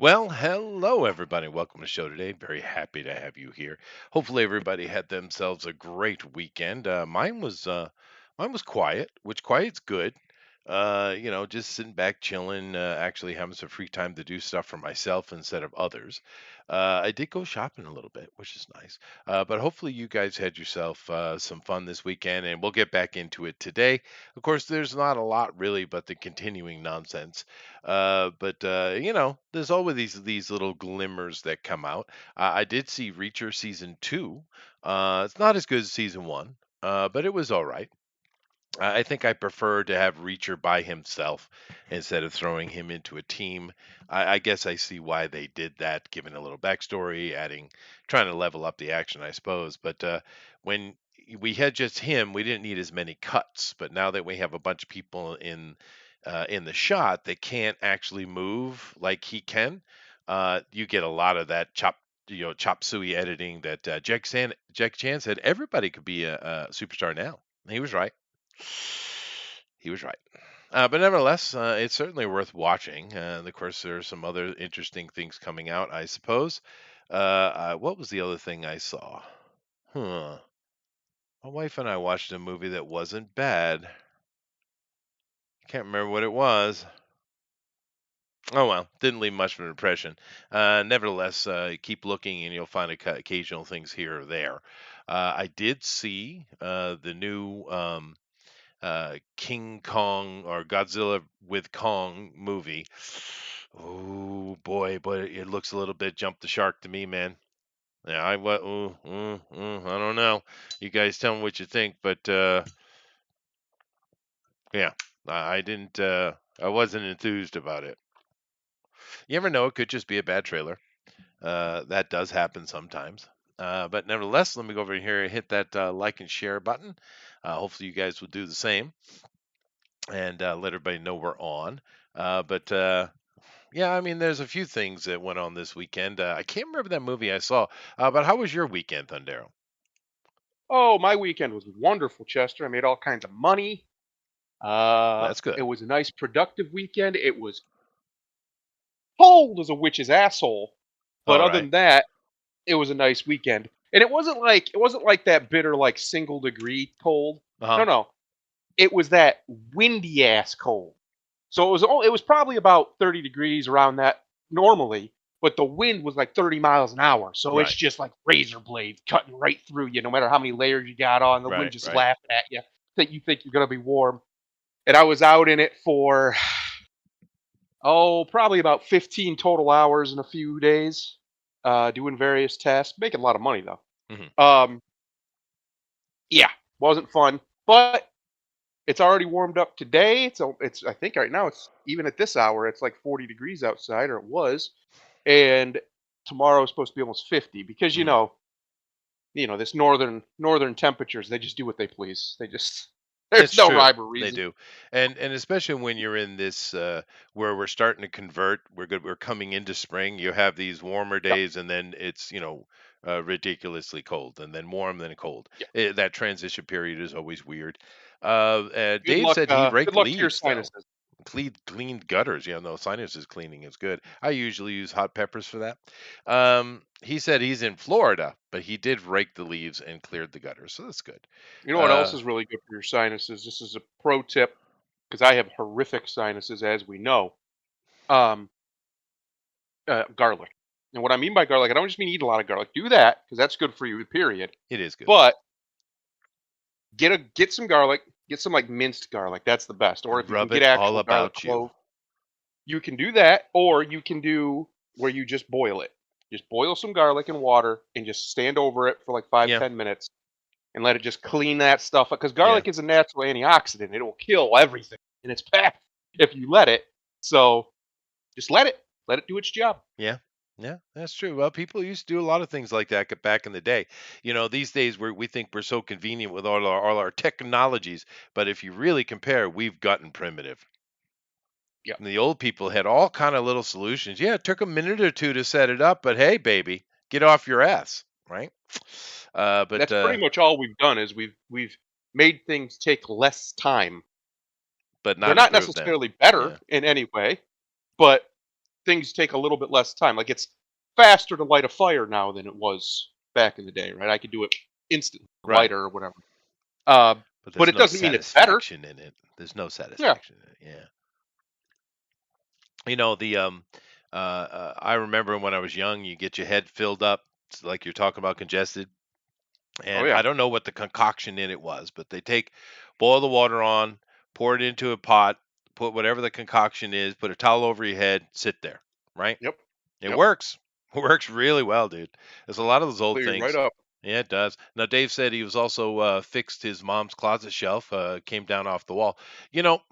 Well, hello everybody. Welcome to the show today. Very happy to have you here. Hopefully everybody had themselves a great weekend. Mine was quiet, which quiet's good. Just sitting back, chilling, actually having some free time to do stuff for myself instead of others. I did go shopping a little bit, which is nice. But hopefully you guys had yourself some fun this weekend, and we'll get back into it today. Of course, there's not a lot really, but the continuing nonsense. But there's always these little glimmers that come out. I did see Reacher season two. It's not as good as season one, but it was all right. I think I prefer to have Reacher by himself instead of throwing him into a team. I guess I see why they did that, giving a little backstory, trying to level up the action, I suppose. But when we had just him, we didn't need as many cuts. But now that we have a bunch of people in the shot that can't actually move like he can, you get a lot of that chop suey editing that Jack Chan said everybody could be a superstar now. He was right. He was right. But nevertheless, it's certainly worth watching. And of course, there are some other interesting things coming out, I suppose. What was the other thing I saw? Huh. My wife and I watched a movie that wasn't bad. Can't remember what it was. Oh well, didn't leave much of an impression. Nevertheless, keep looking and you'll find occasional things here or there. I did see the new King Kong or Godzilla with Kong movie. Oh boy, but it looks a little bit jump the shark to me, man. Yeah, I don't know. You guys tell me what you think, but yeah, I didn't. I wasn't enthused about it. You never know; it could just be a bad trailer. That does happen sometimes. But nevertheless, let me go over here and hit that like and share button. Hopefully, you guys will do the same and let everybody know we're on. But yeah, I mean, there's a few things that went on this weekend. I can't remember that movie I saw, but how was your weekend, Thundero? Oh, my weekend was wonderful, Chester. I made all kinds of money. That's It good. was a nice, productive weekend. It was cold as a witch's asshole, but All other right. than that, it was a nice weekend. And it wasn't like that bitter like single degree cold. Uh No, huh. no, it was that windy ass cold. So it was probably about 30 degrees around that normally, but the wind was like 30 miles an hour. So it's Right. just like razor blades cutting right through you, no matter how many layers you got on. The wind Right. just Right. laughing at you that you think you're gonna be warm. And I was out in it for probably about 15 total hours in a few days, doing various tasks, making a lot of money though. Hmm. Um, yeah, wasn't fun, but it's already warmed up today. It's I think right now it's even at this hour it's like 40 degrees outside, or it was, and tomorrow is supposed to be almost 50 because Hmm. this northern temperatures, they just do what they please. They just It's there's no true. rhyme or They reason. do, and especially when you're in this where we're starting to convert. We're good. We're coming into spring. You have these warmer Yep. days, and then it's ridiculously cold, and then warm, then cold. Yeah. That transition period is always weird. Good Dave luck. said he Good raked luck to your leaves though. sinuses. Cleaned gutters. Yeah, no, sinuses cleaning is good. I usually use hot peppers for that. He said he's in Florida, but he did rake the leaves and cleared the gutters, so that's good. You know what else Uh, is really good for your sinuses? This is a pro tip because I have horrific sinuses, as we know. Um, Garlic. And what I mean by garlic, I don't just mean eat a lot of garlic. Do that because that's good for you. Period. it is good. But get some garlic. Get some like minced garlic. That's the best. Or if you can Rub get it all actual garlic about you. clove, you can do that. Or you can do where you just boil it. Just boil some garlic in water and just stand over it for like five Yeah, ten minutes and let it just clean that stuff up. Because yeah, garlic is a natural antioxidant. It will kill everything in its path if you let it. So just let it do its job. yeah, yeah. That's true. Well, people used to do a lot of things like that back in the day. These days we think we're so convenient with all our technologies, but if you really compare, we've gotten primitive. Yeah, And the old people had all kind of little solutions. Yeah, it took a minute or two to set it up, but hey, baby, get off your ass, right? But that's pretty much all we've done is we've made things take less time. but They're not not improve them. necessarily better Yeah, in any way, but things take a little bit less time. Like it's faster to light a fire now than it was back in the day, right? I could do it instantly, Right. lighter or whatever. Uh, But but there's it no doesn't mean it's better. satisfaction in it. There's no Yeah. satisfaction in it. Yeah. The I remember when I was young, you get your head filled up, it's like you're talking about congested, Oh and yeah. I don't know what the concoction in it was, but they boil the water on, pour it into a pot, put whatever the concoction is, put a towel over your head, sit there, right? Yep. It Yep. works. It works really well, dude. There's a lot of those old Clear you right things. up. Yeah, it does. Now, Dave said he was also fixed his mom's closet shelf, came down off the wall. You know,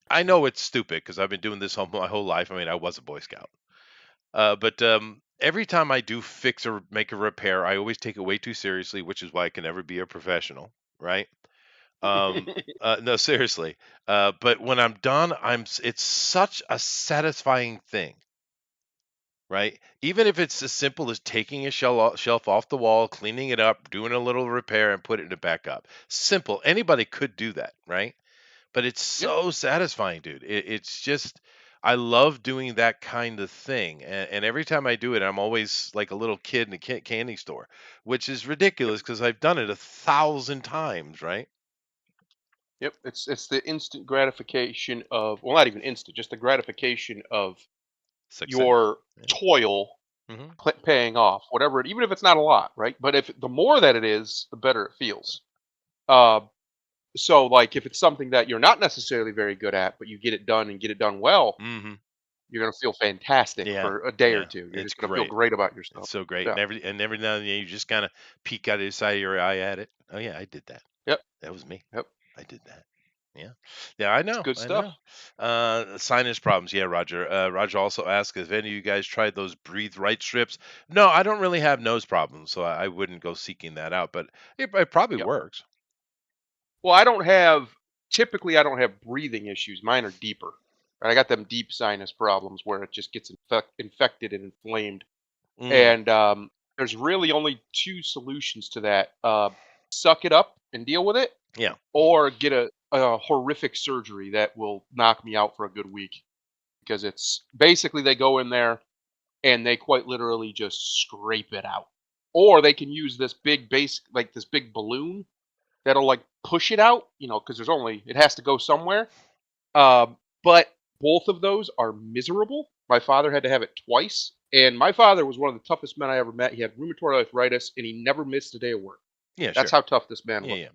I know it's stupid because I've been doing this my whole life. I mean, I was a Boy Scout. But every time I do fix or make a repair, I always take it way too seriously, which is why I can never be a professional, right? Um, no, seriously. But when I'm done, it's such a satisfying thing, right? Even if it's as simple as taking a shelf off the wall, cleaning it up, doing a little repair, and putting it back up. Simple. Anybody could do that, right? But it's Yeah. so satisfying, dude. It's just I love doing that kind of thing, and every time I do it, I'm always like a little kid in a candy store, which is Yep. ridiculous because I've done it 1,000 times, right? Yep. It's the instant gratification of, well, not even instant, just the gratification of Success. your Yeah. toil Hmm. paying off, whatever it, even if it's not a lot, right? But if the more that it is, the better it feels. Uh, so like if it's something that you're not necessarily very good at, but you get it done and get it done well, Hmm. you're gonna feel fantastic Yeah. for a day or Yeah. two. You're It's just gonna feel great. great about It's yourself. so great, Yeah. and every now and then you just kind of peek out of the side of your eye at it. Oh yeah, I did that. Yep. That was me. Yep. I did that. Yeah. Yeah, I It's know. good I stuff. know. Sinus problems. Yeah, Roger. Roger also asked if any of you guys tried those breathe right strips. No, I don't really have nose problems, so I wouldn't go seeking that out, but it probably Yep. works. Well, I don't have typically I don't have breathing issues. Mine are deeper. Right? I got them deep sinus problems where it just gets infected and inflamed. Mm, And there's really only two solutions to that: suck it up and deal with it, yeah. or get a horrific surgery that will knock me out for a good week. Because it's basically they go in there and they quite literally just scrape it out, or they can use this big base, like this big balloon that'll like push it out. Because there's only it has to go somewhere. But both of those are miserable. My father had to have it twice, and my father was one of the toughest men I ever met. He had rheumatoid arthritis, and he never missed a day of work. Yeah, That's sure. how tough this man Yeah, was. yeah.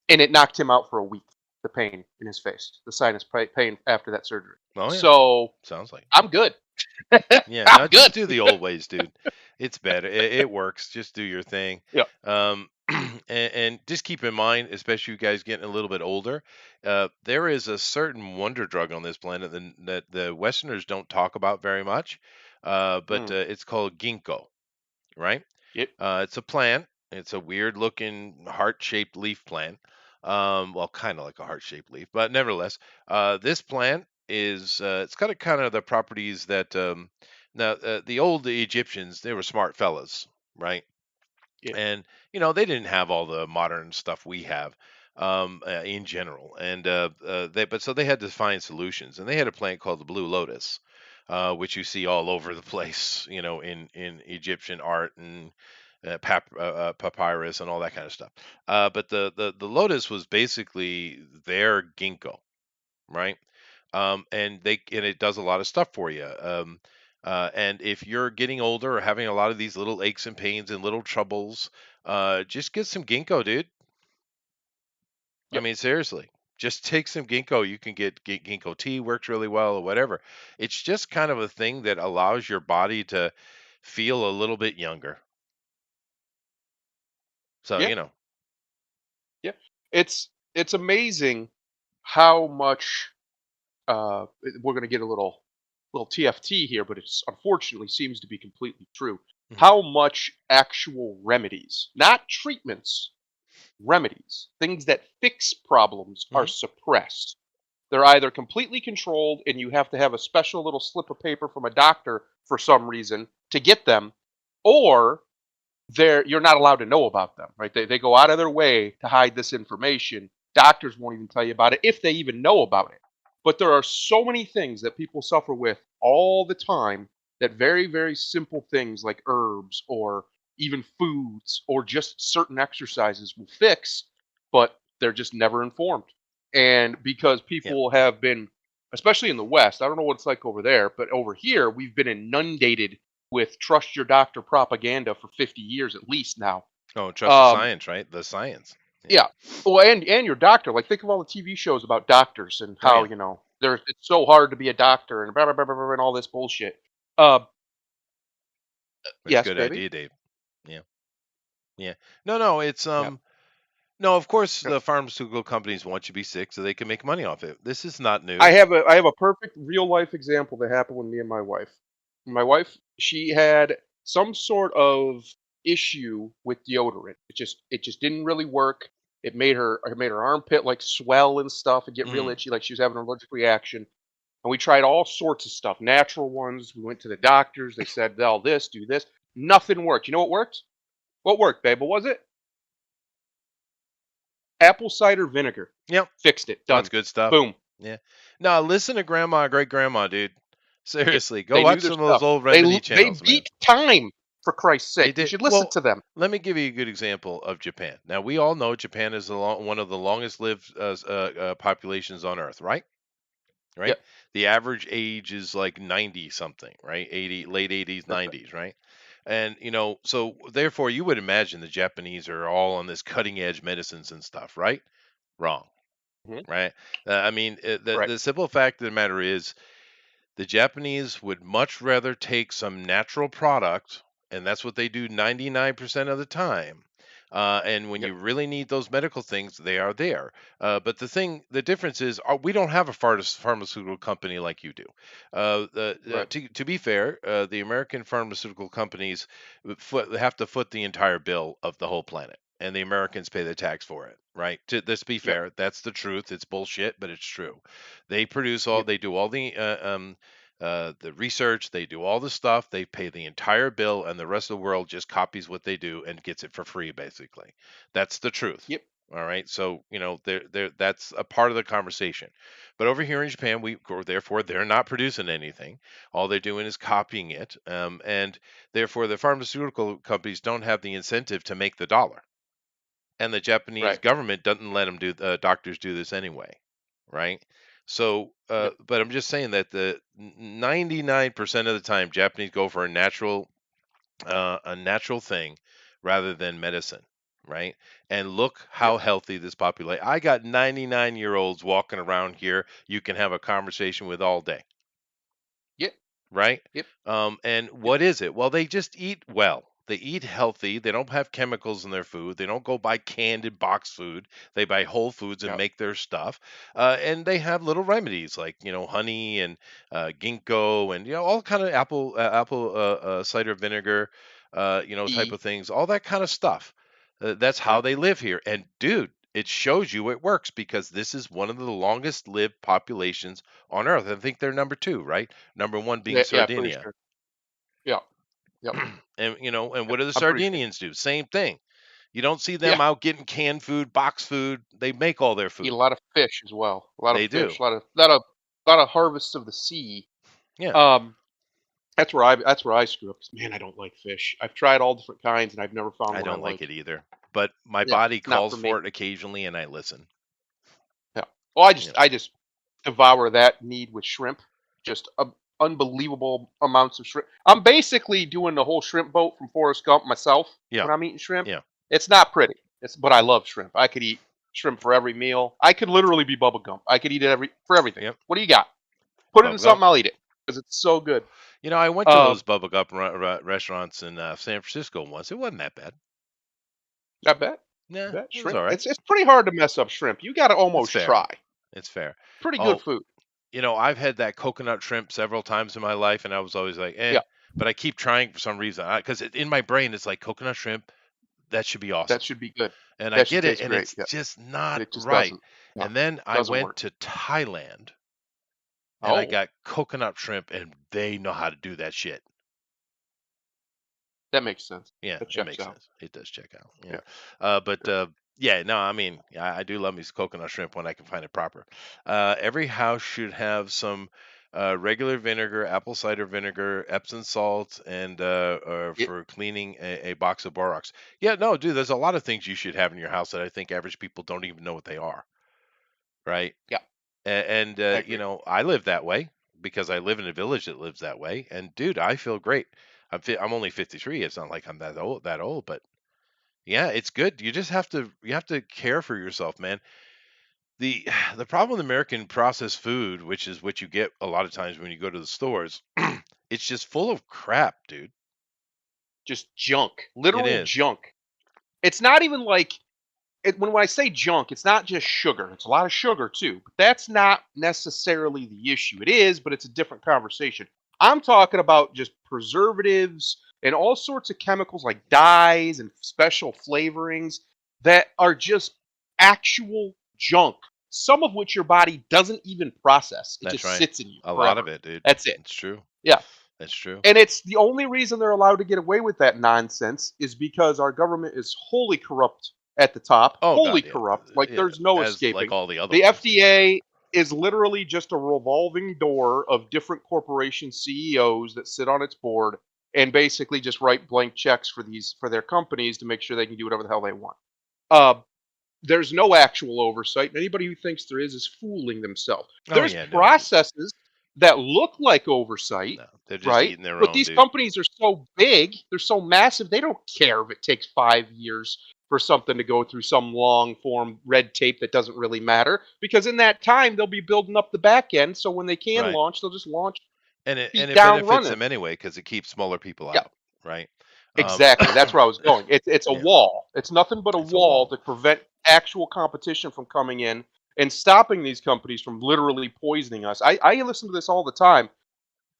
And it knocked him out for a week. The pain in his face, the sinus pain after that surgery. Oh yeah. So Sounds like. I'm good. Yeah, I'm no, just good. do the old ways, dude. It's better. It works. Just do your thing. Yeah. And just keep in mind, especially you guys getting a little bit older, there is a certain wonder drug on this planet that the Westerners don't talk about very much, but Mm. it's called ginkgo, right? Yep. It's a plant. It's a weird looking heart-shaped leaf plant. Well, kind of like a heart-shaped leaf, but nevertheless, this plant is it's got a kind of the properties that now the old Egyptians, they were smart fellas, right? Yep. And they didn't have all the modern stuff we have in general, and so they had to find solutions, and they had a plant called the blue lotus, which you see all over the place, in Egyptian art and papyrus and all that kind of stuff. But the lotus was basically their ginkgo, right? And it does a lot of stuff for you. And if you're getting older or having a lot of these little aches and pains and little troubles, just get some ginkgo, dude. I Yep. mean, seriously, just take some ginkgo. You can get ginkgo tea, works really well, or whatever. It's just kind of a thing that allows your body to feel a little bit younger. So, Yeah. Yeah. It's amazing how much we're going to get a little TFT here, but it's unfortunately seems to be completely true. Mhm. How much actual remedies, not treatments, remedies, things that fix problems are Mhm. suppressed. They're either completely controlled and you have to have a special little slip of paper from a doctor for some reason to get them, or you're not allowed to know about them, right? They go out of their way to hide this information. Doctors won't even tell you about it if they even know about it. But there are so many things that people suffer with all the time that very, very simple things like herbs or even foods or just certain exercises will fix, but they're just never informed. And because Yeah. people have been, especially in the West, I don't know what it's like over there, but over here, we've been inundated with trust your doctor propaganda for 50 years at least now. Oh, trust the Um, science, right? The science. Yeah. yeah. Well, and your doctor. Like, think of all the TV shows about doctors and Oh how yeah. there's it's so hard to be a doctor and blah blah blah blah, blah and all this bullshit. Uh, It's a yes, good baby. idea, Dave. Yeah. Yeah. No, no, it's Yeah. no, of course Yeah. the pharmaceutical companies want you to be sick so they can make money off it. This is not I new. have a perfect real life example that happened with me and my wife. My wife, she had some sort of issue with deodorant. It just didn't really work. It made her armpit like swell and stuff and get real Mm. itchy, like she was having an allergic reaction. And we tried all sorts of stuff, natural ones. We went to the doctors. They said, "All this, do this." Nothing worked. You know what worked? What worked, babe? What was it? Apple cider vinegar. Yep. Fixed it. That's Done. good stuff. Boom. Yeah. No, listen to grandma, great grandma, dude. Yeah, Seriously, go they knew watch their some of those stuff. old They remedy they channels, man. beat time, for Christ's They sake. You did should listen well. to them. Let me give you a good example of Japan. Now we all know Japan is one of the longest lived populations on Earth, right? Right? Yep. The average age is like 90 something, right? 80, late 80s, That's right. 90s, right? And so therefore you would imagine the Japanese are all on this cutting edge medicines and stuff, right? Wrong, Mhm. right? I mean, Right. the simple fact of the matter is the Japanese would much rather take some natural product, and that's what they do 99% of the time. And when Yep. you really need those medical things, they are there. But the difference is, we don't have a pharmaceutical company like you do. Right. To be fair, the American pharmaceutical companies have to foot the entire bill of the whole planet, and the Americans pay the tax for it. Right? Let's be Yep. fair. That's the truth. It's bullshit, but it's true. They produce all. Yep. They do all the research, they do all the stuff, they pay the entire bill, and the rest of the world just copies what they do and gets it for free, basically. That's the truth. Yep. All right. So, that's a part of the conversation. But over here in Japan, therefore, they're not producing anything. All they're doing is copying it. And therefore, the pharmaceutical companies don't have the incentive to make the dollar. And the Japanese Right. government doesn't let them doctors do this anyway, right? So, Yep. but I'm just saying that the 99% of the time, Japanese go for a natural thing rather than medicine, right? And look Yep. how healthy this population. I got 99-year-olds walking around here. You can have a conversation with all day, Yep. right? Yep. And Yep. what is it? Well, they just eat well. They eat healthy. They don't have chemicals in their food. They don't go buy canned and box food. They buy whole foods and Yep. make their stuff. And they have little remedies like honey and ginkgo and all kind of apple cider vinegar, type E. of things. All that kind of stuff. That's how Yep. they live here. And dude, it shows you it works because this is one of the longest lived populations on Earth. I think they're number two, right? Number one being Yeah. Yeah. Pretty Sardinia. sure. Yeah. Yep. And Yep. what do the I'm pretty sure. Sardinians do? Same thing. You don't see Yeah. them out getting canned food, box food. They make all their Eat a food. lot of fish as well. A lot of They fish. do. A lot of harvests of the sea. Yeah. Um. That's where I screw up. 'Cause, man, I don't like fish. I've tried all different kinds and I've never found I one I don't like like. it either. But my Yeah. body Not calls for me. for it occasionally and I listen. Yeah. Well, I just Yeah. I just devour that need with shrimp. Just unbelievable amounts of shrimp. I'm basically doing the whole shrimp boat from Forrest Gump myself Yeah. when I'm eating shrimp. Yeah. It's not pretty. But I love shrimp. I could eat shrimp for every meal. I could literally be Bubba Gump. I could eat it for everything. Yep. What do you got? Put it in Bubba gum. something, I'll eat it because it's so good. I went to Um, those Bubba Gump restaurants in San Francisco once. It wasn't that bad. I bet. I Yeah, bet it was shrimp. all right. It's pretty hard to mess up shrimp. You got to It's almost fair. try. It's fair. Pretty good Oh, food. I've had that coconut shrimp several times in my life, and I was always like, Yeah, but I keep trying for some reason because in my brain it's like coconut shrimp. That should be that awesome. should be good. And I That should get it, taste and great. it's Yeah, just but not it just right. doesn't. No, And then I doesn't went work. to Thailand and I Oh, got coconut shrimp, and they know how to do that shit. that makes sense. Yeah, That it checks makes out. sense. It does check out. Yeah. Yeah, But yeah. Yeah, no, I mean, I do love me some coconut shrimp when I can find it proper. Every house should have some regular vinegar, apple cider vinegar, Epsom salt, and Yeah, for cleaning a box of Borax. Yeah, no, dude, there's a lot of things you should have in your house that I think average people don't even know what they are, right? yeah, And I you agree. know, I live that way because I live in a village that lives that way. And dude, I feel great. I'm only 53. It's not like I'm that old, but yeah, it's good. You have to care for yourself, man. The the problem with American processed food, which is what you get a lot of times when you go to the stores, it's just full of crap, dude. Just junk, It literal is. junk. It's not even like when I say junk, it's not just sugar. It's a lot of sugar too, but that's not necessarily the issue. It is, but it's a different conversation. I'm talking about just preservatives and all sorts of chemicals like dyes and special flavorings that are just actual junk. Some of which your body doesn't even process. It That's just right. sits in you A lot of forever. it, dude. That's it. It's true. Yeah. That's true. And it's the only reason they're allowed to get away with that nonsense is because our government is wholly corrupt at the top, Oh wholly God, yeah, corrupt. Like yeah. there's no As like escaping. all the other The ones. FDA is literally just a revolving door of different corporation CEOs that sit on its board and basically just write blank checks for their companies to make sure they can do whatever the hell they want. Uh, there's no actual oversight. And anybody who thinks there is fooling themselves. Oh There's yeah, no, dude. processes that look like oversight, No, they're just right? eating their But own, these dude. companies are so big, they're so massive, they don't care if it takes 5 years for something to go through some long form red tape that doesn't really matter. Because in that time, they'll be building up the back end. So when they can Right. launch, they'll just launch And feet it down benefits running. them anyway because it keeps smaller people Yeah. out, right? Um, Exactly, that's where I was going. It's a yeah, wall. It's nothing but a it's a wall wall. to prevent actual competition from coming in and stopping these companies from literally poisoning us. I listen to this all the time,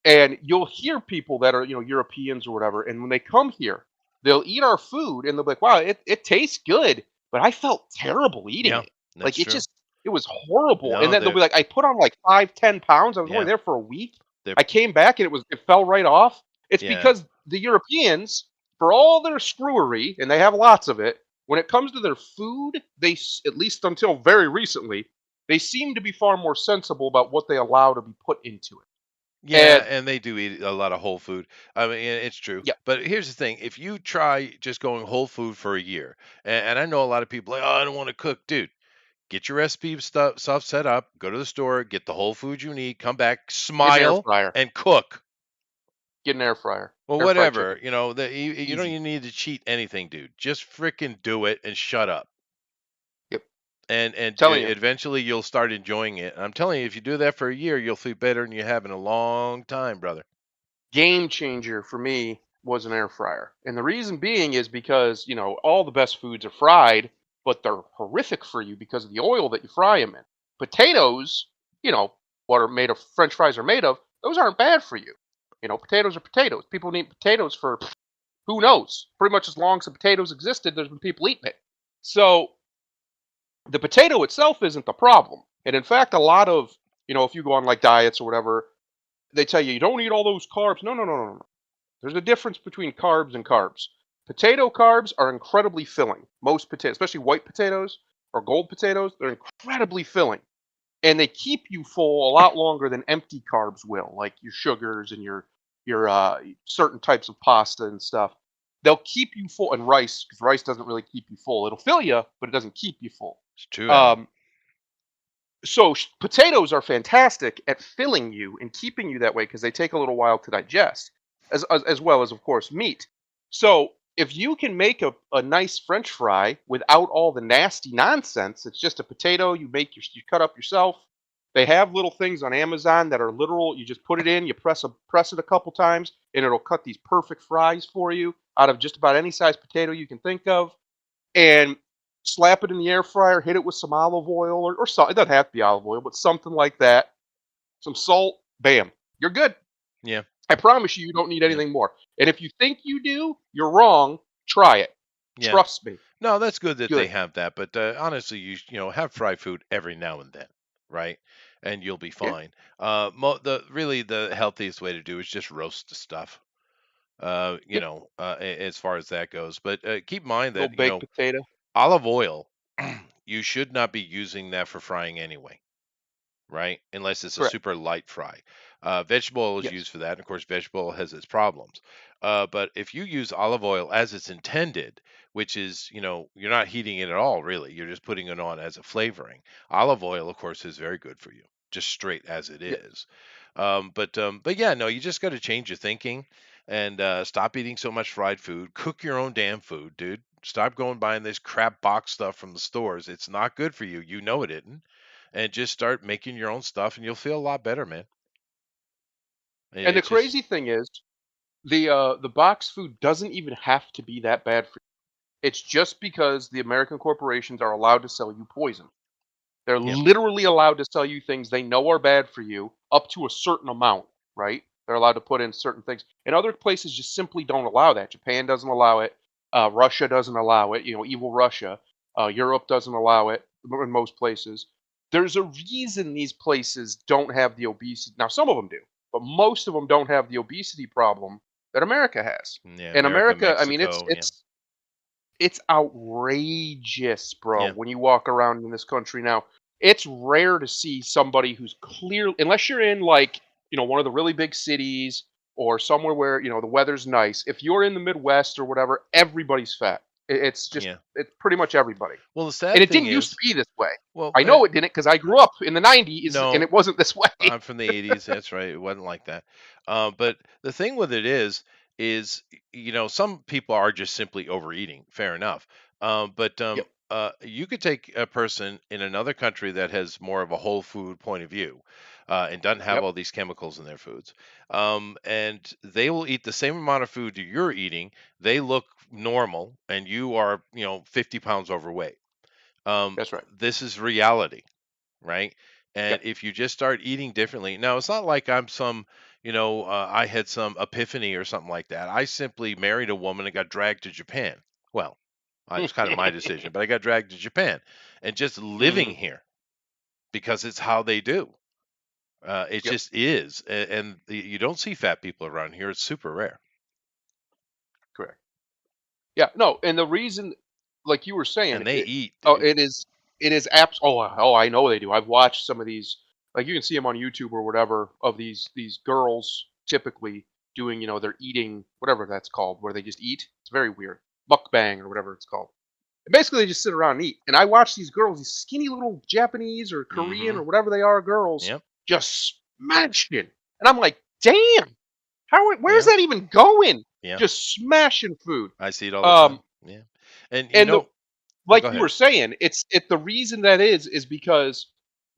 and you'll hear people that are, Europeans or whatever, and when they come here, they'll eat our food and they'll be like, "Wow, it tastes good," but I felt terrible eating Yeah, it. that's Like, true. it was horrible, and No, then they'll they're be like, "I put on like 5, 10 pounds. I was only yeah, there for a week. they're I came back and it fell right off." It's yeah. because the Europeans, for all their screwery, and they have lots of it, when it comes to their food, at least until very recently, they seem to be far more sensible about what they allow to be put into it. Yeah, And and they do eat a lot of whole food. I mean, it's true. yeah, But here's the thing: if you try just going whole food for a year, and I know a lot of people like, oh, I don't want to cook, dude. Get your recipe stuff set up. Go to the store, get the whole food you need. Come back, get an air smile, fryer. and cook. Get an air fryer. Well, Air fried whatever. chicken. You don't Easy. even need to cheat anything, dude. Just freaking do it and shut up. Yep. And Telling you. eventually you'll start enjoying it. I'm telling you, if you do that for a year, you'll feel better than you have in a long time, brother. Game changer for me was an air fryer. And the reason being is because, all the best foods are fried, but they're horrific for you because of the oil that you fry them in. Potatoes, what are made of French fries are made of, those aren't bad for you. Potatoes are potatoes. People eat potatoes for who knows? Pretty much as long as the potatoes existed, there's been people eating it. So the potato itself isn't the problem. And in fact, a lot of, if you go on like diets or whatever, they tell you don't eat all those carbs. No, no, no, no, no. There's a difference between carbs and carbs. Potato carbs are incredibly filling. Most potatoes, especially white potatoes or gold potatoes, they're incredibly filling. And they keep you full a lot longer than empty carbs will, like your sugars and your certain types of pasta and stuff. They'll keep you full, and rice, because rice doesn't really keep you full. It'll fill you, but it doesn't keep you full. It's true, Evan. Um, so potatoes are fantastic at filling you and keeping you that way because they take a little while to digest, as well as of course meat. So if you can make a nice French fry without all the nasty nonsense, it's just a potato you cut up yourself. They have little things on Amazon that are literal. You just put it in, you press it a couple times, and it'll cut these perfect fries for you out of just about any size potato you can think of, and slap it in the air fryer, hit it with some olive oil or salt. It doesn't have to be olive oil, but something like that. Some salt, bam, you're good. Yeah, I promise you, you don't need yeah, anything more. And if you think you do, you're wrong. Try it. yeah. Trust me. No, that's good It's that they good. have that. But honestly, have fried food every now and then, right? And you'll be Yeah. fine. The healthiest way to do is just roast the stuff. Yep. As far as that goes. But keep in mind Little that baked potato. olive oil. you should not be using that for frying anyway, right? Unless it's a Correct. super light fry. Vegetable oil is used Yes. for that. And of course, vegetable oil has its problems. But if you use olive oil as it's intended, which is, you're not heating it at all, really. You're just putting it on as a flavoring. Olive oil, of course, is very good for you, just straight as it Yes. is. But yeah, no, you just got to change your thinking and stop eating so much fried food. Cook your own damn food, dude. Stop going buying this crap box stuff from the stores. It's not good for you. You know it isn't, and just start making your own stuff and you'll feel a lot better, man. And the It's just crazy thing is, the box food doesn't even have to be that bad for you. It's just because the American corporations are allowed to sell you poison. They're yeah, literally allowed to sell you things they know are bad for you up to a certain amount, right? They're allowed to put in certain things. And other places just simply don't allow that. Japan doesn't allow it. Russia doesn't allow it. Evil Russia. Europe doesn't allow it in most places. There's a reason these places don't have the obesity. Now, some of them do, but most of them don't have the obesity problem that America has. yeah, And America, America, I mean, Mexico, yeah, it's outrageous, bro, yeah, when you walk around in this country now. It's rare to see somebody who's clear unless you're in like, one of the really big cities or somewhere where, the weather's nice. If you're in the Midwest or whatever, everybody's fat. yeah. It's pretty much everybody. Well, the And sad it thing didn't used to is, be this way. well, I know it didn't because I grew up in the 90s and no, it wasn't this way. I'm from the 80s. That's right. It wasn't like that. But the thing with it is, some people are just simply overeating. Fair enough. Yep, You could take a person in another country that has more of a whole food point of view, and doesn't have yep, all these chemicals in their foods. And they will eat the same amount of food that you're eating. They look normal, and you are, 50 pounds overweight. that's right. This is reality, right? And Yep. if you just start eating differently, now it's not like I'm some, I had some epiphany or something like that. I simply married a woman and got dragged to Japan. Well, it was kind of my decision, but I got dragged to Japan and just living Mhm. here because it's how they do. It Yep, just is. And you don't see fat people around here. It's super rare. correct. Yeah, no, and the reason, like you were saying, And they eat, oh, dude. it is apps. Oh, I know they do. I've watched some of these, like you can see them on YouTube or whatever, of these girls typically doing, they're eating whatever that's called, where they just eat. It's very weird, mukbang or whatever it's called. And basically, they just sit around and eat. And I watch these girls, these skinny little Japanese or Korean Mm-hmm. or whatever they are, girls, Yep. just smashing. And I'm like, damn, where's Yeah. that even going? Yeah. Just smashing food. I see it all the time. Um, Yeah. And and go like you ahead. were saying, the reason that is because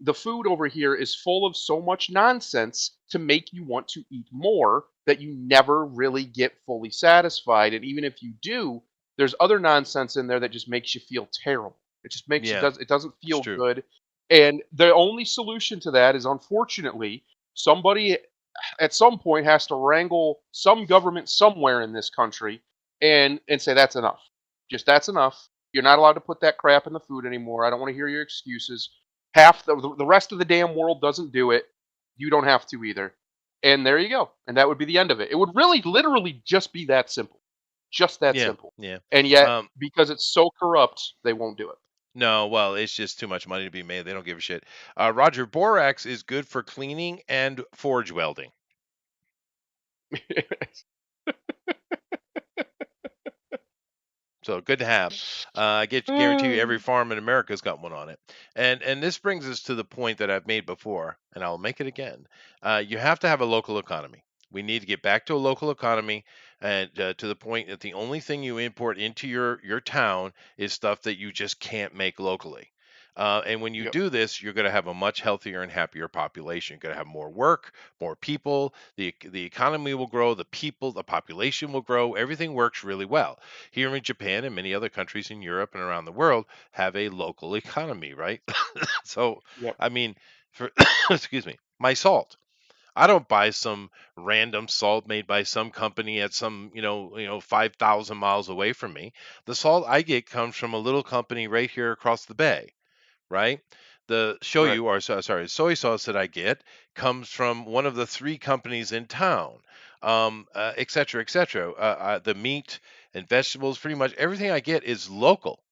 the food over here is full of so much nonsense to make you want to eat more that you never really get fully satisfied. And even if you do, there's other nonsense in there that just makes you feel terrible. It just makes Yeah, it doesn't it's feel true. good. And the only solution to that is, unfortunately, somebody at some point has to wrangle some government somewhere in this country and say that's enough. Just that's enough. You're not allowed to put that crap in the food anymore. I don't want to hear your excuses. Half the rest of the damn world doesn't do it. You don't have to either. And there you go. And that would be the end of it. It would really literally just be that simple. Just that Yeah, simple. yeah. And yet, Um, because it's so corrupt, they won't do no, well, it's just too much money to be made. They don't give a shit. Roger, borax is good for cleaning and forge welding. it. So good to have. I get guarantee you every farm in America's got one on it. And this brings us to the point that I've made before, and I'll make it again. You have to have a local economy. We need to get back to a local economy, and to the point that the only thing you import into your town is stuff that you just can't make locally. And when you Yep. do this, you're going to have a much healthier and happier population. You're going to have more work, more people. The economy will grow. The population will grow. Everything works really well here in Japan and many other countries in Europe and around the world have a local economy, right? So, Yep. I mean, for excuse me, my salt. I don't buy some random salt made by some company at some, 5,000 miles away from me. The salt I get comes from a little company right here across the bay, right? The Right. shoyu, or sorry, soy sauce that I get comes from one of the three companies in town, et cetera, et cetera. The meat and vegetables, pretty much everything I get is local,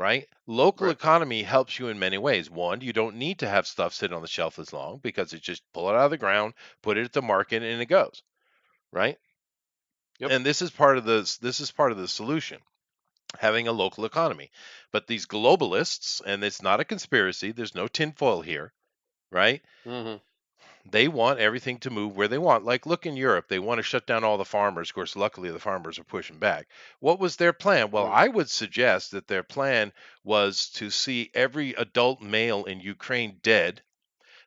right? Local Right. economy helps you in many ways. One, you don't need to have stuff sit on the shelf as long because it's just pull it out of the ground, put it at the market, and it goes, right? Yep. And this is part of the solution, having a local economy. But these globalists, and it's not a conspiracy, there's no tinfoil here, right? Hmm. They want everything to move where they want. Like, look in Europe, they want to shut down all the farmers. Of course, luckily, the farmers are pushing back. What was their plan? Well, Hmm. I would suggest that their plan was to see every adult male in Ukraine dead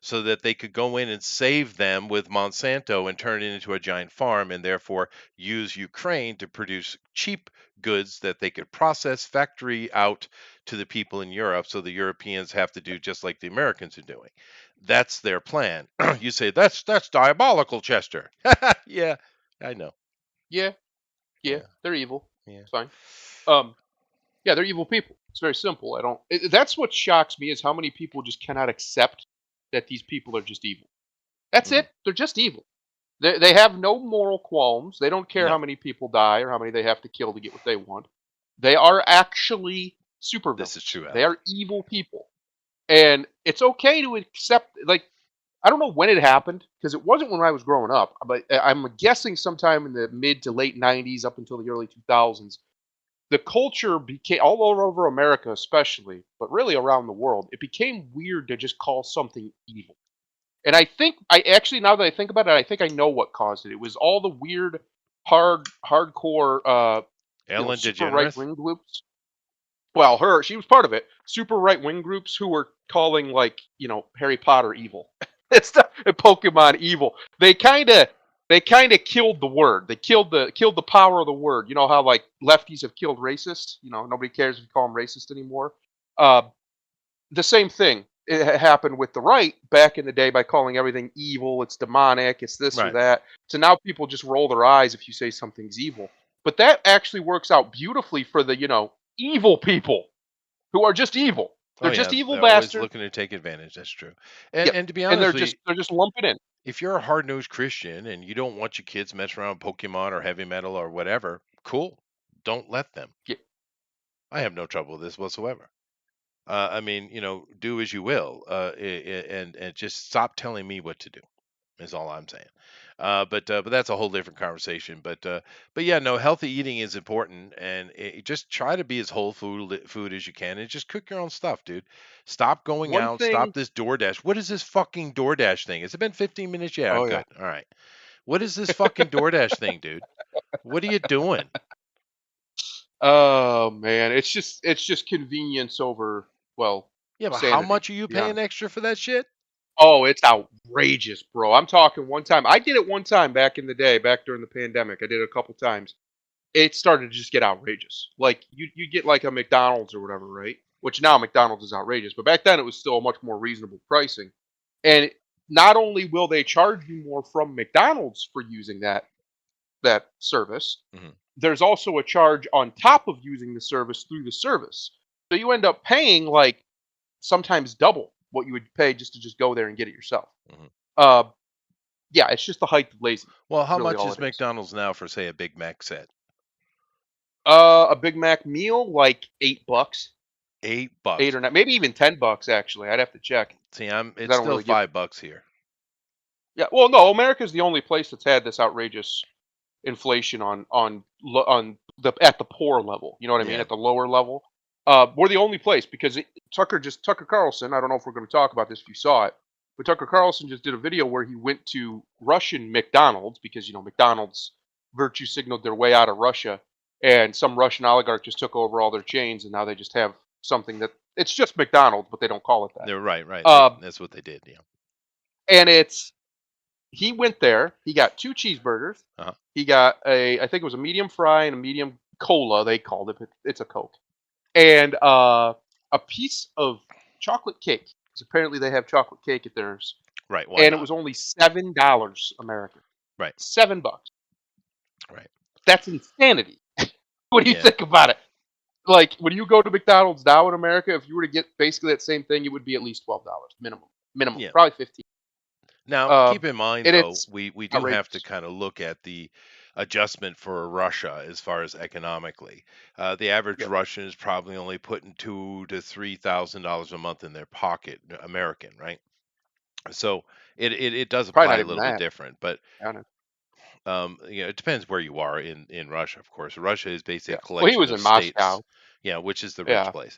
so that they could go in and save them with Monsanto and turn it into a giant farm and therefore use Ukraine to produce cheap goods that they could process factory out to the people in Europe so the Europeans have to do just like the Americans are doing. That's their plan. You say that's diabolical, Chester. Yeah, I know. Yeah. Yeah. Yeah, They're evil. yeah. It's fine. Um, yeah, they're evil people. It's very simple. I don't. That's what shocks me is how many people just cannot accept that these people are just evil. That's Mhm. it. They're just evil. They have no moral qualms. They don't care how No, many people die or how many they have to kill to get what they want. They are actually this is supervillains. true, They Alex. are evil people. And it's okay to accept, like, I don't know when it happened because it wasn't when I was growing up, but I'm guessing sometime in the mid to late 90s up until the early 2000s. The culture became all over America, especially, but really around the world. It became weird to just call something evil. And I think I actually, now that I think about it, I think I know what caused it. It was all the weird, hardcore, Ellen super right DeGeneres. wing groups. Well, she was part of it. Super right wing groups who were calling, like, Harry Potter evil. It's not Pokemon evil. They kind of killed the word. They killed the power of the word. You know how, like, lefties have killed racist. Nobody cares if you call them racist anymore. Uh, the same thing happened with the right back in the day by calling everything evil. It's demonic. It's this or Right. that. So now people just roll their eyes if you say something's evil. But that actually works out beautifully for the evil people who are just evil. Oh They're just yeah, evil they're always bastards. looking to take advantage. That's true. And Yep. and to be And honest they're with you, just lumping in. if you're a hard-nosed Christian and you don't want your kids messing around with Pokemon or heavy metal or whatever, cool. Don't let them. Yeah. I have no trouble with this whatsoever. I mean, do as you will, and just stop telling me what to do. Is all I'm saying. But that's a whole different conversation. But yeah, no, healthy eating is important, and just try to be as whole food as you can, and just cook your own stuff, dude. Stop going One out. Stop thing. this DoorDash. What is this fucking DoorDash thing? Has it been 15 minutes? Yeah, Oh yeah. good. All right. What is this fucking DoorDash thing, dude? What are you doing? Oh man, it's just convenience over, well, Yeah, but how sanity, much are to you be paying honest. extra for that shit? Oh, it's outrageous, bro. I'm talking one time. I did it one time back in the day, back during the pandemic. I did it a couple times. It started to just get outrageous. Like, you get like a McDonald's or whatever, right? Which now McDonald's is outrageous, but back then it was still a much more reasonable pricing. And not only will they charge you more from McDonald's for using that service, Hmm. there's also a charge on top of using the service through the service. So you end up paying, like, sometimes double what you would pay just to just go there and get it yourself. Hmm. Uh, yeah, it's just the height of laziness. Well, It's how really much all is it is. McDonald's now for, say, a Big Mac set? A Big Mac meal, like $8, 8 $8. or 9, maybe even $10 actually. I'd have to check See, because it's I don't still really give. $5 here. Yeah, well, no, America's the only place that's had this outrageous inflation on the at the poor level. You know what I mean? Yeah. At the lower level, we're the only place because Tucker Carlson. I don't know if we're going to talk about this if you saw it, but Tucker Carlson just did a video where he went to Russian McDonald's because McDonald's virtue signaled their way out of Russia, and some Russian oligarch just took over all their chains, and now they just have something that it's just McDonald's, but they don't call it that. They're right, right. Um, That's what they did. Yeah. and he went there. He got two cheeseburgers. Uh-huh. He got I think it was a medium fry and a medium cola. They called it, but it's a Coke, and a piece of chocolate cake. Because apparently they have chocolate cake at theirs, Right. Why and it not? was only $7 American. Right. $7. Right. That's insanity. What do you Yeah. think about it? Like, when you go to McDonald's now in America, if you were to get basically that same thing, it would be at least $12 minimum. Minimum, Yeah. probably 15. Now, keep Um, in mind, and though, it's we do have to outrageous. kind of look at the adjustment for Russia as far as economically. The average Yeah, Russian is probably only putting $2,000 to $3,000 a month in their pocket, American, right? So it does probably apply not a even little bit that. different, but To be honest. it depends where you are in Russia, of course. Russia is basically Yeah. a Well, he collection was of in states, Moscow. which is the rich Yeah, place.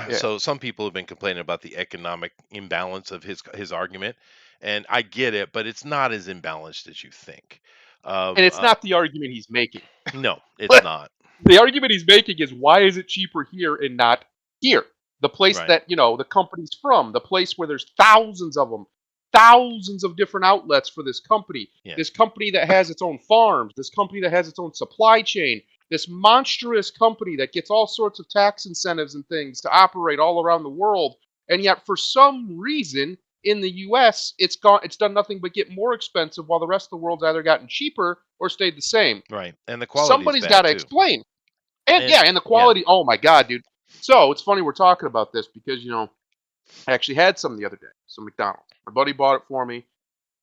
yeah. So some people have been complaining about the economic imbalance of his argument, and I get it, but it's not as imbalanced as you think. And Um, it's uh, not the argument he's making. no, it's not. The argument he's making is why is it cheaper here and not here? The place Right. that, the company's from, the place where there's thousands of them, thousands of different outlets for Yeah. this company that has its own farms, this company that has its own supply chain, this monstrous company that gets all sorts of tax incentives and things to operate all around the world. And yet, for some reason, in the US, it's done nothing but get more expensive while the rest of the world's either gotten cheaper or stayed the same. Right. And the quality is Somebody's got bad to too. explain. And And yeah, and the yeah. quality. Oh my god, dude. So it's funny we're talking about this because I actually had some the other day, some McDonald's. My buddy bought it for me,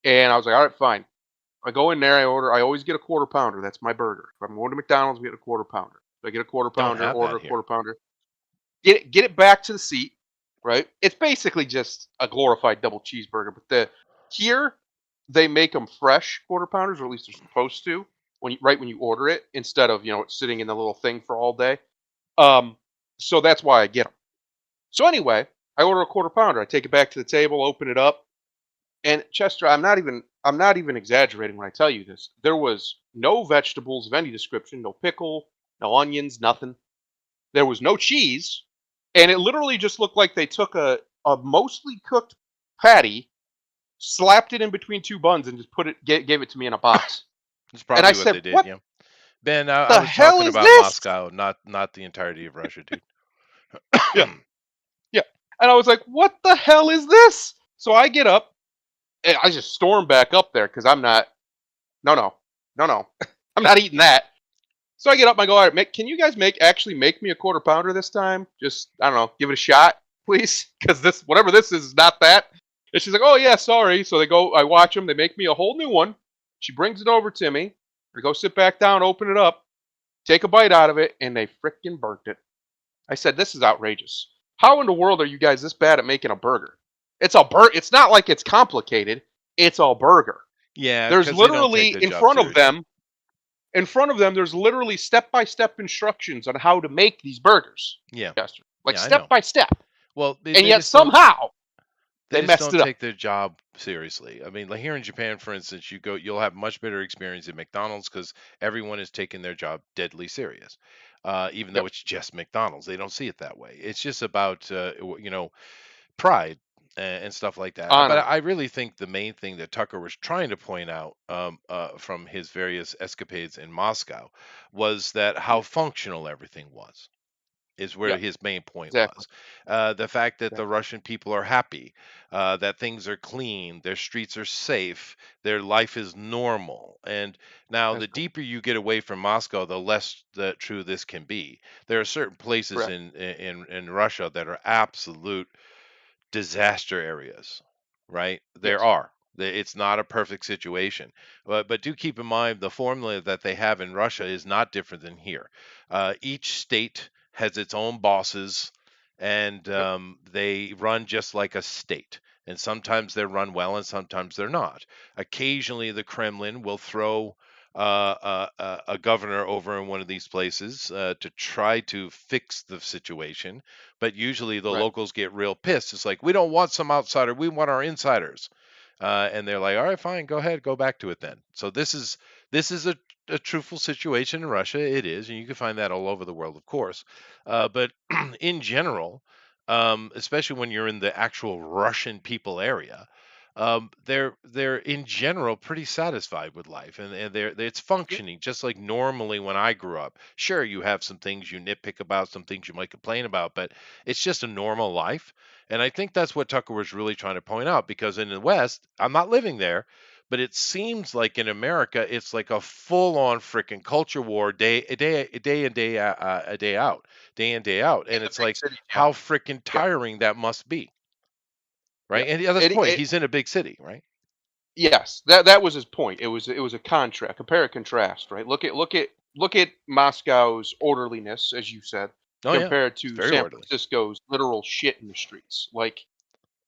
and I was like, all right, fine. I go in there, I order. I always get a quarter pounder. That's my burger. If I'm going to McDonald's, I get a quarter pounder. So I get a quarter Don't pounder, have order that a here. quarter pounder, get it back to the seat. Right? It's basically just a glorified double cheeseburger, but here they make them fresh quarter pounders, or at least they're supposed to when you order it instead of it's sitting in the little thing for all day. Um, so that's why I get them. So anyway, I order a quarter pounder. I take it back to the table, open it up, and Chester, I'm not even exaggerating when I tell you this. There was no vegetables of any description, no pickle, no onions, nothing. There was no cheese, and it literally just looked like they took a mostly cooked patty, slapped it in between two buns, and just gave it to me in a box. It's And I probably what said, they did. "What Yeah. Ben, I the was hell talking is about this?" Moscow, not the entirety of Russia, dude. Yeah, yeah. And I was like, "What the hell is this?" So I get up and I just storm back up there because I'm not. No, no, no, no. I'm not eating that. So I get up and I go, all right, can you guys actually make me a quarter pounder this time? Just, I don't know, give it a shot, please. Because whatever this is not that. And she's like, oh, yeah, sorry. So I watch them. They make me a whole new one. She brings it over to me. I go sit back down, open it up, take a bite out of it, and they frickin' burnt it. I said, this is outrageous. How in the world are you guys this bad at making a burger? It's not like it's complicated. It's a burger. Yeah, There's because they don't take literally their job seriously. in front of them, there's literally step-by-step instructions on how to make these burgers, Yeah. Chester. Like Yeah, I know. step by step. Well, And they yet just don't somehow they they just messed don't it up. take their job seriously. I mean, like here in Japan, for instance, you'll have much better experience at McDonald's because everyone is taking their job deadly serious. Even though Yep. it's just McDonald's, they don't see it that way. It's just about pride and stuff like that. But Honor. I really think the main thing that Tucker was trying to point out from his various escapades in Moscow was that how Yeah. functional everything was. Is where Yeah. his main point Exactly. was. The fact that the Exactly. Russian people are happy, that things are clean, their streets are safe, their life is normal. And now, That's the right. deeper you get away from Moscow, the less that true this can be. There are certain places Correct. in Russia that are absolute disaster areas, right? There Yes. are. It's not a perfect situation, but do keep in mind the formula that they have in Russia is not different than here. Each state has its own bosses, and Yep. they run just like a state. And sometimes they're run well, and sometimes they're not. Occasionally, the Kremlin will throw a governor over in one of these places to try to fix the situation, but usually the Right. locals get real pissed. It's like, we don't want some outsider, we want our insiders. And they're like, all right, fine, go ahead, go back to it then. So this is a truthful situation in Russia. It is, and you can find that all over the world, of course. But in general, especially when you're in the actual Russian people area, they're in general pretty satisfied with life, and it's Yeah. functioning just like normally when I grew up. Sure, you have some things you nitpick about, some things you might complain about, but it's just a normal life. And I think that's what Tucker was really trying to point out, because in the West, I'm not living there, but it seems like in America, it's like a full-on freaking culture war, day in day in day out, In and the it's big like cities. Yeah. how freaking Yeah. tiring that must be, Yeah. right? And the other It, point, it he's in a big city, right? Yes, that was his point. It was a contrast, compare and contrast, right? Look at Moscow's orderliness, as you said, Oh yeah, compared it's to very San orderly. Francisco's literal shit in the streets. Like,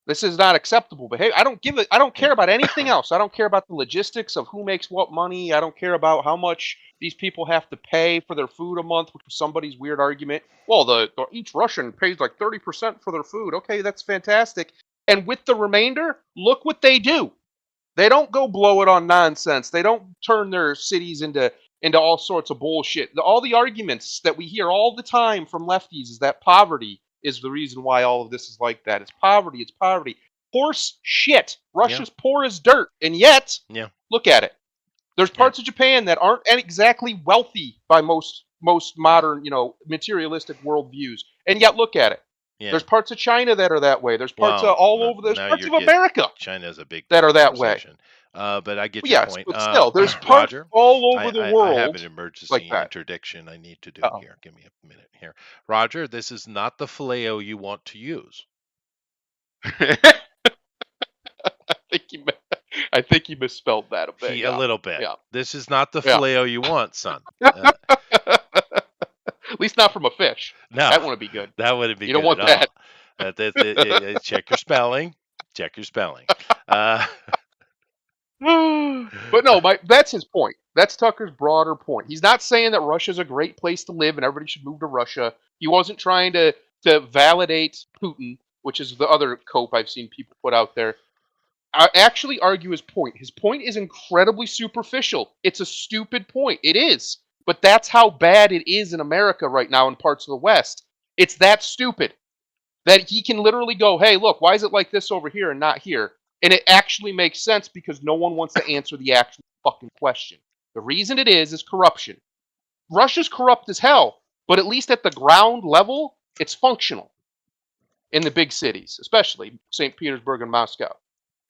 this is not acceptable behavior. I don't Yeah. care about anything else. I don't care about the logistics of who makes what money. I don't care about how much these people have to pay for their food a month, which was somebody's weird argument. Well, each Russian pays like 30% for their food. Okay, that's fantastic. And with the remainder, look what they do. They don't go blow it on nonsense. They don't turn their cities into all sorts of bullshit. All the arguments that we hear all the time from lefties is that poverty is the reason why all of this is like that. It's poverty. It's poverty. Horse shit. Yeah. Russia's poor as dirt, and yet Yeah. look at it. There's Yeah. parts of Japan that aren't exactly wealthy by most modern, materialistic worldviews, and yet look at it. Yeah. There's parts of China that are that way. There's parts of Well, all over. There's now parts you're of getting America China's a big that are that way. conversation. But I get your Yes, point. but still, there's parts Roger, all over the I have world an like emergency that. interdiction I need to do Uh-oh. here. Give me a minute here. Roger, this is not the Filet-O you want to use. I think you I think you misspelled that a bit. A Yeah, little bit. yeah, This is not the yeah. Filet-O you want, son. At least not from a fish. No, That wouldn't be good. that wouldn't be You don't good want at that. all. Check your spelling. Check your spelling. Uh, But no, that's his point. That's Tucker's broader point. He's not saying that Russia's a great place to live and everybody should move to Russia. He wasn't trying to validate Putin, which is the other cope I've seen people put out there. I actually argue his point. His point is incredibly superficial. It's a stupid point. It is. But that's how bad it is in America right now in parts of the West. It's that stupid that he can literally go, hey, look, why is it like this over here and not here? And it actually makes sense because no one wants to answer the actual fucking question. The reason it is corruption. Russia's corrupt as hell, but at least at the ground level, it's functional in the big cities, especially St. Petersburg and Moscow.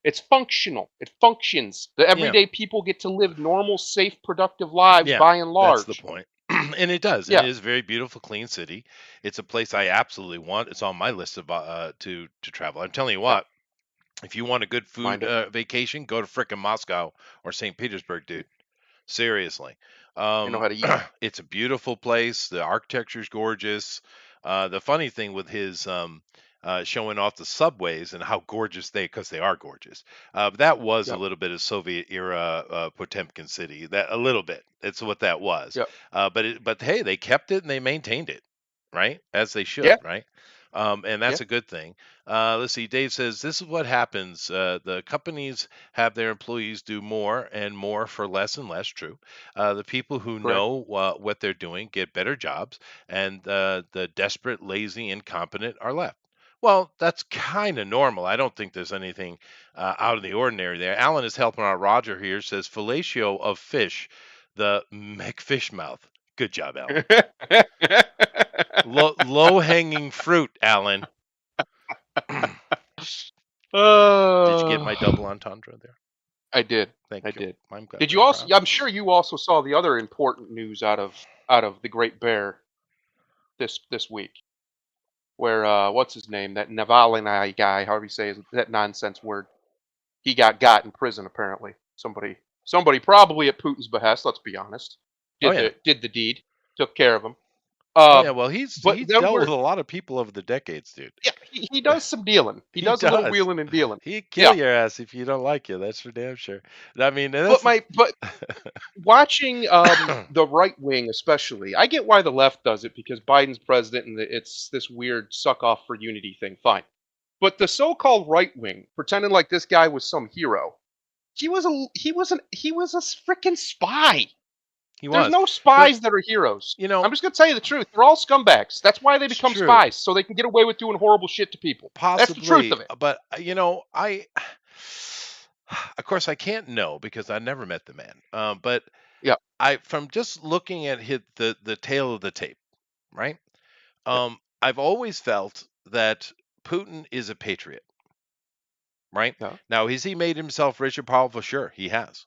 It's functional. It functions. The yeah, everyday people get to live normal, safe, productive lives yeah, by and that's the large. point. And it does. It Yeah, is a very beautiful, clean city. It's a place I absolutely want. It's on my list of to travel. I'm telling you yeah. what, if you want a good Mind food it. vacation, go to frickin' Moscow or St. Petersburg, dude. Seriously. You know how to eat. It's a beautiful place. The architecture's gorgeous. The funny thing with his showing off the subways and how gorgeous because they are gorgeous. That was a Yep. little bit of Soviet era Potemkin City. That a little bit. It's what that was. Yep. But hey, they kept it and they maintained it, right? As they should, Yeah. right? And Yeah. that's a good thing. Let's see. Dave says this is what happens. The companies have their employees do more and more for less and less. True. The people who Correct. know what they're doing get better jobs, and the desperate, lazy, incompetent are left. Well, that's kind of normal. I don't think there's anything out of the ordinary there. Alan is helping out Roger here. Says fellatio of fish, the McFish mouth. Good job, Alan. Low hanging fruit, Alan. Did you get my double entendre there? I did. Thank I you. did. I'm glad. Did I'm you also? proud. I'm sure you also saw the other important news out of the Great Bear this week, where what's his name? That Navalny guy, however you say that nonsense word. He got in prison apparently. Somebody probably at Putin's behest. Let's be honest. Oh Did yeah. the deed. Took care of him. Oh yeah. Well, he's But then dealt with we're a lot of people over the decades, dude. yeah. He does some dealing. He He does a little does. wheeling and dealing. He'd kill Yeah. your ass if you don't like you. That's for damn sure. I mean, and But that's watching the right wing especially, I get why the left does it because Biden's president and it's this weird suck off for unity thing. Fine, but the so-called right wing pretending like this guy was some hero. He was a freaking spy. he There's was. no But spies that are heroes. you know, I'm just gonna tell you the truth. They're all scumbags. That's why they it's become true. spies, so they can get away with doing horrible shit to people. That's the truth Possibly, of it. but of course, I can't know because I never met the man. But Yeah, from just looking at the tail of the tape, right? yeah, I've always felt that Putin is a patriot, right? yeah. Now, has he made himself rich and powerful? Sure, he has.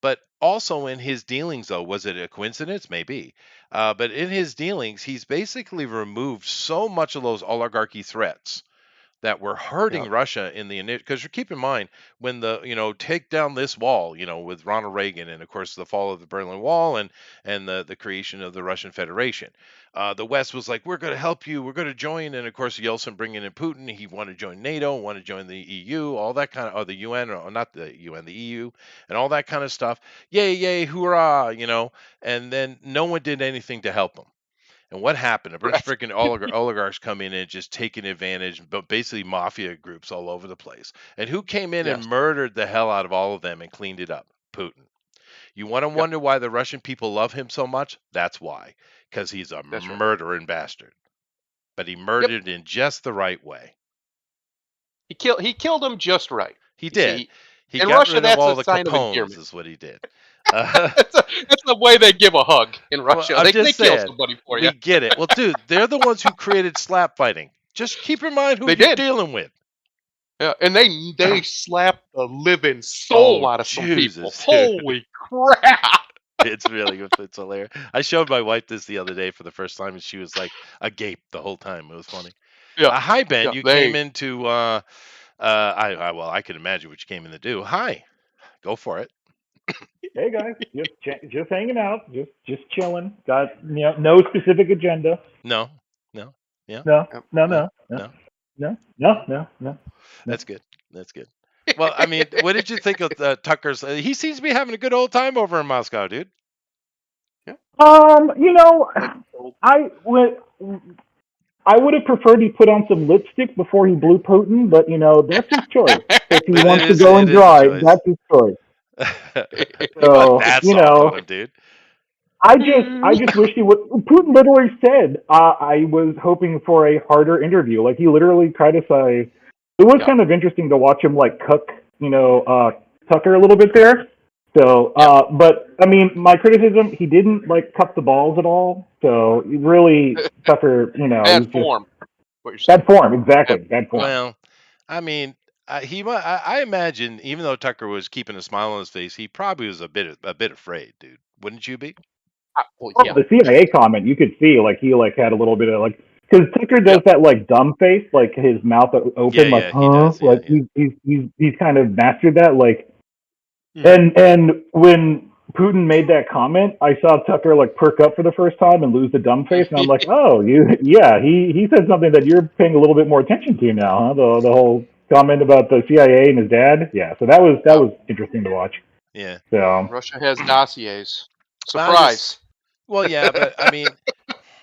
But also in his dealings, though, was it a coincidence? Maybe. But in his dealings, he's basically removed so much of those oligarchy threats that were hurting Yep. Russia in the initial. Because you keep in mind when take down this wall, with Ronald Reagan, and of course the fall of the Berlin Wall, and the creation of the Russian Federation. The West was like, we're going to help you, we're going to join, and of course Yeltsin bringing in Putin, he wanted to join NATO, wanted to join the EU, all that kind of, or the UN, or not the UN, the EU, and all that kind of stuff. Yay, yay, hoorah, and then no one did anything to help him. And what happened? A bunch of Right. freaking oligarchs come in and just taking advantage, but basically mafia groups all over the place. And who came in and Yes. murdered the hell out of all of them and cleaned it up? Putin. You want to Yep. wonder why the Russian people love him so much? That's why. Because he's a That's right. murdering bastard. But he Yep. murdered in just the right way. He killed him just right. He You did. see, He in got Russia, rid of that's all a the sign of Capones, endearment. is what he did. Uh, That's the way they give a hug in well, Russia. I'm They just kill saying, somebody for you. we get it. Well, dude, they're the ones who created slap fighting. Just keep in mind who They you're did. dealing with. Yeah, and they slapped the living soul Oh, out of some people. Jesus, dude. Holy crap! It's really good. It's hilarious. I showed my wife this the other day for the first time, and she was like agape the whole time. It was funny. Yeah, Hi, Ben. yeah. You came They into. Well, I can imagine what you came in to do. Hi, go for it. Hey guys, just hanging out, just chilling. Got no specific agenda. No, no, yeah, No, no, no, no, no, no. no, no, no, no. That's good. That's good. Well, I mean, what did you think of Tucker's? He seems to be having a good old time over in Moscow, dude. You know, I would I would have preferred he put on some lipstick before he blew Putin, but that's his choice. If he wants to go and It is a drive, choice. that's his choice. Well, So that's soft on him, dude. I just wish he would. Putin literally said, "I was hoping for a harder interview." Like he literally tried to say, it was Yeah. kind of interesting to watch him like cook, Tucker a little bit there. So, but I mean, my criticism, he didn't like cup the balls at all. So really, Tucker, bad he's form. What you're saying? bad form, exactly, bad form. Well, I mean, I imagine even though Tucker was keeping a smile on his face, he probably was a bit afraid, dude. Wouldn't you be? Well, From yeah. the CIA comment, you could see like he like had a little bit of like because Tucker does Yep. that like dumb face, like his mouth open, Yeah, like yeah, he does. Yeah, like yeah. he's kind of mastered that. Like Mhm. and when Putin made that comment, I saw Tucker like perk up for the first time and lose the dumb face, and I'm like, oh, yeah, he said something that you're paying a little bit more attention to now, huh? The whole comment about the CIA and his dad, yeah. So that was interesting to watch. Yeah. So Russia has dossiers. Well, Surprise. well, yeah, but I mean,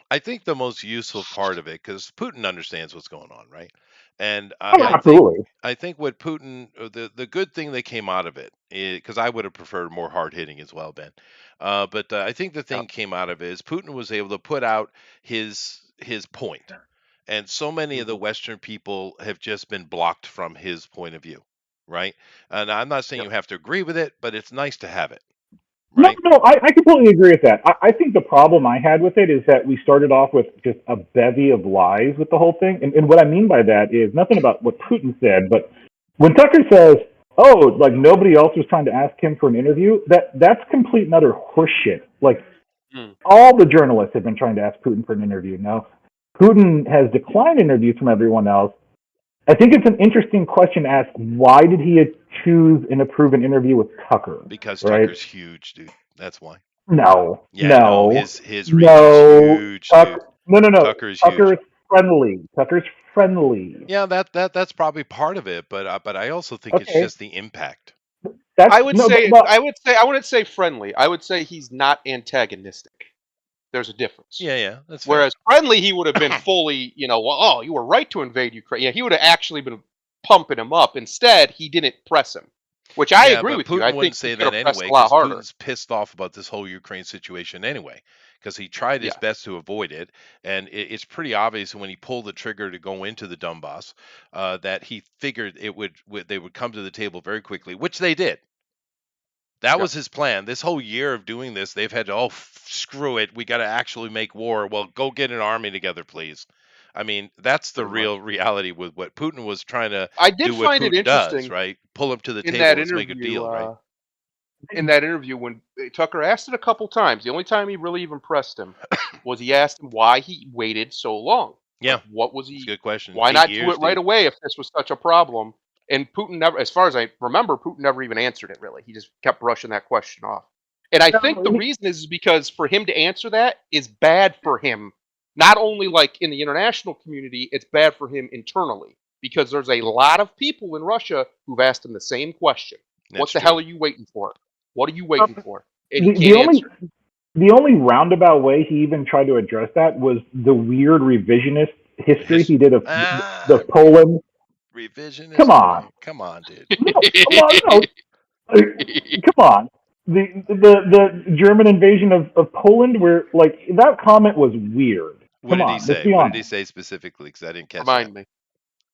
I think the most useful part of it, because Putin understands what's going on, right? And oh, Yeah. absolutely. I think what Putin, the good thing that came out of it, because I would have preferred more hard hitting as well, Ben. But I think the Yeah. thing came out of it is Putin was able to put out his point, and so many of the Mhm. Western people have just been blocked from his point of view, right? And I'm not saying Yep. you have to agree with it, but it's nice to have it, No, right? no, I completely agree with that. I think the problem I had with it is that we started off with just a bevy of lies with the whole thing. And what I mean by that is nothing about what Putin said, but when Tucker says, oh, like nobody else was trying to ask him for an interview, that's complete and utter horseshit. Like Mm. all the journalists have been trying to ask Putin for an interview. Now, Putin has declined interviews from everyone else. I think it's an interesting question to ask. Why did he choose and approve an interview with Tucker? Because Right? Tucker's huge, dude. That's why. No, Yeah, no, no, his reach is no. huge, dude. No. Tucker is huge. Tucker's friendly. Tucker's friendly. Yeah, that's probably part of it, but I also think it's Okay, just the impact. that's I would no, say but I wouldn't say friendly. I would say he's not antagonistic. There's a difference. Yeah, that's fair. Whereas friendly, he would have been fully, well, oh, you were right to invade Ukraine. Yeah, he would have actually been pumping him up. Instead, he didn't press him, which I Yeah, agree but with you. Putin I wouldn't think he say could that have pressed anyway a lot because harder. Putin's pissed off about this whole Ukraine situation anyway. Because he tried his Yeah. best to avoid it, and it's pretty obvious when he pulled the trigger to go into the Donbass that he figured they would come to the table very quickly, which they did. That Yeah. was his plan. This whole year of doing this, they've had to, screw it. We got to actually make war. Well, go get an army together, please. I mean, that's the Pretty real much. reality with what Putin was trying to I did do what find it Putin does, interesting right? Pull him to the in table. that Let's make a interview. deal, right? In that interview, when Tucker asked it a couple times, the only time he really even pressed him was he asked him why he waited so long. Yeah, What was it's a he? good question. Why 8 not do years, it right dude. away if this was such a problem? And Putin never, as far as I remember, Putin never even answered it. Really, he just kept brushing that question off. And I think the reason is because for him to answer that is bad for him. Not only like in the international community, it's bad for him internally because there's a lot of people in Russia who've asked him the same question. What That's the hell true. are you waiting for? What are you waiting for? And he the can't only answer it. the only roundabout way he even tried to address that was the weird revisionist history he did of the Poland. Revisionist. Come on, Come on, dude. no, come on, no, come on. The German invasion of Poland, where like that comment was weird. What Come did he on, let's say? be What did he honest. say specifically? Because I didn't catch that. Remind me.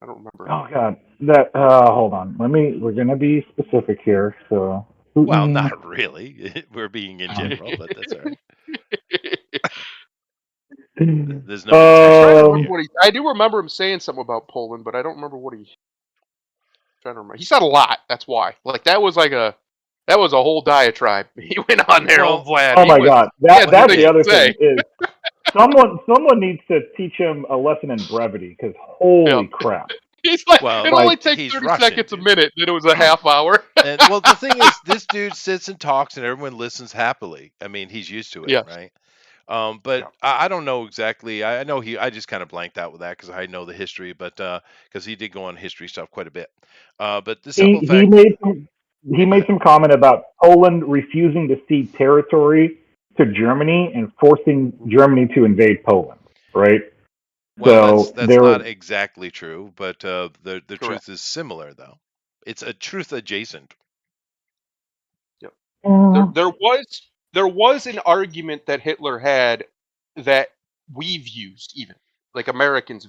I don't remember. Oh God, that. Hold on. We're gonna be specific here. So. Well, Putin, not really. We're being in general, but that's all right. There's no intention here. I do remember him saying something about Poland, but I don't remember what he. I'm trying to remember. He said a lot. That's why. Like that was a whole diatribe. He went on there, Well, old Vlad. oh my God, that's the other say. thing is someone needs to teach him a lesson in brevity because holy crap. He's like, Well, it only like, takes he's 30 Russian, seconds a dude. minute, then it was a half hour. And well, the thing is, this dude sits and talks, and everyone listens happily. I mean, he's used to it, Yes. right? But Yeah. I don't know exactly. I know I just kind of blanked out with that because I know the history, but because he did go on history stuff quite a bit. But the simple fact, he made some comment about Poland refusing to cede territory to Germany and forcing Germany to invade Poland, right? well, So that's not exactly true, but the truth is similar though. It's a truth adjacent. Yep. There was an argument that Hitler had that we've used, even like Americans,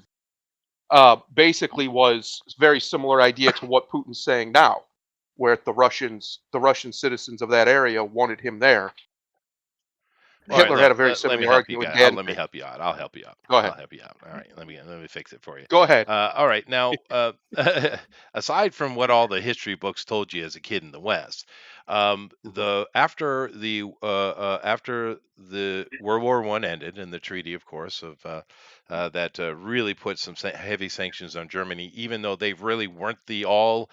basically was very similar idea to what Putin's saying now, where the Russian citizens of that area wanted him there. Hitler had a very similar argument with Danzig. Let me help you out. I'll help you out. Go ahead. I'll help you out. All right. Let me fix it for you. Go ahead. All right. Now, aside from what all the history books told you as a kid in the West, after the World War I ended and the treaty, of course, of that really put some heavy sanctions on Germany, even though they really weren't the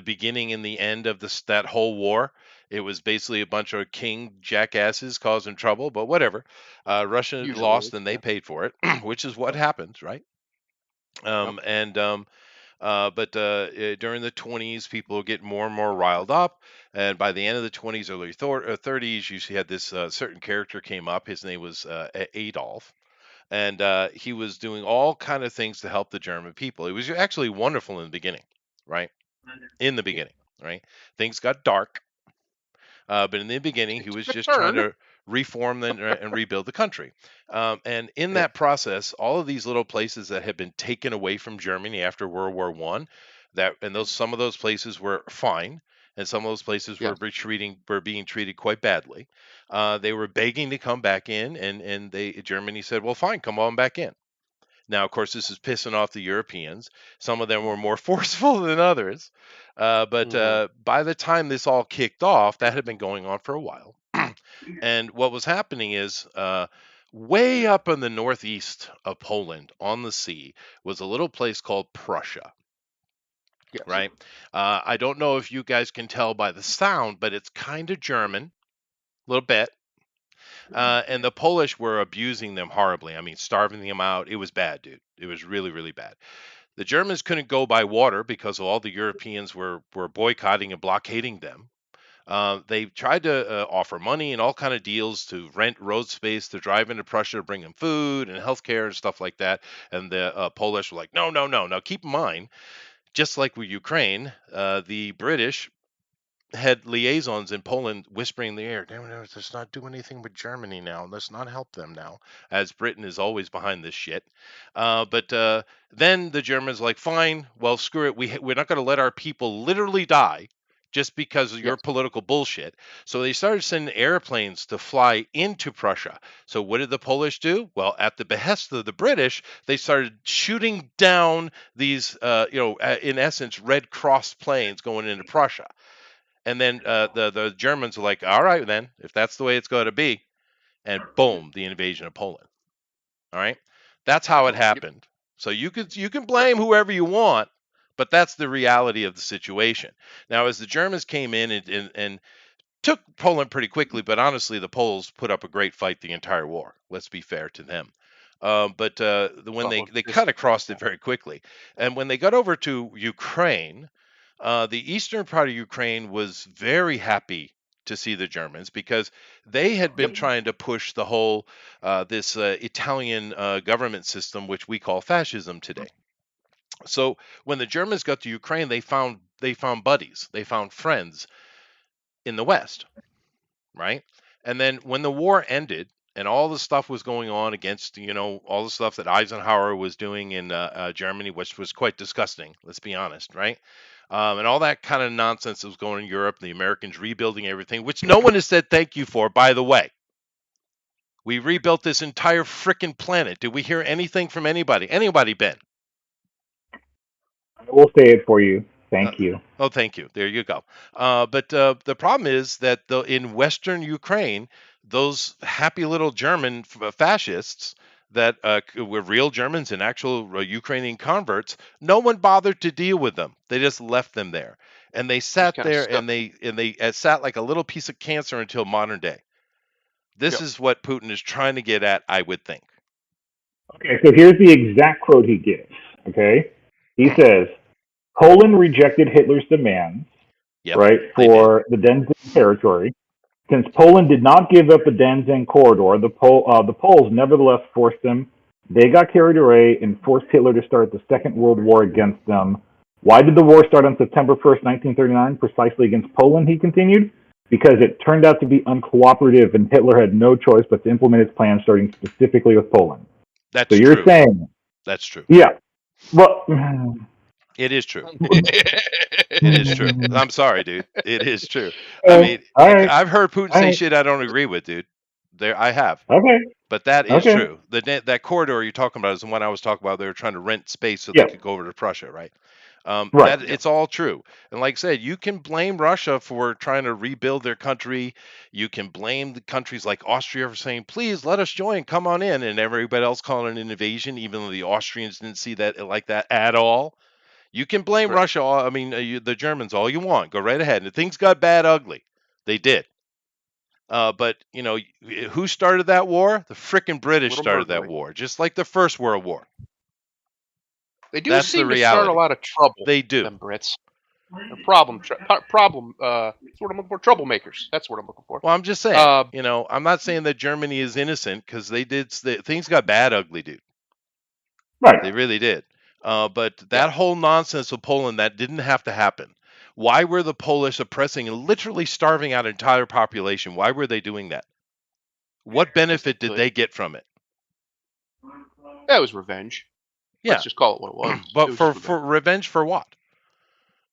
beginning and the end of that whole war. It was basically a bunch of king jackasses causing trouble, but whatever. Russia lost and they paid for it, which is what happens, right? But during the 20s, people get more and more riled up, and by the end of the 20s, early 30s, you had this certain character came up. His name was Adolf, and he was doing all kind of things to help the German people. It was actually wonderful in the beginning, right? In the beginning, right? Things got dark. But in the beginning, he was just trying to reform and rebuild the country. And in that process, all of these little places that had been taken away from Germany after World War I, some of those places were fine, and some of those places were being treated quite badly. They were begging to come back in, and Germany said, "Well, fine, come on back in." Now, of course, this is pissing off the Europeans. Some of them were more forceful than others. But by the time this all kicked off, that had been going on for a while. And what was happening is way up in the northeast of Poland on the sea was a little place called Prussia. Yes. Right? I don't know if you guys can tell by the sound, but it's kind of German, a little bit. And the Polish were abusing them horribly. I mean, starving them out. It was bad, dude. It was really, really bad. The Germans couldn't go by water because all the Europeans were boycotting and blockading them. They tried to offer money and all kind of deals to rent road space to drive into Prussia to bring them food and healthcare and stuff like that. And the Polish were like, no. Now, keep in mind, just like with Ukraine, the British had liaisons in Poland whispering in the air, let's not do anything with Germany now. Let's not help them now, as Britain is always behind this shit. But then the Germans like, fine, well, screw it. We're not going to let our people literally die just because of your political bullshit. So they started sending airplanes to fly into Prussia. So what did the Polish do? Well, at the behest of the British, they started shooting down these, in essence, Red Cross planes going into Prussia. And then the Germans are like, all right, then, if that's the way it's going to be. And boom, the invasion of Poland. All right. That's how it happened. So you can blame whoever you want, but that's the reality of the situation. Now, as the Germans came in and took Poland pretty quickly, but honestly, the Poles put up a great fight the entire war. Let's be fair to them. But when they cut across it very quickly, and when they got over to Ukraine, the eastern part of Ukraine was very happy to see the Germans because they had been trying to push the whole this Italian government system, which we call fascism today. So when the Germans got to Ukraine, they found buddies, they found friends in the West, right? And then when the war ended and all the stuff was going on against, all the stuff that Eisenhower was doing in Germany, which was quite disgusting, let's be honest, right? And all that kind of nonsense that was going in Europe, the Americans rebuilding everything, which no one has said thank you for, by the way. We rebuilt this entire frickin' planet. Did we hear anything from anybody? Anybody, Ben? I will say it for you. Thank you. Oh, thank you. There you go. But the problem is that in Western Ukraine, those happy little German fascists that were real Germans and actual Ukrainian converts, no one bothered to deal with them. They just left them there, and they sat there and they sat like a little piece of cancer until modern day. This is what Putin is trying to get at, I would think. Okay, so here's the exact quote he gives. Okay, he says, Poland rejected Hitler's demands, right, for the Danzig territory. Since Poland did not give up the Danzig corridor, the Poles nevertheless forced them. They got carried away and forced Hitler to start the Second World War against them. Why did the war start on September 1st, 1939, precisely against Poland, he continued? Because it turned out to be uncooperative and Hitler had no choice but to implement his plan starting specifically with Poland. That's so you're true. saying... That's true. Yeah. Well... It is true. It is true. I'm sorry, dude. It is true. I mean, I've heard Putin say shit I don't agree with, dude. I have. Okay. But that is true. That corridor you're talking about is the one I was talking about. They were trying to rent space so they could go over to Prussia, right? Right. It's all true. And like I said, you can blame Russia for trying to rebuild their country. You can blame the countries like Austria for saying, please let us join, come on in. And everybody else calling it an invasion, even though the Austrians didn't see that like that at all. You can blame Russia, the Germans, all you want. Go right ahead. And things got bad ugly. They did. But, who started that war? The frickin' British started that war, just like the First World War. They do seem to start a lot of trouble. They do. Them Brits. They're problem. That's what I'm looking for. Troublemakers. That's what I'm looking for. Well, I'm just saying, I'm not saying that Germany is innocent because things got bad ugly, dude. Right. They really did. But that whole nonsense of Poland, that didn't have to happen. Why were the Polish oppressing and literally starving out an entire population? Why were they doing that? What benefit did they get from it? That was revenge. Yeah. Let's just call it what it was. But for revenge for what?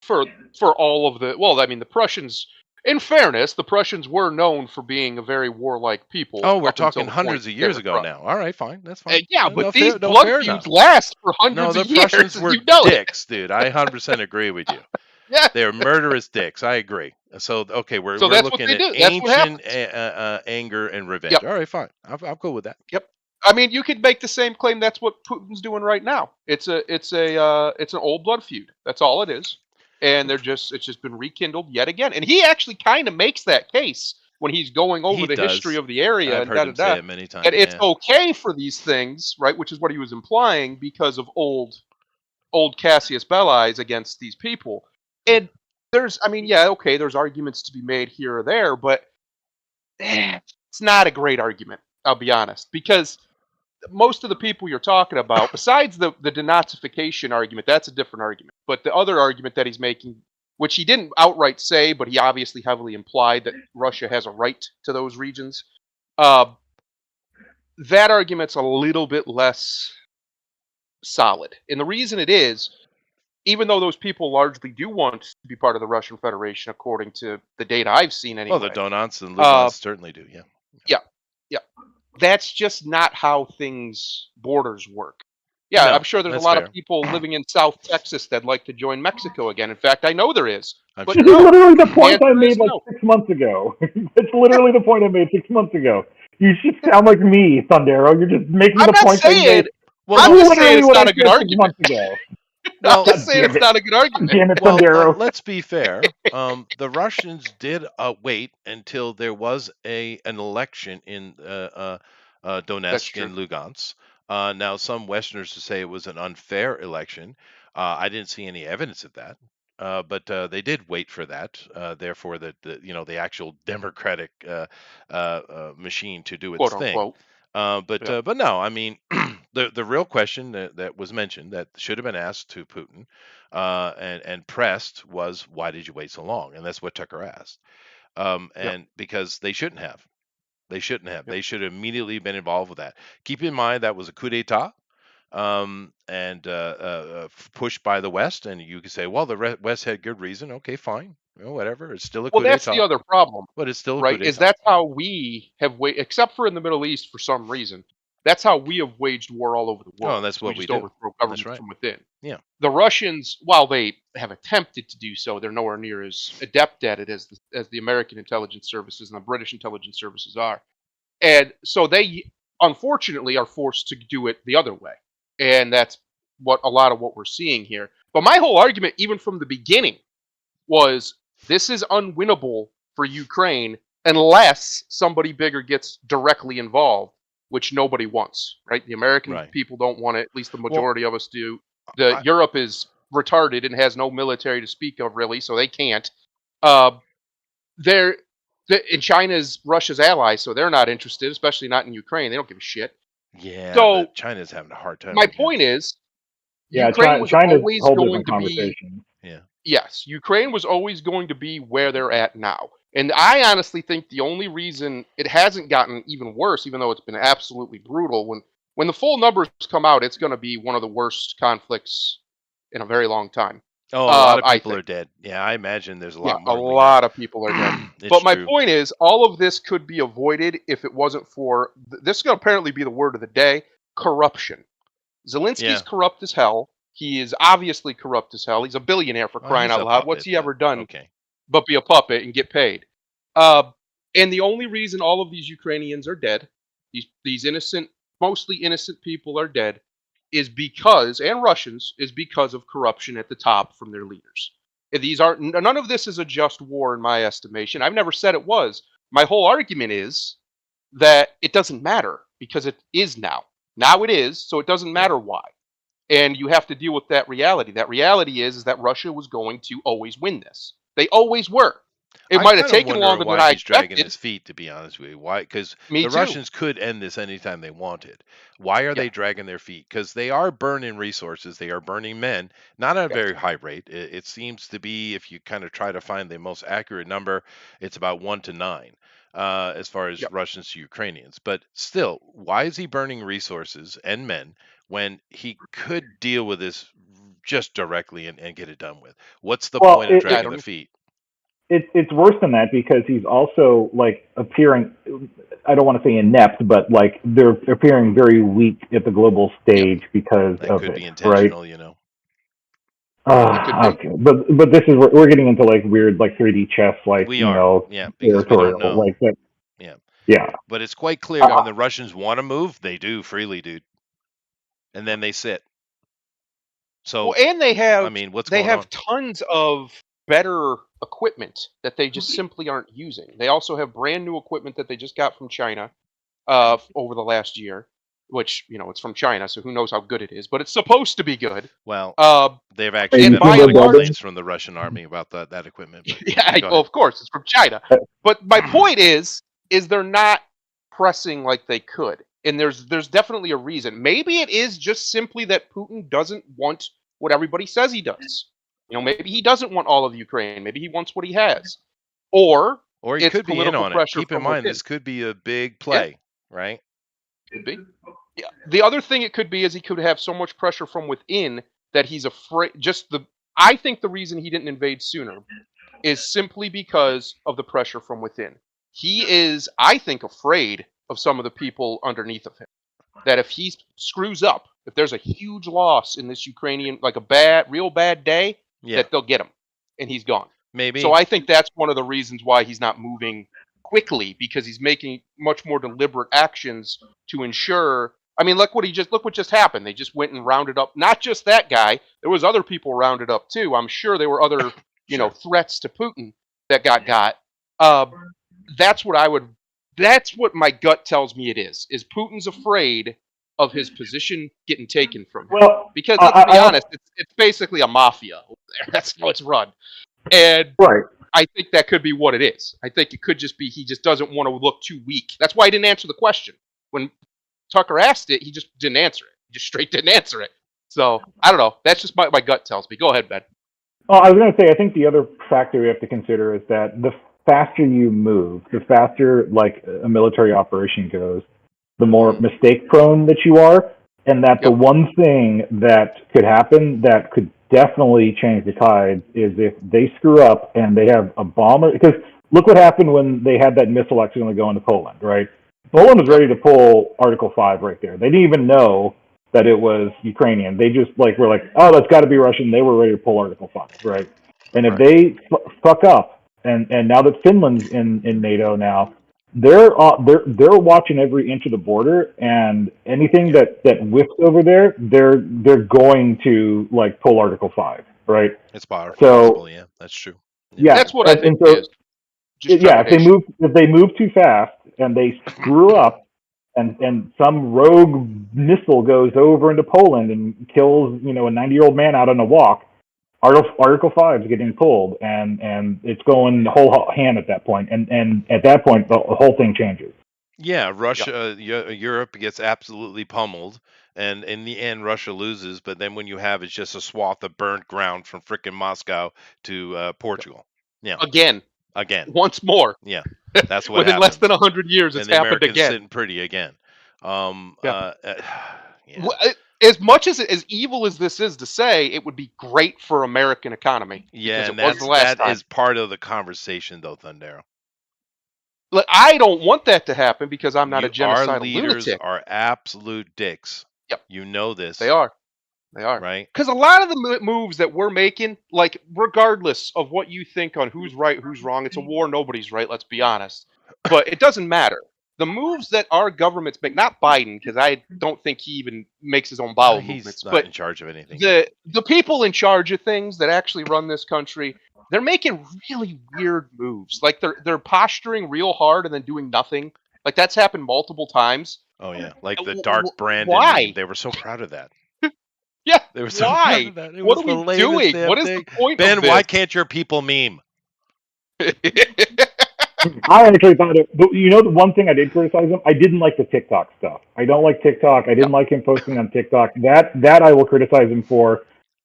For all of the Prussians, in fairness, the Prussians were known for being a very warlike people. Oh, we're talking hundreds of years ago now. All right, fine. That's fine. But these blood feuds last for hundreds of years. No, the Prussians were dicks, dude. I 100% agree with you. Yeah. They're murderous dicks. I agree. So, okay, we're looking at ancient anger and revenge. Yep. All right, fine. I'll go with that. Yep. I mean, you could make the same claim. That's what Putin's doing right now. It's an old blood feud. That's all it is. And it's just been rekindled yet again. And he actually kind of makes that case when he's going over the history of the area. I've heard him say it many times. And it's okay for these things, right? Which is what he was implying because of old Cassius Belli's against these people. And there's arguments to be made here or there, but it's not a great argument, I'll be honest. Because most of the people you're talking about, besides the denazification argument, that's a different argument. But the other argument that he's making, which he didn't outright say, but he obviously heavily implied that Russia has a right to those regions, that argument's a little bit less solid. And the reason it is, even though those people largely do want to be part of the Russian Federation, according to the data I've seen anyway. Well, the Donats and Lugans certainly do, yeah. Yeah. That's just not how borders work. Yeah, no, I'm sure there's a lot of people living in South Texas that'd like to join Mexico again. In fact, I know there is. But this is literally the point I made 6 months ago. It's literally the point I made 6 months ago. You should sound like me, Thundero. You're just making the point I made Well, I'm no, just literally saying it's what not I a good said 6 argument. months ago. well, I'm just saying damn it's it. not a good argument. Damn it, well, Sandero. let's be fair. The Russians did wait until there was an election in That's Donetsk true. and Lugansk. Now, some Westerners would say it was an unfair election. I didn't see any evidence of that. But they did wait for that. Therefore, the actual democratic machine to do its Quote thing. unquote. But no, I mean, the real question that was mentioned that should have been asked to Putin and pressed was, why did you wait so long? And that's what Tucker asked. And because they shouldn't have. They shouldn't have. Yep. They should have immediately been involved with that. Keep in mind that was a coup d'etat, and pushed by the West. And you could say, well, the West had good reason. Okay, fine. Whatever. It's still a coup That's the d'etat, other problem, but it's still a coup right? Is d'etat. that's how we have except for in the Middle East for some reason. That's how we have waged war all over the world. that's what we we just do. overthrow governments That's right. from within. Yeah. The Russians, while they have attempted to do so, they're nowhere near as adept at it as the American intelligence services and the British intelligence services are. And so they, unfortunately, are forced to do it the other way. And that's a lot of what we're seeing here. But my whole argument, even from the beginning, was this is unwinnable for Ukraine unless somebody bigger gets directly involved, which nobody wants, right? The American people don't want it, at least the majority of us do. Europe is retarded and has no military to speak of, really, so they can't. And China's Russia's ally, so they're not interested, especially not in Ukraine. They don't give a shit. Yeah, so China's having a hard time. My point is, yeah, Ukraine was China's always whole going different to be. conversation. Yeah. Yes, Ukraine was always going to be where they're at now. And I honestly think the only reason it hasn't gotten even worse, even though it's been absolutely brutal, when the full numbers come out, it's going to be one of the worst conflicts in a very long time. Oh, a lot of people are dead. Yeah, I imagine there's a lot more. A lot of people are dead. But my point is, all of this could be avoided if it wasn't for, this is going to apparently be the word of the day, corruption. Zelensky's corrupt as hell. He is obviously corrupt as hell. He's a billionaire, for crying out loud. What's he ever done but be a puppet and get paid? And the only reason all of these Ukrainians are dead, these innocent, mostly innocent people are dead, is because, and Russians, is because of corruption at the top from their leaders. None of this is a just war in my estimation. I've never said it was. My whole argument is that it doesn't matter because it is now. Now it is, so it doesn't matter why. And you have to deal with that reality. That reality is that Russia was going to always win this. They always were. It might have taken longer than I expected. Dragging his feet, to be honest with you. Why? Because the Russians could end this anytime they wanted. Why are they dragging their feet? Because they are burning resources. They are burning men, not at a very high rate. It seems to be, if you kind of try to find the most accurate number, it's about 1 to 9 as far as Russians to Ukrainians. But still, why is he burning resources and men when he could deal with this just directly and get it done with? What's the point of dragging the feet? It's worse than that because he's also like appearing, I don't want to say inept, but like they're appearing very weak at the global stage because that of could it, be intentional, right? you know. Okay, but this is we're getting into like weird like 3D chess, like territorial, like that. Yeah. But it's quite clear when the Russians want to move, they do freely, dude, and then they sit. So and they have, I mean, they have tons of better equipment that they just simply aren't using. They also have brand new equipment that they just got from China over the last year, which, it's from China, so who knows how good it is, but it's supposed to be good. Well, they've actually been complaints from the Russian army about that equipment. Of course, it's from China. But my point is they're not pressing like they could. And there's definitely a reason. Maybe it is just simply that Putin doesn't want what everybody says he does. Maybe he doesn't want all of Ukraine. Maybe he wants what he has. Or he could be in on it. Keep in mind, this could be a big play, right? Could be. Yeah. The other thing it could be is he could have so much pressure from within that he's afraid. I think the reason he didn't invade sooner is simply because of the pressure from within. He is, I think, afraid of some of the people underneath of him. That if he screws up, if there's a huge loss in this Ukrainian, like a real bad day, that they'll get him, and he's gone. Maybe. So I think that's one of the reasons why he's not moving quickly, because he's making much more deliberate actions to ensure I mean, look what just happened. They just went and rounded up not just that guy. There was other people rounded up too. I'm sure there were other, threats to Putin that got. That's what my gut tells me it is. Is Putin's afraid of his position getting taken from him? Well, because let's be honest, it's basically a mafia over there. That's how it's run. And right. I think that could be what it is. I think it could just be he just doesn't want to look too weak. That's why he didn't answer the question. When Tucker asked it, he just didn't answer it. He just straight didn't answer it. So, I don't know. That's just my gut tells me. Go ahead, Ben. Oh, I was going to say, I think the other factor we have to consider is that the faster you move, the faster like a military operation goes, the more mistake prone that you are. And that the one thing that could happen that could definitely change the tide is if they screw up and they have a bomber. Because look what happened when they had that missile accidentally go into Poland, right? Poland was ready to pull Article 5 right there. They didn't even know that it was Ukrainian. They just were like, oh, that's got to be Russian. They were ready to pull Article 5, right? And if they fuck up, and now that Finland's in NATO now, they're watching every inch of the border, and anything that whiffs over there, they're going to pull Article 5, right? It's possible, yeah, that's true. Yeah, that's what I think it is. If they move too fast and they screw up, and some rogue missile goes over into Poland and kills a 90-year-old man out on a walk, Article 5 is getting pulled, and it's going whole hand at that point, and at that point the whole thing changes. Yeah, Europe gets absolutely pummeled, and in the end Russia loses. But then when you have it's just a swath of burnt ground from frickin' Moscow to Portugal. Yeah, again, once more. Yeah, that's what within happened. less than 100 years. It's happened Americans again. Sitting pretty again. As much as evil as this is to say, it would be great for American economy. Yeah, and that is part of the conversation, though, Thundero. Look, I don't want that to happen because I'm not a genocidal Our leaders lunatic. are absolute dicks. Yep. You know this. They are. Right? Because a lot of the moves that we're making, regardless of what you think on who's right, who's wrong, it's a war, nobody's right, let's be honest. But it doesn't matter. The moves that our governments make, not Biden, because I don't think he even makes his own bowel movements. He's not in charge of anything. The people in charge of things that actually run this country, they're making really weird moves. They're posturing real hard and then doing nothing. That's happened multiple times. Oh yeah, like the Dark Brandon. Why? They were so proud of that. Yeah, they were so why? proud of that. What are we doing? What is the point Ben, of this? why can't your people meme? I actually thought the one thing I did criticize him, I didn't like the TikTok stuff. I don't like TikTok. I didn't like him posting on TikTok. That I will criticize him for.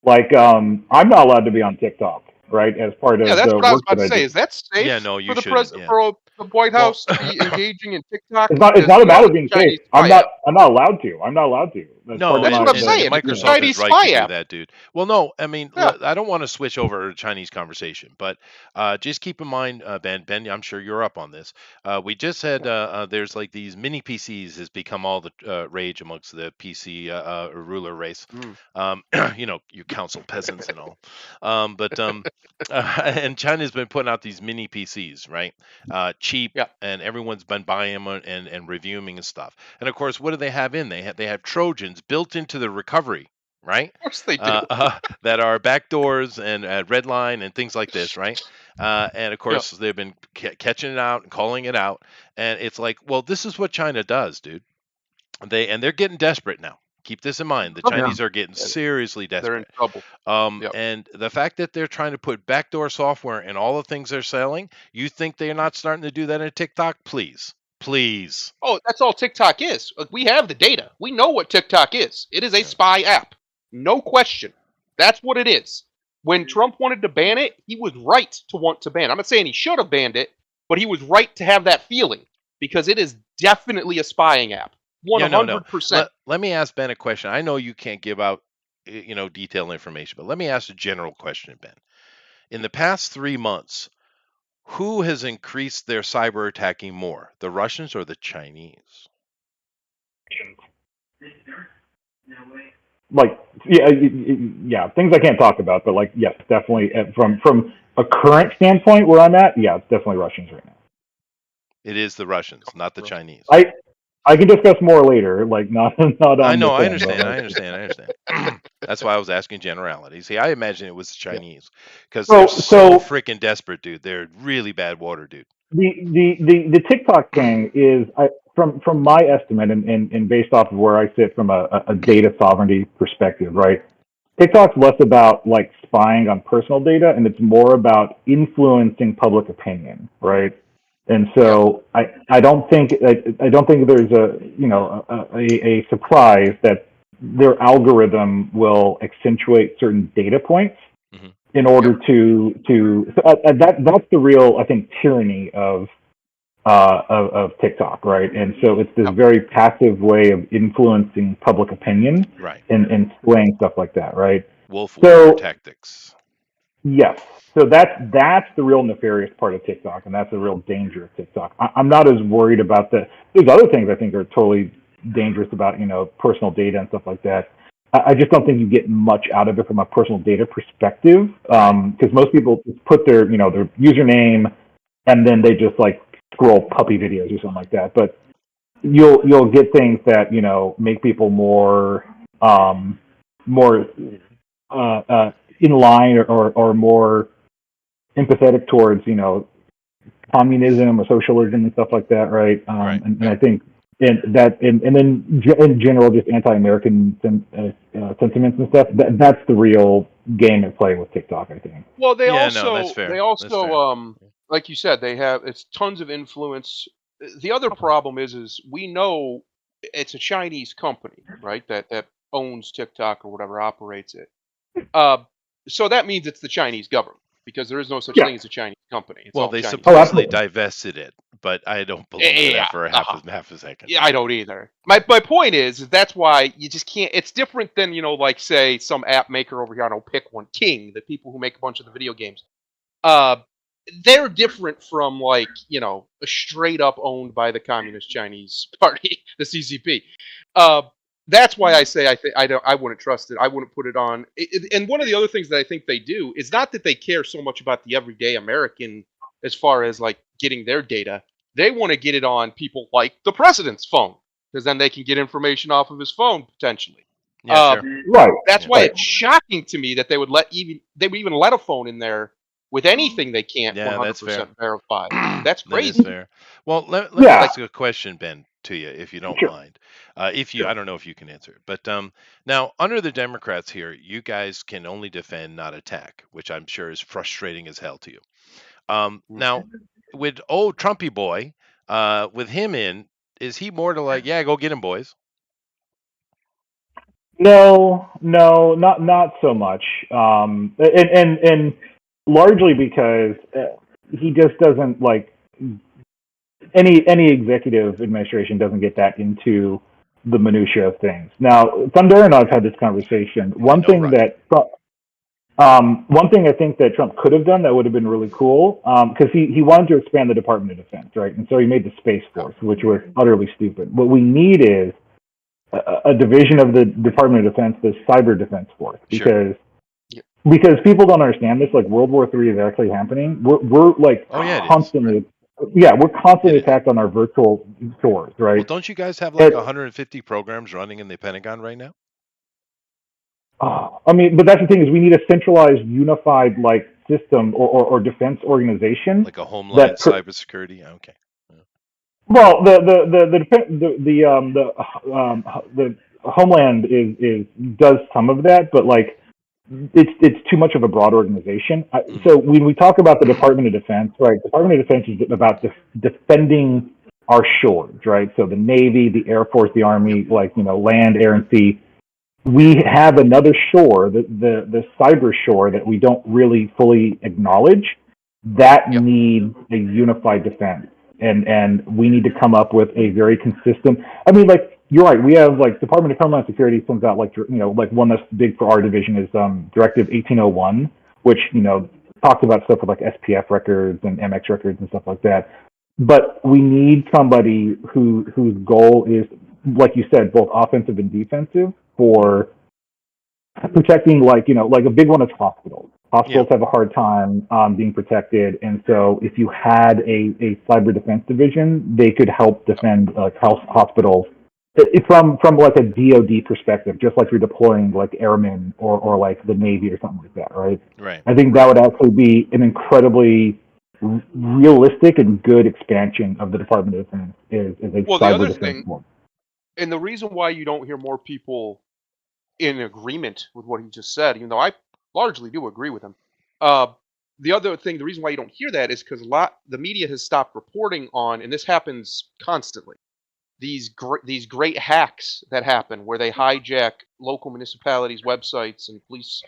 I'm not allowed to be on TikTok, right? As part of that's the what I was work about to say. Is that safe? Yeah, no, you for the shouldn't. for the White House to be engaging in TikTok? It's not about it being safe. I'm not allowed to. I'm not allowed to. No, that's what I'm saying. Microsoft is right to do that, dude. Well, no, I mean, I don't want to switch over to Chinese conversation, but just keep in mind, Ben, I'm sure you're up on this. We just said there's these mini PCs has become all the rage amongst the PC ruler race. You council peasants and all. And China's been putting out these mini PCs, right? Cheap, and everyone's been buying them and reviewing and stuff. And of course, what do they have in? They have Trojans built into the recovery, right? Of course they do. That are backdoors and Redline and things like this, right? And of course, they've been catching it out and calling it out. And it's well, this is what China does, dude. They're getting desperate now. Keep this in mind. The Chinese are getting seriously desperate. They're in trouble. And the fact that they're trying to put backdoor software in all the things they're selling, you think they're not starting to do that in TikTok? Please. Oh, that's all TikTok is. We have the data. We know what TikTok is. It is a spy app. No question. That's what it is. When Trump wanted to ban it, he was right to want to ban it. I'm not saying he should have banned it, but he was right to have that feeling because it is definitely a spying app. 100%. No. Let me ask Ben a question. I know you can't give out, detailed information, but let me ask a general question, Ben. In the past 3 months, who has increased their cyber attacking more, the Russians or the Chinese? Things I can't talk about, but yes, definitely from a current standpoint where I'm at, it's definitely Russians right now. It is the Russians, not the Chinese. I can discuss more later, like not on I know, the I thing, but, understand. That's why I was asking generalities. See, I imagine it was the Yeah. Chinese because they're so So freaking desperate, dude. They're really bad water, dude. the TikTok thing is, from my estimate and based off of where I sit from a data sovereignty perspective, right? TikTok's less about like spying on personal data, and it's more about influencing public opinion, right? And so I don't think there's a surprise that their algorithm will accentuate certain data points Mhm. in order to that's the real, I think, tyranny of TikTok, right? And so it's this very passive way of influencing public opinion Right. and swaying stuff like that, right? Wolf So- Warrior tactics. Yes. So that's the real nefarious part of TikTok, and that's the real danger of TikTok. I'm not as worried about there's other things I think are totally dangerous about, personal data and stuff like that. I just don't think you get much out of it from a personal data perspective, because most people just put their username and then they just like scroll puppy videos or something like that. But you'll get things that make people more in line or more empathetic towards communism or socialism and stuff like that, right? Right. And I think and then in general just anti-American sentiments and stuff. That's the real game at play with TikTok, I think. Well, Yeah, no, that's fair. That's fair. Like you said, it's tons of influence. The other problem is we know it's a Chinese company, right? That owns TikTok or whatever, operates it. So that means it's the Chinese government, because there is no such thing as a Chinese company. It's Well, all they Chinese. supposedly divested it, but I don't believe Yeah, that for half a second. Yeah, I don't either. My point is that's why you just can't. It's different than like say some app maker over here. I don't pick one, King, the people who make a bunch of the video games. They're different from like straight up owned by the Communist Chinese Party, the CCP. That's why I say I wouldn't trust it. I wouldn't put it on. And one of the other things that I think they do is not that they care so much about the everyday American as far as like getting their data. They want to get it on people like the president's phone, because then they can get information off of his phone potentially. Yeah, sure. Right. That's why Right. it's shocking to me that they would even let a phone in there with anything they can't Yeah, 100% that's fair. verify. That's That is crazy. fair. Well, let me Yeah. ask a question, Ben, to you, if you don't Sure. mind. I don't know if you can answer it, but now under the Democrats here, you guys can only defend, not attack, which I'm sure is frustrating as hell to you. Now, with old Trumpy boy, with him in, is he more to like, yeah, go get him, boys? No, not so much. And largely because he just doesn't like any executive administration doesn't get that into the minutia of things. Now, Thunder and I've had this conversation. One thing I think that Trump could have done that would have been really cool, because he wanted to expand the Department of Defense, right? And so he made the Space Force, which was utterly stupid. What we need is a division of the Department of Defense, the Cyber Defense Force, because people don't understand this. Like World War III is actually happening. We're like constantly, we're constantly attacked on our virtual shores, right? Well, don't you guys have like 150 programs running in the Pentagon right now? I mean, but that's the thing is we need a centralized, unified like system or defense organization, like a homeland cybersecurity. Okay. Well, the Homeland does some of that, but like it's too much of a broad organization. So when we talk about the Department of Defense, right? Department of Defense is about defending our shores, right? So the Navy, the Air Force, the Army, like land, air, and sea. We have another shore, the cyber shore, that we don't really fully acknowledge. That needs a unified defense. And we need to come up with a very consistent. I mean, like you're right. We have like Department of Homeland Security sends out like like one that's big for our division is Directive 1801, which talks about stuff with like SPF records and MX records and stuff like that. But we need somebody whose goal is, like you said, both offensive and defensive for protecting like a big one is hospitals. Hospitals have a hard time being protected, and so if you had a cyber defense division, they could help defend like hospitals from like a DoD perspective, just like you're deploying like airmen or like the Navy or something like that, right? Right. I think that would actually be an incredibly realistic and good expansion of the Department of Defense is a Well, the cyber other defense thing, force. and the reason why you don't hear more people in agreement with what he just said, even though I largely do agree with him. The other thing, the reason why you don't hear that is because the media has stopped reporting on, and this happens constantly. These great hacks that happen where they hijack local municipalities' websites and police,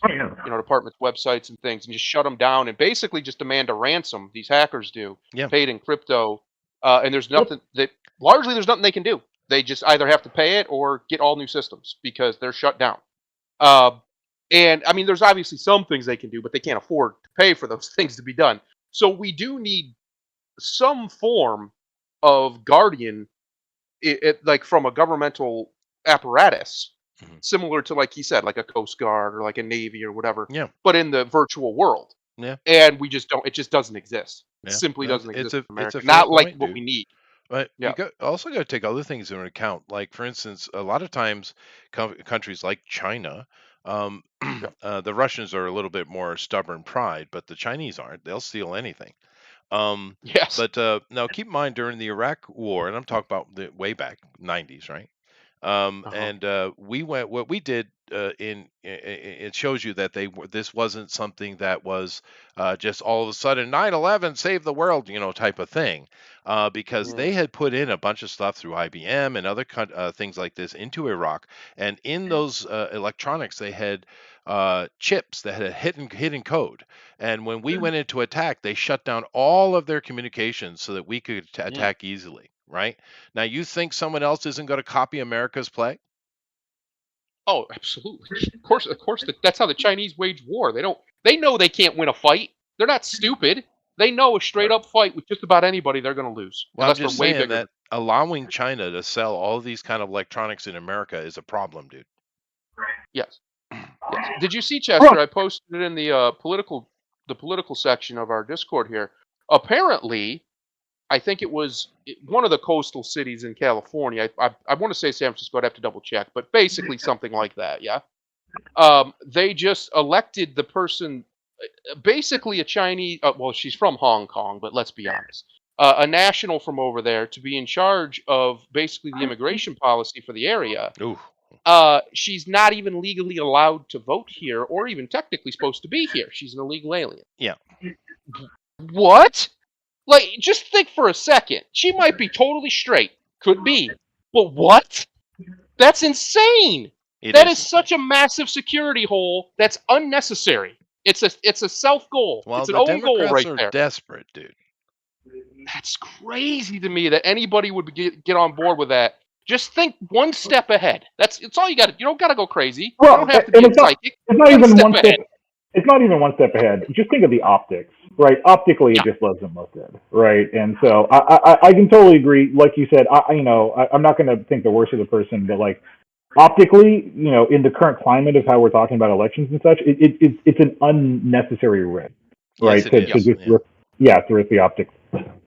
departments' websites and things, and just shut them down and basically just demand a ransom. These hackers do, Yeah. paid in crypto, and there's nothing there's nothing they can do. They just either have to pay it or get all new systems because they're shut down. And I mean, there's obviously some things they can do, but they can't afford to pay for those things to be done. So we do need some form of guardian, like from a governmental apparatus, similar to, like he said, like a Coast Guard or like a Navy or whatever. Yeah. But in the virtual world. Yeah. And we just don't. It just doesn't exist. It Yeah. simply doesn't exist in America. It's a fair Not like point, what dude. we need. But Yeah. you also got to take other things into account. Like, for instance, a lot of times countries like China, the Russians are a little bit more stubborn pride, but the Chinese aren't. They'll steal anything. Yes. But now keep in mind, during the Iraq War, and I'm talking about the way back 90s, right? And what we did it shows you that this wasn't something that was just all of a sudden 9/11 saved the world, type of thing, because they had put in a bunch of stuff through IBM and other things like this into Iraq, and in those electronics they had chips that had hidden code, and when we went into attack, they shut down all of their communications so that we could attack easily. Right? Now, you think someone else isn't going to copy America's play? Oh, absolutely. Of course. That's how the Chinese wage war. They know they can't win a fight. They're not stupid. They know a straight up fight with just about anybody they're going to lose. Well, I'm just saying that allowing China to sell all of these kind of electronics in America is a problem, dude. Yes. Did you see, Chester? I posted it in the political section of our Discord here. Apparently, I think it was one of the coastal cities in California. I want to say San Francisco. I'd have to double check, but basically something like that. Yeah. They just elected the person, basically a Chinese. Well, she's from Hong Kong, but let's be honest, a national from over there to be in charge of basically the immigration policy for the area. Ooh. She's not even legally allowed to vote here, or even technically supposed to be here. She's an illegal alien. Yeah. What? Like, just think for a second. She might be totally straight. Could be. But what? That's insane. That is such a massive security hole that's unnecessary. It's a self-goal. Well, it's an own goal right are there. Desperate, dude. That's crazy to me that anybody would get on board with that. Just think one step ahead. It's all you got. You don't got to go crazy. Well, you don't have to be psychic. It's not even one step. It's not even one step ahead. Just think of the optics, right? Optically, it just doesn't look good, right? And so I can totally agree. Like you said, I'm not going to think the worst of the person, but like optically, in the current climate of how we're talking about elections and such, it's an unnecessary risk, right? Yes, to risk the optics.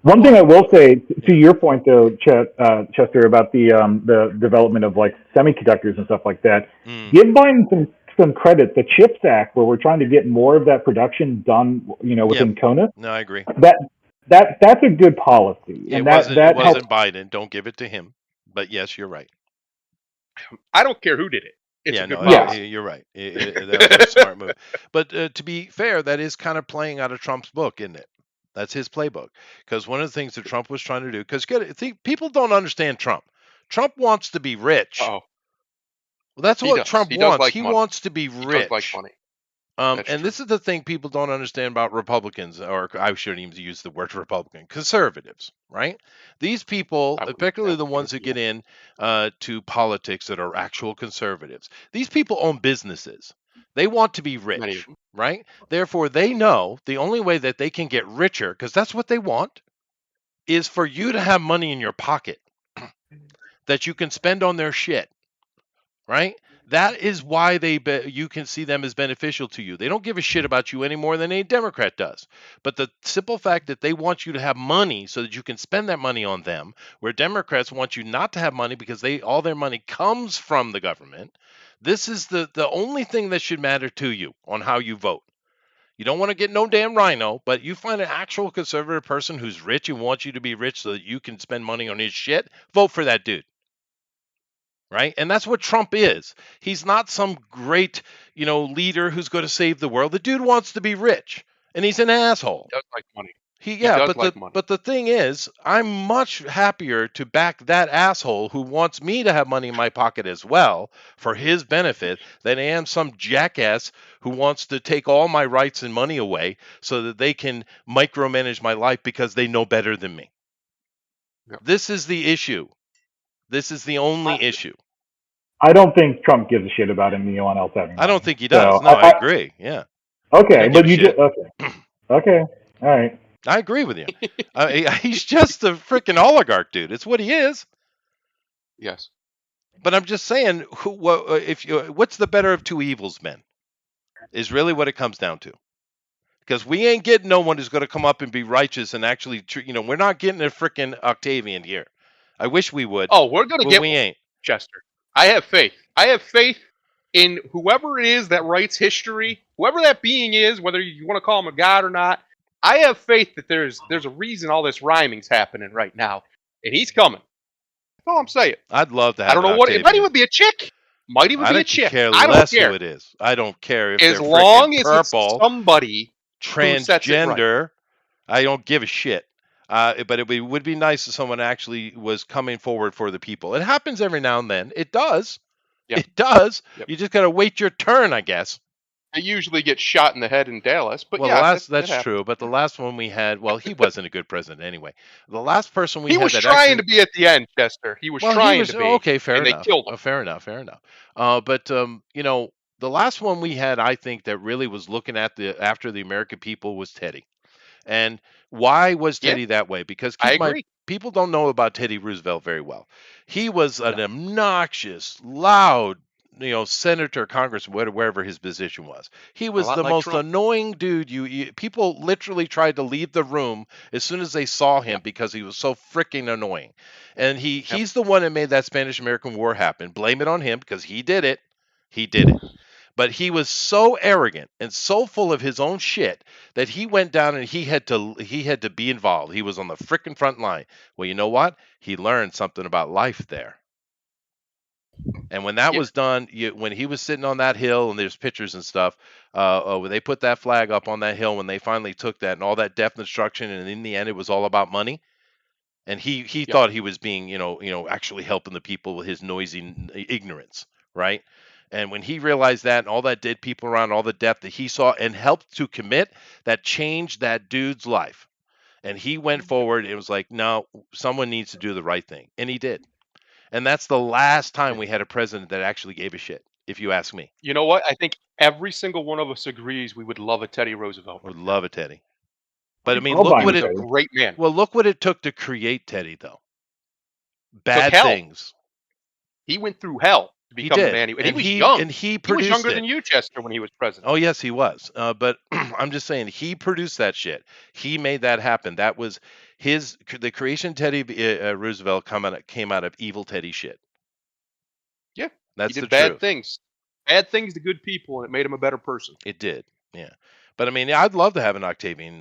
One thing I will say to your point, though, Chester, about the development of like semiconductors and stuff like that, give Biden some credit. The CHIPS Act, where we're trying to get more of that production done, within CONUS. No, I agree. That's a good policy. It wasn't Biden. Don't give it to him. But yes, you're right. I don't care who did it. It's a good policy. You're right. That was a smart move. But to be fair, that is kind of playing out of Trump's book, isn't it? That's his playbook. Because one of the things that Trump was trying to do, because people don't understand Trump. Trump wants to be rich. Oh. Well, that's what Trump wants. He wants to be rich. He does like money. And this is the thing people don't understand about Republicans, or I shouldn't even use the word Republican, conservatives, right? These people, particularly the ones that get in to politics that are actual conservatives, these people own businesses. They want to be rich, right? Therefore, they know the only way that they can get richer, because that's what they want, is for you to have money in your pocket that you can spend on their shit, right? That is why you can see them as beneficial to you. They don't give a shit about you any more than a Democrat does. But the simple fact that they want you to have money so that you can spend that money on them, where Democrats want you not to have money because all their money comes from the government. This is the only thing that should matter to you on how you vote. You don't want to get no damn rhino, but you find an actual conservative person who's rich and wants you to be rich so that you can spend money on his shit, vote for that dude. Right? And that's what Trump is. He's not some great, leader who's going to save the world. The dude wants to be rich, and he's an asshole. He does like money. But the thing is, I'm much happier to back that asshole who wants me to have money in my pocket as well for his benefit than I am some jackass who wants to take all my rights and money away so that they can micromanage my life because they know better than me. Yep. This is the issue. This is the only issue. I don't think Trump gives a shit about anyone else having money. I don't think he does. So no, I agree. Yeah. Okay, but you just okay. All right. I agree with you. He's just a freaking oligarch, dude. It's what he is. Yes. But I'm just saying, what's the better of two evils, men? Is really what it comes down to. Because we ain't getting no one who's going to come up and be righteous and actually, we're not getting a freaking Octavian here. I wish we would. Oh, we're going to get we ain't. Chester. I have faith. I have faith in whoever it is that writes history, whoever that being is, whether you want to call him a god or not. I have faith that there's a reason all this rhyming's happening right now, and he's coming. That's all I'm saying. I'd love to have I don't know what. It might even be a chick. Might even be a chick. I don't care who it is. I don't care if as they're long as purple, it's somebody transgender. Right. I don't give a shit. But it would be nice if someone actually was coming forward for the people. It happens every now and then. It does. Yep. It does. Yep. You just got to wait your turn, I guess. They usually get shot in the head in Dallas. But well, yeah, that's true. But the last one we had, well, he wasn't a good president anyway. The last person we had was trying to be at the end, Chester. He was trying to be. Okay, fair enough. They killed him. Fair enough. But the last one we had, I think, that really was looking at after the American people was Teddy. And why was Teddy that way? Because people don't know about Teddy Roosevelt very well. He was an obnoxious, loud, senator, congressman, wherever his position was. He was the most annoying dude. People literally tried to leave the room as soon as they saw him because he was so freaking annoying. And he's the one that made that Spanish-American War happen. Blame it on him because he did it. He did it. But he was so arrogant and so full of his own shit that he went down and he had to be involved. He was on the frickin' front line. Well, you know what? He learned something about life there. And when that was done, when he was sitting on that hill and there's pictures and stuff, when they put that flag up on that hill, when they finally took that and all that death and destruction, and in the end it was all about money. And he thought he was being, actually helping the people with his noisy ignorance, right? And when he realized that and all that dead people around, all the death that he saw and helped to commit, that changed that dude's life. And he went forward. It was like, no, someone needs to do the right thing. And he did. And that's the last time we had a president that actually gave a shit, if you ask me. You know what? I think every single one of us agrees we would love a Teddy Roosevelt. Would love a Teddy. But I mean, look what a great man. Well, look what it took to create Teddy, though. Bad things. He went through hell. He did. And he was young. And he produced younger than you, Chester, when he was president. Oh, yes, he was. But I'm just saying, he produced that shit. He made that happen. That was the creation of Teddy Roosevelt came out of evil Teddy shit. Yeah. That's he did the bad truth. things. Bad things to good people, and it made him a better person. It did. Yeah. But I mean, I'd love to have an Octavian,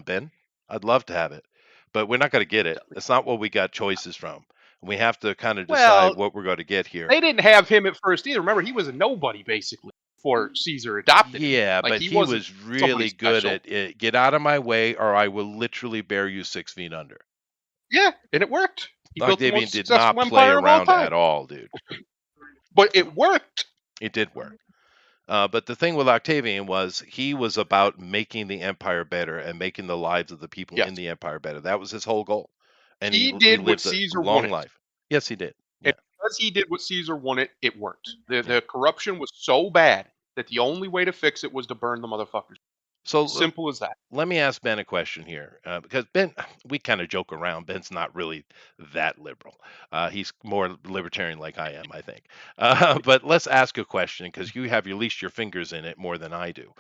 Ben. I'd love to have it. But we're not going to get it. It's not what we got choices from. We have to kind of decide what we're going to get here. They didn't have him at first either. Remember, he was a nobody basically before Caesar adopted him. Yeah, but he was really good at it. Get out of my way, or I will literally bear you 6 feet under. Yeah, and it worked. Octavian did not play around at all, dude. But it worked. It did work. But the thing with Octavian was he was about making the empire better and making the lives of the people in the empire better. That was his whole goal. And he did what Caesar wanted. Life. Yes, he did. Yeah. And because he did what Caesar wanted, it worked. The corruption was so bad that the only way to fix it was to burn the motherfuckers. So Simple as that. let me ask Ben a question here, because Ben, we kind of joke around. Ben's not really that liberal. He's more libertarian, like I am, I think. But let's ask a question because you have at least your fingers in it more than I do.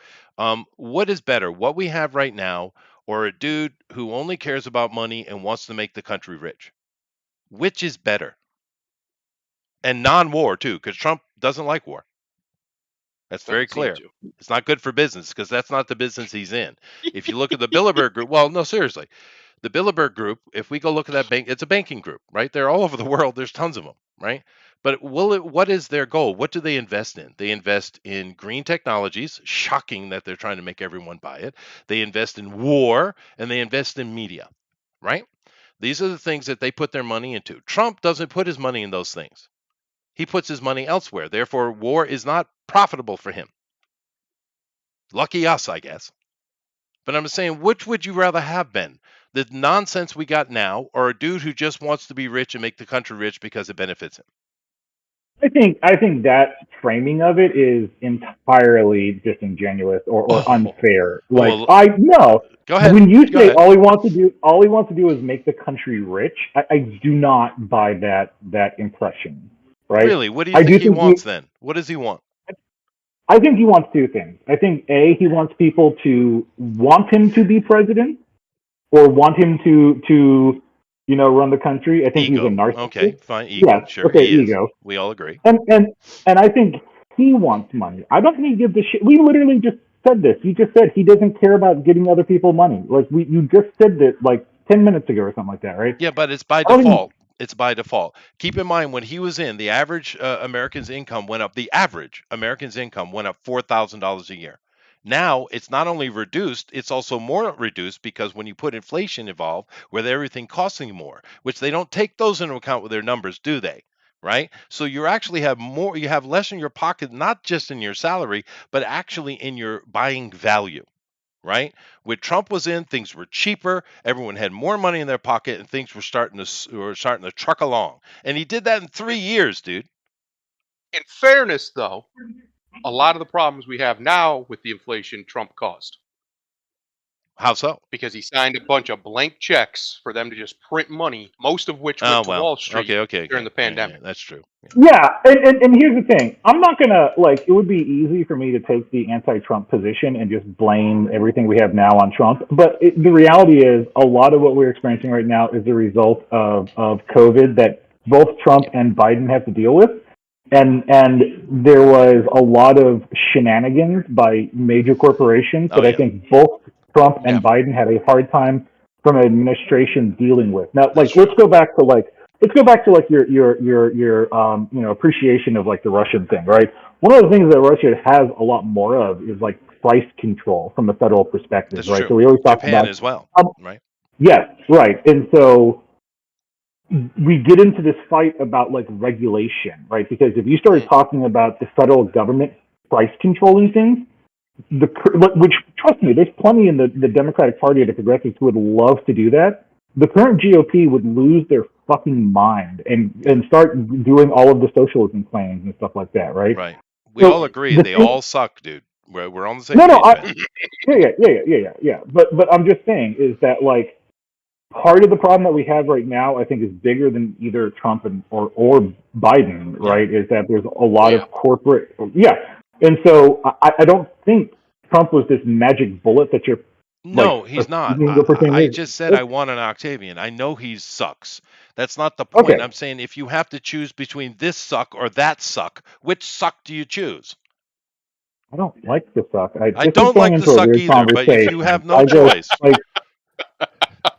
What is better, what we have right now, or a dude who only cares about money and wants to make the country rich? Which is better? And non-war too, because Trump doesn't like war. That's very Doesn't seem clear. to. It's not good for business because that's not the business he's in. If you look at the Bilderberg Group, well, no, seriously, the Bilderberg Group, if we go look at that bank, it's a banking group, right? They're all over the world. There's tons of them, right? But what is their goal? What do they invest in? They invest in green technologies. Shocking that they're trying to make everyone buy it. They invest in war and they invest in media, right? These are the things that they put their money into. Trump doesn't put his money in those things. He puts his money elsewhere. Therefore, war is not profitable for him. Lucky us, I guess. But I'm saying, which would you rather have, Ben? The nonsense we got now, or a dude who just wants to be rich and make the country rich because it benefits him? I think that framing of it is entirely disingenuous or unfair. Like Well, I no. Go ahead. When you Go say ahead. all he wants to do is make the country rich, I do not buy that impression. Right? Really? What do you I think do he think wants then? What does he want? I think he wants two things. I think he wants people to want him to be president, or want him to run the country. I think Ego. he's a narcissist. Okay, fine. Ego. Yeah, Sure. okay, He is. ego. We all agree. And I think he wants money. I don't think he gives a shit. We literally just said this. You just said he doesn't care about getting other people money. Like you just said that like 10 minutes ago or something like that, right? Yeah, but it's by I don't default. It's by default. Keep in mind when he was in, the average American's income went up. The average American's income went up $4,000 a year. Now it's not only reduced, it's also more reduced because when you put inflation involved, where everything costing more, which they don't take those into account with their numbers, do they? Right? So you actually have more, you have less in your pocket, not just in your salary, but actually in your buying value. Right? When Trump was in, things were cheaper. Everyone had more money in their pocket, and things were starting to truck along. And he did that in 3 years, dude. In fairness, though, a lot of the problems we have now with the inflation Trump caused. How so? Because he signed a bunch of blank checks for them to just print money, most of which went to Wall Street during the pandemic. Yeah, that's true. Yeah, and here's the thing. I'm not gonna it would be easy for me to take the anti-Trump position and just blame everything we have now on Trump. But the reality is, a lot of what we're experiencing right now is the result of COVID that both Trump and Biden have to deal with. And there was a lot of shenanigans by major corporations that I think both Trump and Biden had a hard time from an administration dealing with. Now, let's go back to your appreciation of like the Russian thing, right? One of the things that Russia has a lot more of is like price control from a federal perspective, That's right? true. So we always talk Japan about as well, right? Yes, right. And so we get into this fight about like regulation, right? Because if you started talking about the federal government price controlling things, which trust me, there's plenty in the Democratic Party or the progressives who would love to do that. The current GOP would lose their fucking mind and start doing all of the socialism claims and stuff like that, right? Right. We all agree they all suck, dude. We're on the same page. Yeah. But I'm just saying is that like part of the problem that we have right now, I think, is bigger than either Trump or Biden, right? Is that there's a lot of corporate, and so I don't think Trump was this magic bullet that you're. No, he's not. I just said I want an Octavian. I know he sucks. That's not the point. Okay. I'm saying if you have to choose between this suck or that suck, which suck do you choose? I don't like the suck. I don't like the suck either, but if you have no choice.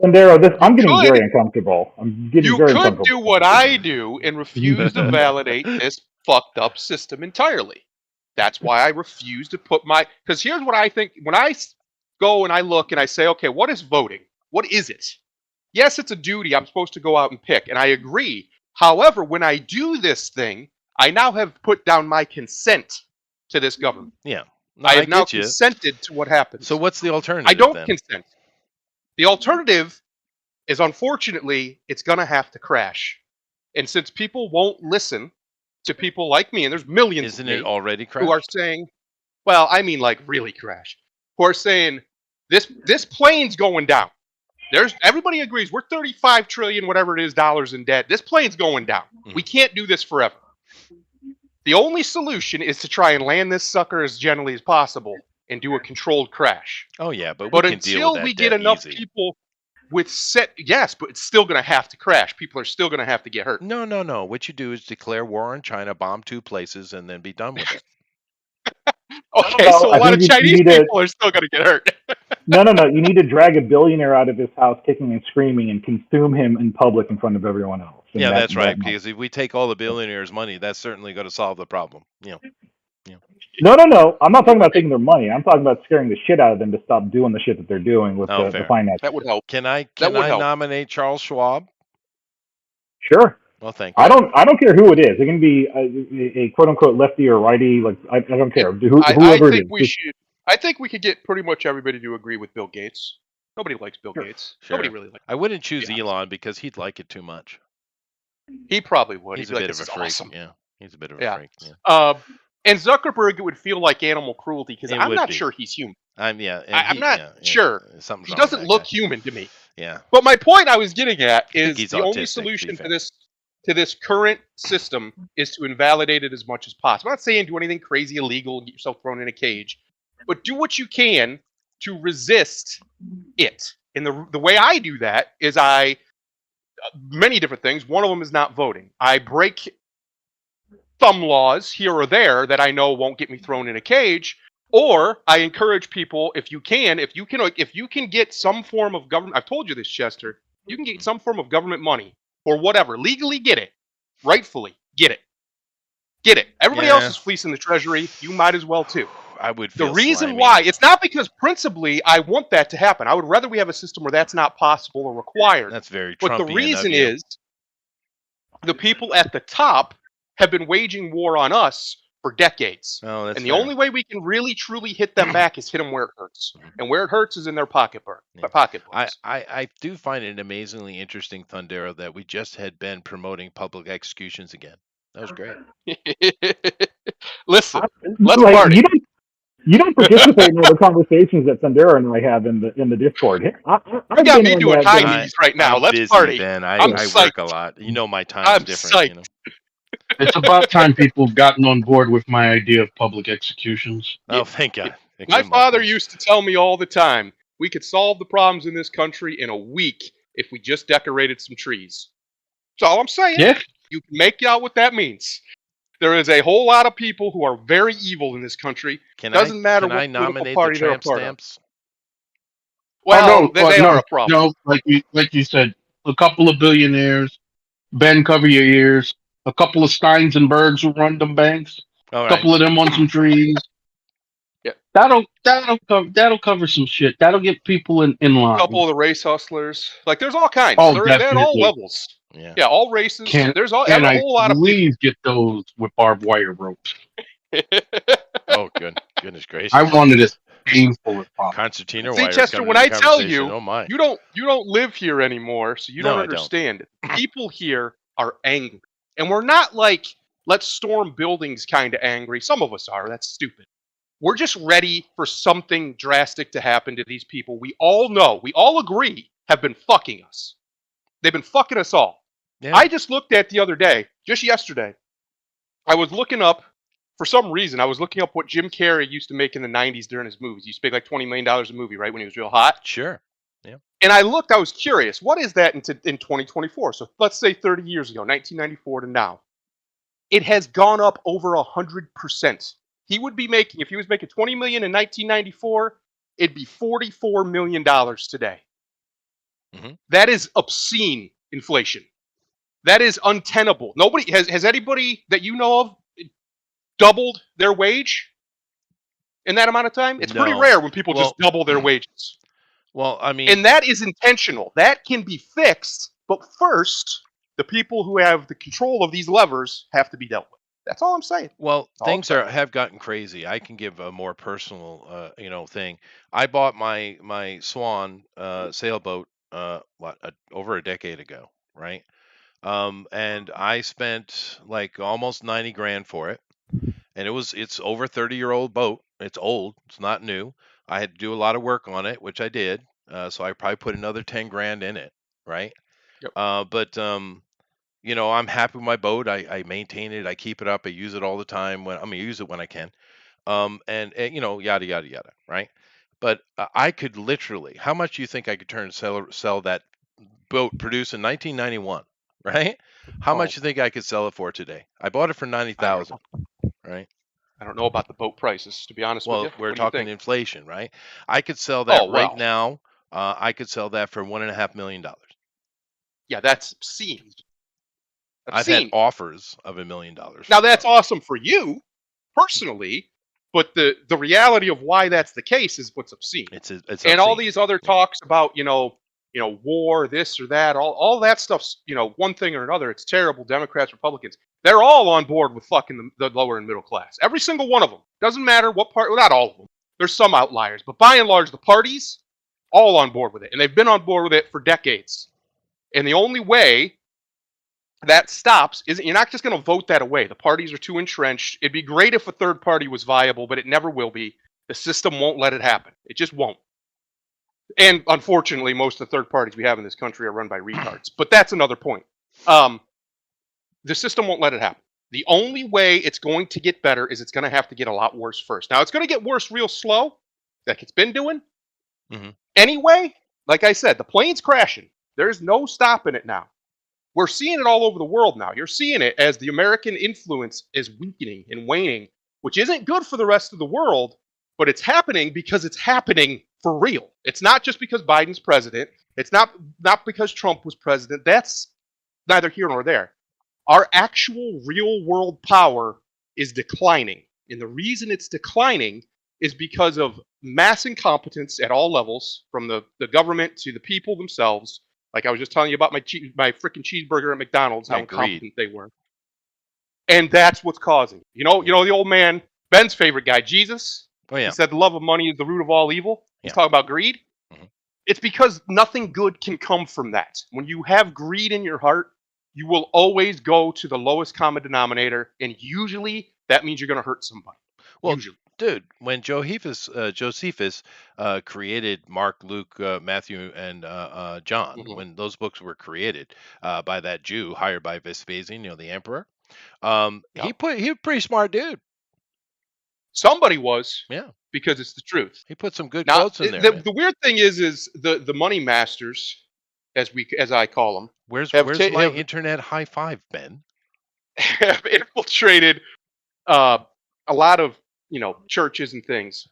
Sandero, I'm getting very uncomfortable. You could do what I do and refuse to validate this fucked up system entirely. That's why I refuse to put because here's what I think. When I go and I look and I say, okay, what is voting? What is it? Yes, it's a duty I'm supposed to go out and pick, and I agree. However, when I do this thing, I now have put down my consent to this government. Yeah. No, I have now consented to what happens. So what's the alternative? I don't consent. The alternative is, unfortunately, it's going to have to crash. And since people won't listen to people like me, and there's millions Isn't it already crashed? who are saying, well, I mean like really crash. who are saying this plane's going down. Everybody agrees we're 35 trillion, whatever it is, dollars in debt. This plane's going down. We can't do this forever. The only solution is to try and land this sucker as gently as possible and do a controlled crash. Oh yeah, but But we can deal until with that we get debt enough easy. people with yes, but it's still going to have to crash. People are still going to have to get hurt. No. What you do is declare war on China, bomb 2 places, and then be done with it. Okay, No, so a I lot of think you Chinese need to- people are still going to get hurt. No. You need to drag a billionaire out of his house kicking and screaming and consume him in public in front of everyone else. And Yeah, that's right. Because if we take all the billionaires' money, that's certainly going to solve the problem. No. I'm not talking about taking their money. I'm talking about scaring the shit out of them to stop doing the shit that they're doing with the finance. That would help. Can I That would help. nominate Charles Schwab? Sure. Well, thank you. I don't care who it is. It can be a quote unquote lefty or righty. Like I don't care. Whoever it is. I think we could get pretty much everybody to agree with Bill Gates. Nobody likes Bill Gates. Sure. Nobody really likes. I wouldn't choose Elon because he'd like it too much. He probably would. He's He'd a be bit like, of a "This is freak. awesome." Yeah, he's a bit of a freak. Yeah. And Zuckerberg, it would feel like animal cruelty because It I'm would not be. sure he's human. I'm I'm not sure. Something's He wrong with doesn't that look guy. human to me. Yeah. But my point I was getting at think is he's the only autistic, solution to to be this current system is to invalidate it as much as possible. I'm not saying do anything crazy illegal, get yourself thrown in a cage, but do what you can to resist it. And the way I do that is many different things. One of them is not voting. I break some laws here or there that I know won't get me thrown in a cage, or I encourage people, if you can get some form of government. I've told you this, Chester. You can get some form of government money or whatever, legally get it, rightfully get it. Everybody else is fleecing the treasury. You might as well too. I would. The reason why, it's not because principally I want that to happen. I would rather we have a system where that's not possible or required. That's very But the Trumpian reason of you. is the people at the top have been waging war on us for decades. Oh, that's And the fair. only way we can really truly hit them back is hit them where it hurts. And where it hurts is in their pocketbooks. I do find it amazingly interesting, Thundera, that we just had been promoting public executions again. That was great. Listen, let's party. You don't participate in all the conversations that Thundera and I have in the Discord. You got me doing high knees right now. I'm Let's busy, party. Ben. I'm I psyched. work a lot. You know my time's I'm different. psyched. You know? It's about time people have gotten on board with my idea of public executions. Oh, thank God. My father used to tell me all the time, we could solve the problems in this country in a week if we just decorated some trees. That's all I'm saying. Yeah. You can make out what that means. There is a whole lot of people who are very evil in this country. Doesn't matter what I political nominate party the they're a tramp part of. stamps? Well, they are a problem. No, like you said, a couple of billionaires. Ben, cover your ears. A couple of Steins and Bergs who run them banks. All A right. couple of them on some trees. Yeah. That'll cover some shit. That'll get people in line. A couple of the race hustlers. Like, there's all kinds. Oh, They're at all definitely. levels. Yeah. Yeah, all races. There's a I whole lot of please get those with barbed wire ropes. people. Oh, goodness gracious. I wanted it painful as possible. Concertina See, wires Chester, come when into I the tell conversation. you, Oh my. you don't live here anymore, so you No, don't I don't. understand. People here are angry, and we're not like let's storm buildings kind of angry. Some of us are. That's stupid. We're just ready for something drastic to happen to these people. We all know, we all agree, have been fucking us. They've been fucking us all. Yeah. I just looked at the other day, just yesterday. I was looking up, for some reason, I was looking up what Jim Carrey used to make in the 90s during his movies. He used to make like $20 million a movie, right, when he was real hot. Sure. And I was curious, what is that in 2024? So let's say 30 years ago, 1994 to now. It has gone up over 100%. He would be making, if he was making $20 million in 1994, it'd be $44 million today. Mm-hmm. That is obscene inflation. That is untenable. Nobody has anybody that you know of doubled their wage in that amount of time? It's pretty No. rare when people just double their wages. Well, I mean, And that is intentional. That can be fixed, but first, the people who have the control of these levers have to be dealt with. That's all I'm saying. well, all things I'm have gotten crazy. I can give a more personal, thing. I bought my Swan sailboat over a decade ago, right? And I spent like almost 90 grand for it, and it's over 30-year-old boat. It's old. It's not new. I had to do a lot of work on it, which I did. So I probably put another 10 grand in it, right? Yep. But I'm happy with my boat. I maintain it. I keep it up. I use it all the time. I use it when I can. And yada yada yada, right? But I could literally, how much do you think I could sell that boat produced in 1991, right? How Oh, much do you think I could sell it for today? I bought it for I don't 90,000, know. right? I don't know about the boat prices, to be honest with you. Well, we're What do you talking think? inflation, right? I could sell that Oh right well, now. I could sell that for $1.5 million. yeah, that's obscene. I've had Obscene. offers of $1 million Now for that. that's awesome for you personally, but the reality of why that's the case is what's obscene. It's And all obscene. these other Yeah. talks about war, this or that, all that stuff's one thing or another. It's terrible. Democrats, Republicans, they're all on board with fucking the lower and middle class. Every single one of them. Doesn't matter what part. Well, not all of them. There's some outliers, but by and large, the parties all on board with it, and they've been on board with it for decades. And the only way that stops is you're not just going to vote that away. The parties are too entrenched. It'd be great if a third party was viable, but it never will be. The system won't let it happen. It just won't. And unfortunately, most of the third parties we have in this country are run by retards. But that's another point. The system won't let it happen. The only way it's going to get better is it's going to have to get a lot worse first. Now, it's going to get worse real slow, like it's been doing. Mhm. Anyway, like I said, the plane's crashing. There's no stopping it now. We're seeing it all over the world now. You're seeing it as the American influence is weakening and waning, which isn't good for the rest of the world, but it's happening because it's happening for real. It's not just because Biden's president. It's not because Trump was president. That's neither here nor there. Our actual real world power is declining. And the reason it's declining is because of mass incompetence at all levels, from the government to the people themselves. Like I was just telling you about my freaking cheeseburger at McDonald's, how Yeah, greed. incompetent they were. And that's what's causing. You know the old man, Ben's favorite guy, Jesus. Oh yeah. He said the love of money is the root of all evil. He's Yeah. talking about greed. Mhm. It's because nothing good can come from that. When you have greed in your heart, you will always go to the lowest common denominator, and usually that means you're going to hurt somebody. Well, usually. dude, when Josephus created Mark, Luke, Matthew, and John, Mhm. when those books were created by that Jew hired by Vespasian, the emperor, he Yep. was a pretty smart dude. Somebody was, Yeah, because it's the truth. he put some good Now, quotes in there, man. the weird thing is the money masters, as I call them, Where's have my have internet high five, Ben? have infiltrated a lot of churches and things,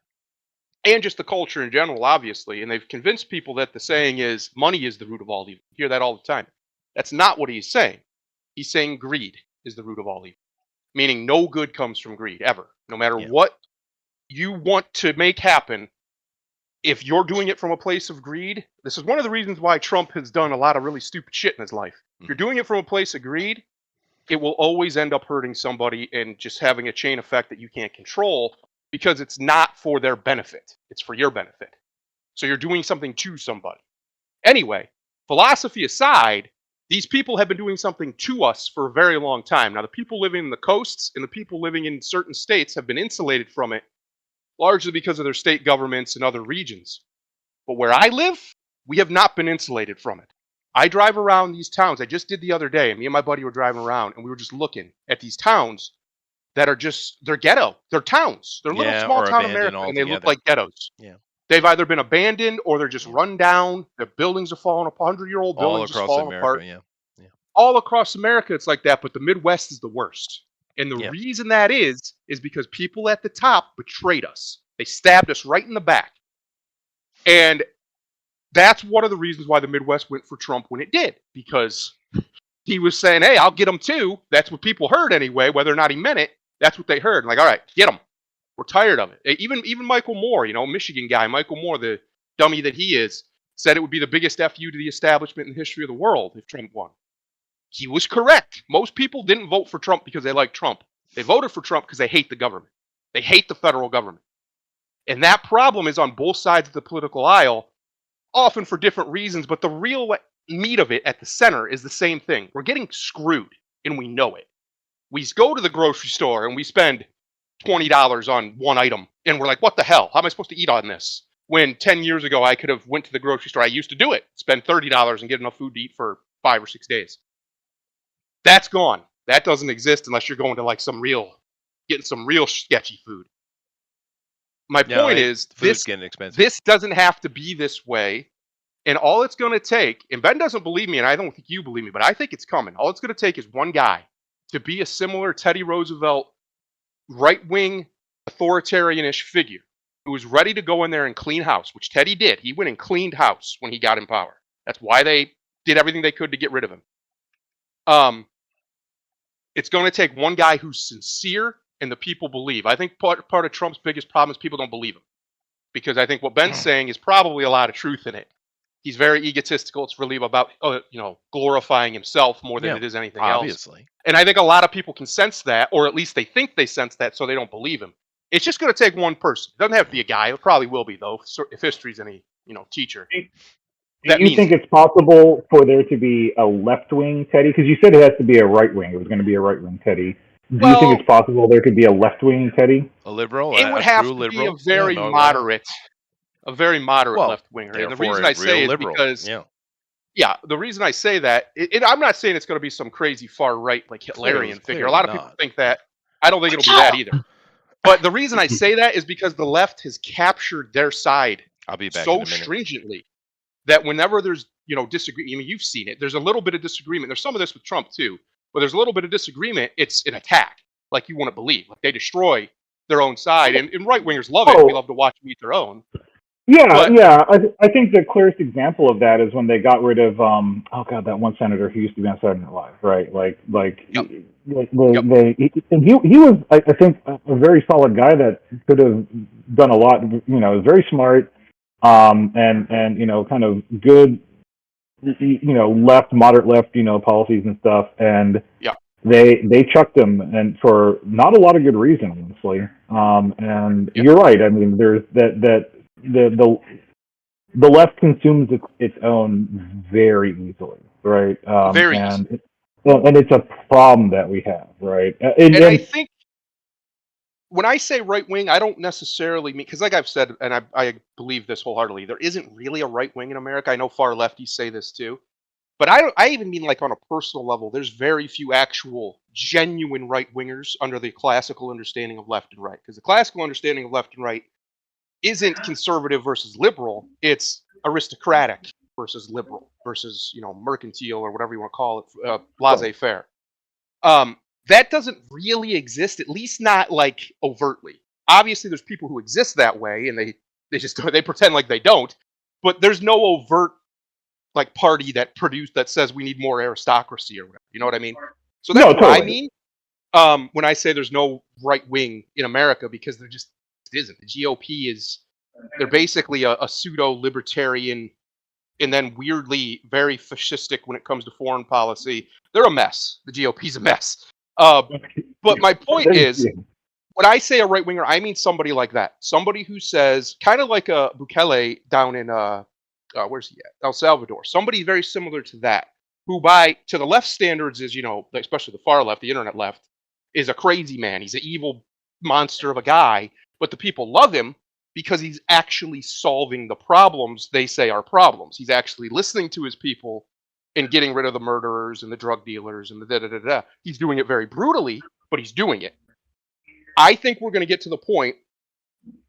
and just the culture in general, obviously. And they've convinced people that the saying is money is the root of all evil. You hear that all the time. That's not what he's saying. He's saying greed is the root of all evil, meaning no good comes from greed ever. No matter Yeah. what you want to make happen, if you're doing it from a place of greed, this is one of the reasons why Trump has done a lot of really stupid shit in his life. If you're doing it from a place of greed, it will always end up hurting somebody and just having a chain effect that you can't control, because it's not for their benefit. It's for your benefit. So you're doing something to somebody. Anyway, philosophy aside, these people have been doing something to us for a very long time. Now, the people living in the coasts and the people living in certain states have been insulated from it, largely because of their state governments and other regions. But where I live, we have not been insulated from it. I drive around these towns. I just did the other day, and me and my buddy were driving around, and we were just looking at these towns that are they're ghetto. They're towns. They're little Yeah, small or town abandoned America, and they look altogether. like ghettos. Yeah. They've either been abandoned or they're just Yeah. run down. Their buildings are falling apart. 100-year-old All buildings just across falling America, apart. yeah. All across America, it's like that, but the Midwest is the worst. And the Yeah. reason that is because people at the top betrayed us. They stabbed us right in the back. And that's one of the reasons why the Midwest went for Trump when it did, because he was saying, hey, I'll get them too. That's what people heard anyway, whether or not he meant it. That's what they heard. Like, all right, get them. We're tired of it. Even Michael Moore, Michigan guy, Michael Moore, the dummy that he is, said it would be the biggest FU to the establishment in the history of the world if Trump won. He was correct. Most people didn't vote for Trump because they like Trump. They voted for Trump because they hate the government. They hate the federal government. And that problem is on both sides of the political aisle, often for different reasons, but the real meat of it at the center is the same thing. We're getting screwed, and we know it. We go to the grocery store and we spend $20 on one item, and we're like, what the hell? How am I supposed to eat on this? When 10 years ago I could have went to the grocery store, I used to do it, spend $30 and get enough food to eat for 5 or 6 days. That's gone. That doesn't exist unless you're going to like getting some real sketchy food. My point is, food's getting expensive. This doesn't have to be this way. And all it's going to take, and Ben doesn't believe me, and I don't think you believe me, but I think it's coming. All it's going to take is one guy to be a similar Teddy Roosevelt, right-wing, authoritarian-ish figure who was ready to go in there and clean house, which Teddy did. He went and cleaned house when he got in power. That's why they did everything they could to get rid of him. It's going to take one guy who's sincere and the people believe. I think part of Trump's biggest problem is people don't believe him. Because I think what Ben's saying is probably a lot of truth in it. He's very egotistical. It's really about glorifying himself more than it is anything else. And I think a lot of people can sense that, or at least they think they sense that, so they don't believe him. It's just going to take one person. It doesn't have to be a guy. It probably will be, though, if history's any teacher. Do you think it's possible for there to be a left-wing Teddy? Because you said it has to be a right-wing. It was going to be a right-wing Teddy. Do you think it's possible there could be a left-wing Teddy? A liberal? It would have to be a very moderate left-winger. And the reason I say is because... Yeah, the reason I say that, I'm not saying it's going to be some crazy far-right, like Hitlerian figure. A lot of people think that. I don't think it'll be that either. But the reason I say that is because the left has captured their side so stringently that whenever there's disagreement, I mean, you've seen it. There's a little bit of disagreement. There's some of this with Trump too, but there's a little bit of disagreement. It's an attack, like you wouldn't believe. Like they destroy their own side, and right wingers love it. We love to watch them eat their own. Yeah. I think the clearest example of that is when they got rid of that one senator who used to be on Saturday Night Live, right? He was I think a very solid guy that could have done a lot. Very smart, and kind of good, moderate left, policies and stuff, and they chucked him, and for not a lot of good reason, honestly. And you're right. I mean, there's that. The left consumes its own very easily, right? Very easily. And it's a problem that we have, right? And I think when I say right wing, I don't necessarily mean, because like I've said, and I believe this wholeheartedly, there isn't really a right wing in America. I know far lefties say this too, but I even mean like on a personal level. There's very few actual genuine right wingers under the classical understanding of left and right, because the classical understanding of left and right isn't conservative versus liberal. It's aristocratic versus liberal versus mercantile or whatever you want to call it, laissez-faire. That doesn't really exist, at least not like overtly. Obviously, there's people who exist that way, and they pretend like they don't. But there's no overt like party that says we need more aristocracy or whatever. You know what I mean? So that's what I mean when I say there's no right wing in America, because there just isn't. The GOP they're basically a pseudo-libertarian, and then weirdly very fascistic when it comes to foreign policy. They're a mess. The GOP's a mess. But my point is, when I say a right-winger, I mean somebody like that. Somebody who says, kind of like a Bukele down in, where's he at? El Salvador. Somebody very similar to that, who to the left standards is, especially the far left, the internet left, is a crazy man. He's an evil monster of a guy. But the people love him because he's actually solving the problems they say are problems. He's actually listening to his people and getting rid of the murderers and the drug dealers and the da-da-da-da. He's doing it very brutally, but he's doing it. I think we're going to get to the point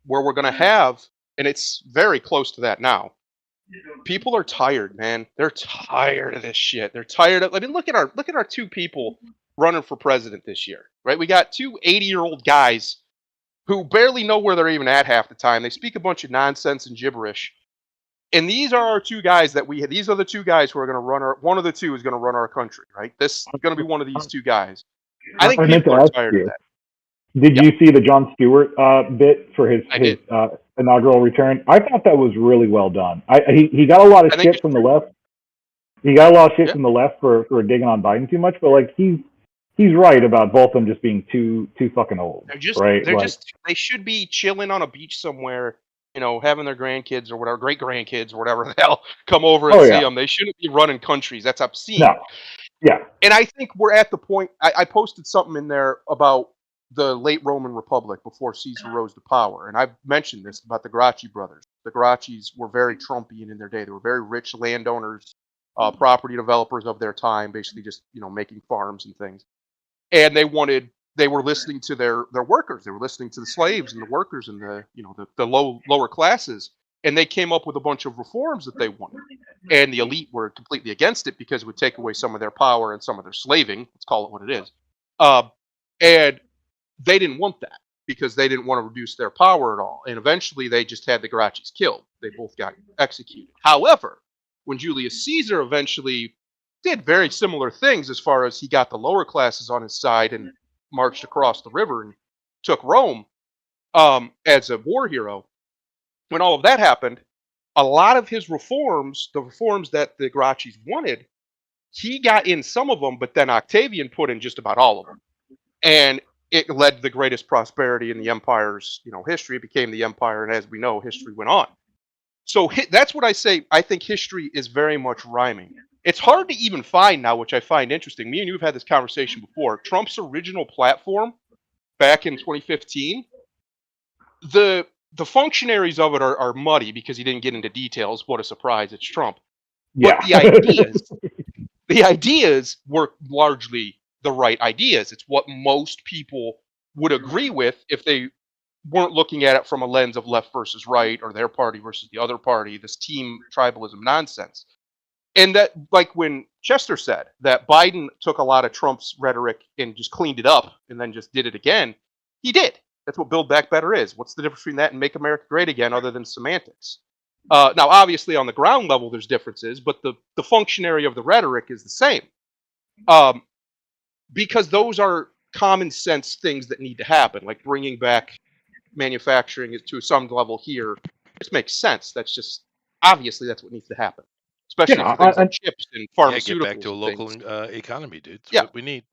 where we're going to have, and it's very close to that now, people are tired, man. They're tired of this shit. They're tired of, look at our two people running for president this year, right? We got two 80-year-old guys who barely know where they're even at half the time. They speak a bunch of nonsense and gibberish. And these are our two guys these are the two guys who are going to run one of the two is going to run our country, right? This is going to be one of these two guys. I think people are tired of that. Did you see the Jon Stewart bit for his inaugural return? I thought that was really well done. He got a lot of shit from the left. He got a lot of shit from the left for digging on Biden too much, but like he's right about both of them just being too fucking old. They should be chilling on a beach somewhere, having their grandkids or whatever, great grandkids or whatever the hell, come over and see them. They shouldn't be running countries. That's obscene. No. Yeah. And I think we're at the point. I posted something in there about the late Roman Republic before Caesar rose to power. And I've mentioned this about the Gracchi brothers. The Gracchis were very Trumpian in their day. They were very rich landowners, property developers of their time, basically just making farms and things. And they were listening to their workers. They were listening to the slaves and the workers and the lower classes. And they came up with a bunch of reforms that they wanted. And the elite were completely against it because it would take away some of their power and some of their slaving. Let's call it what it is. And they didn't want that because they didn't want to reduce their power at all. And eventually they just had the Gracchis killed. They both got executed. However, when Julius Caesar eventually did very similar things as far as he got the lower classes on his side and marched across the river and took Rome as a war hero, when all of that happened, a lot of his reforms, the reforms that the Gracchis wanted, he got in some of them, but then Octavian put in just about all of them. And it led to the greatest prosperity in the empire's history. It became the empire, and as we know, history went on. So that's what I say. I think history is very much rhyming. It's hard to even find now, which I find interesting. Me and you have had this conversation before. Trump's original platform back in 2015, the functionaries of it are muddy because he didn't get into details. What a surprise, it's Trump. Yeah. But the ideas were largely the right ideas. It's what most people would agree with if they weren't looking at it from a lens of left versus right or their party versus the other party, this team tribalism nonsense. And that, like when Chester said that Biden took a lot of Trump's rhetoric and just cleaned it up and then just did it again, he did. That's what Build Back Better is. What's the difference between that and Make America Great Again other than semantics? Now, obviously, on the ground level, there's differences, but the functionary of the rhetoric is the same. Because those are common sense things that need to happen, like bringing back manufacturing to some level here. This makes sense. That's just, obviously, that's what needs to happen. Especially for things like chips and pharmaceuticals. Get back to a local economy, dude. That's what we need.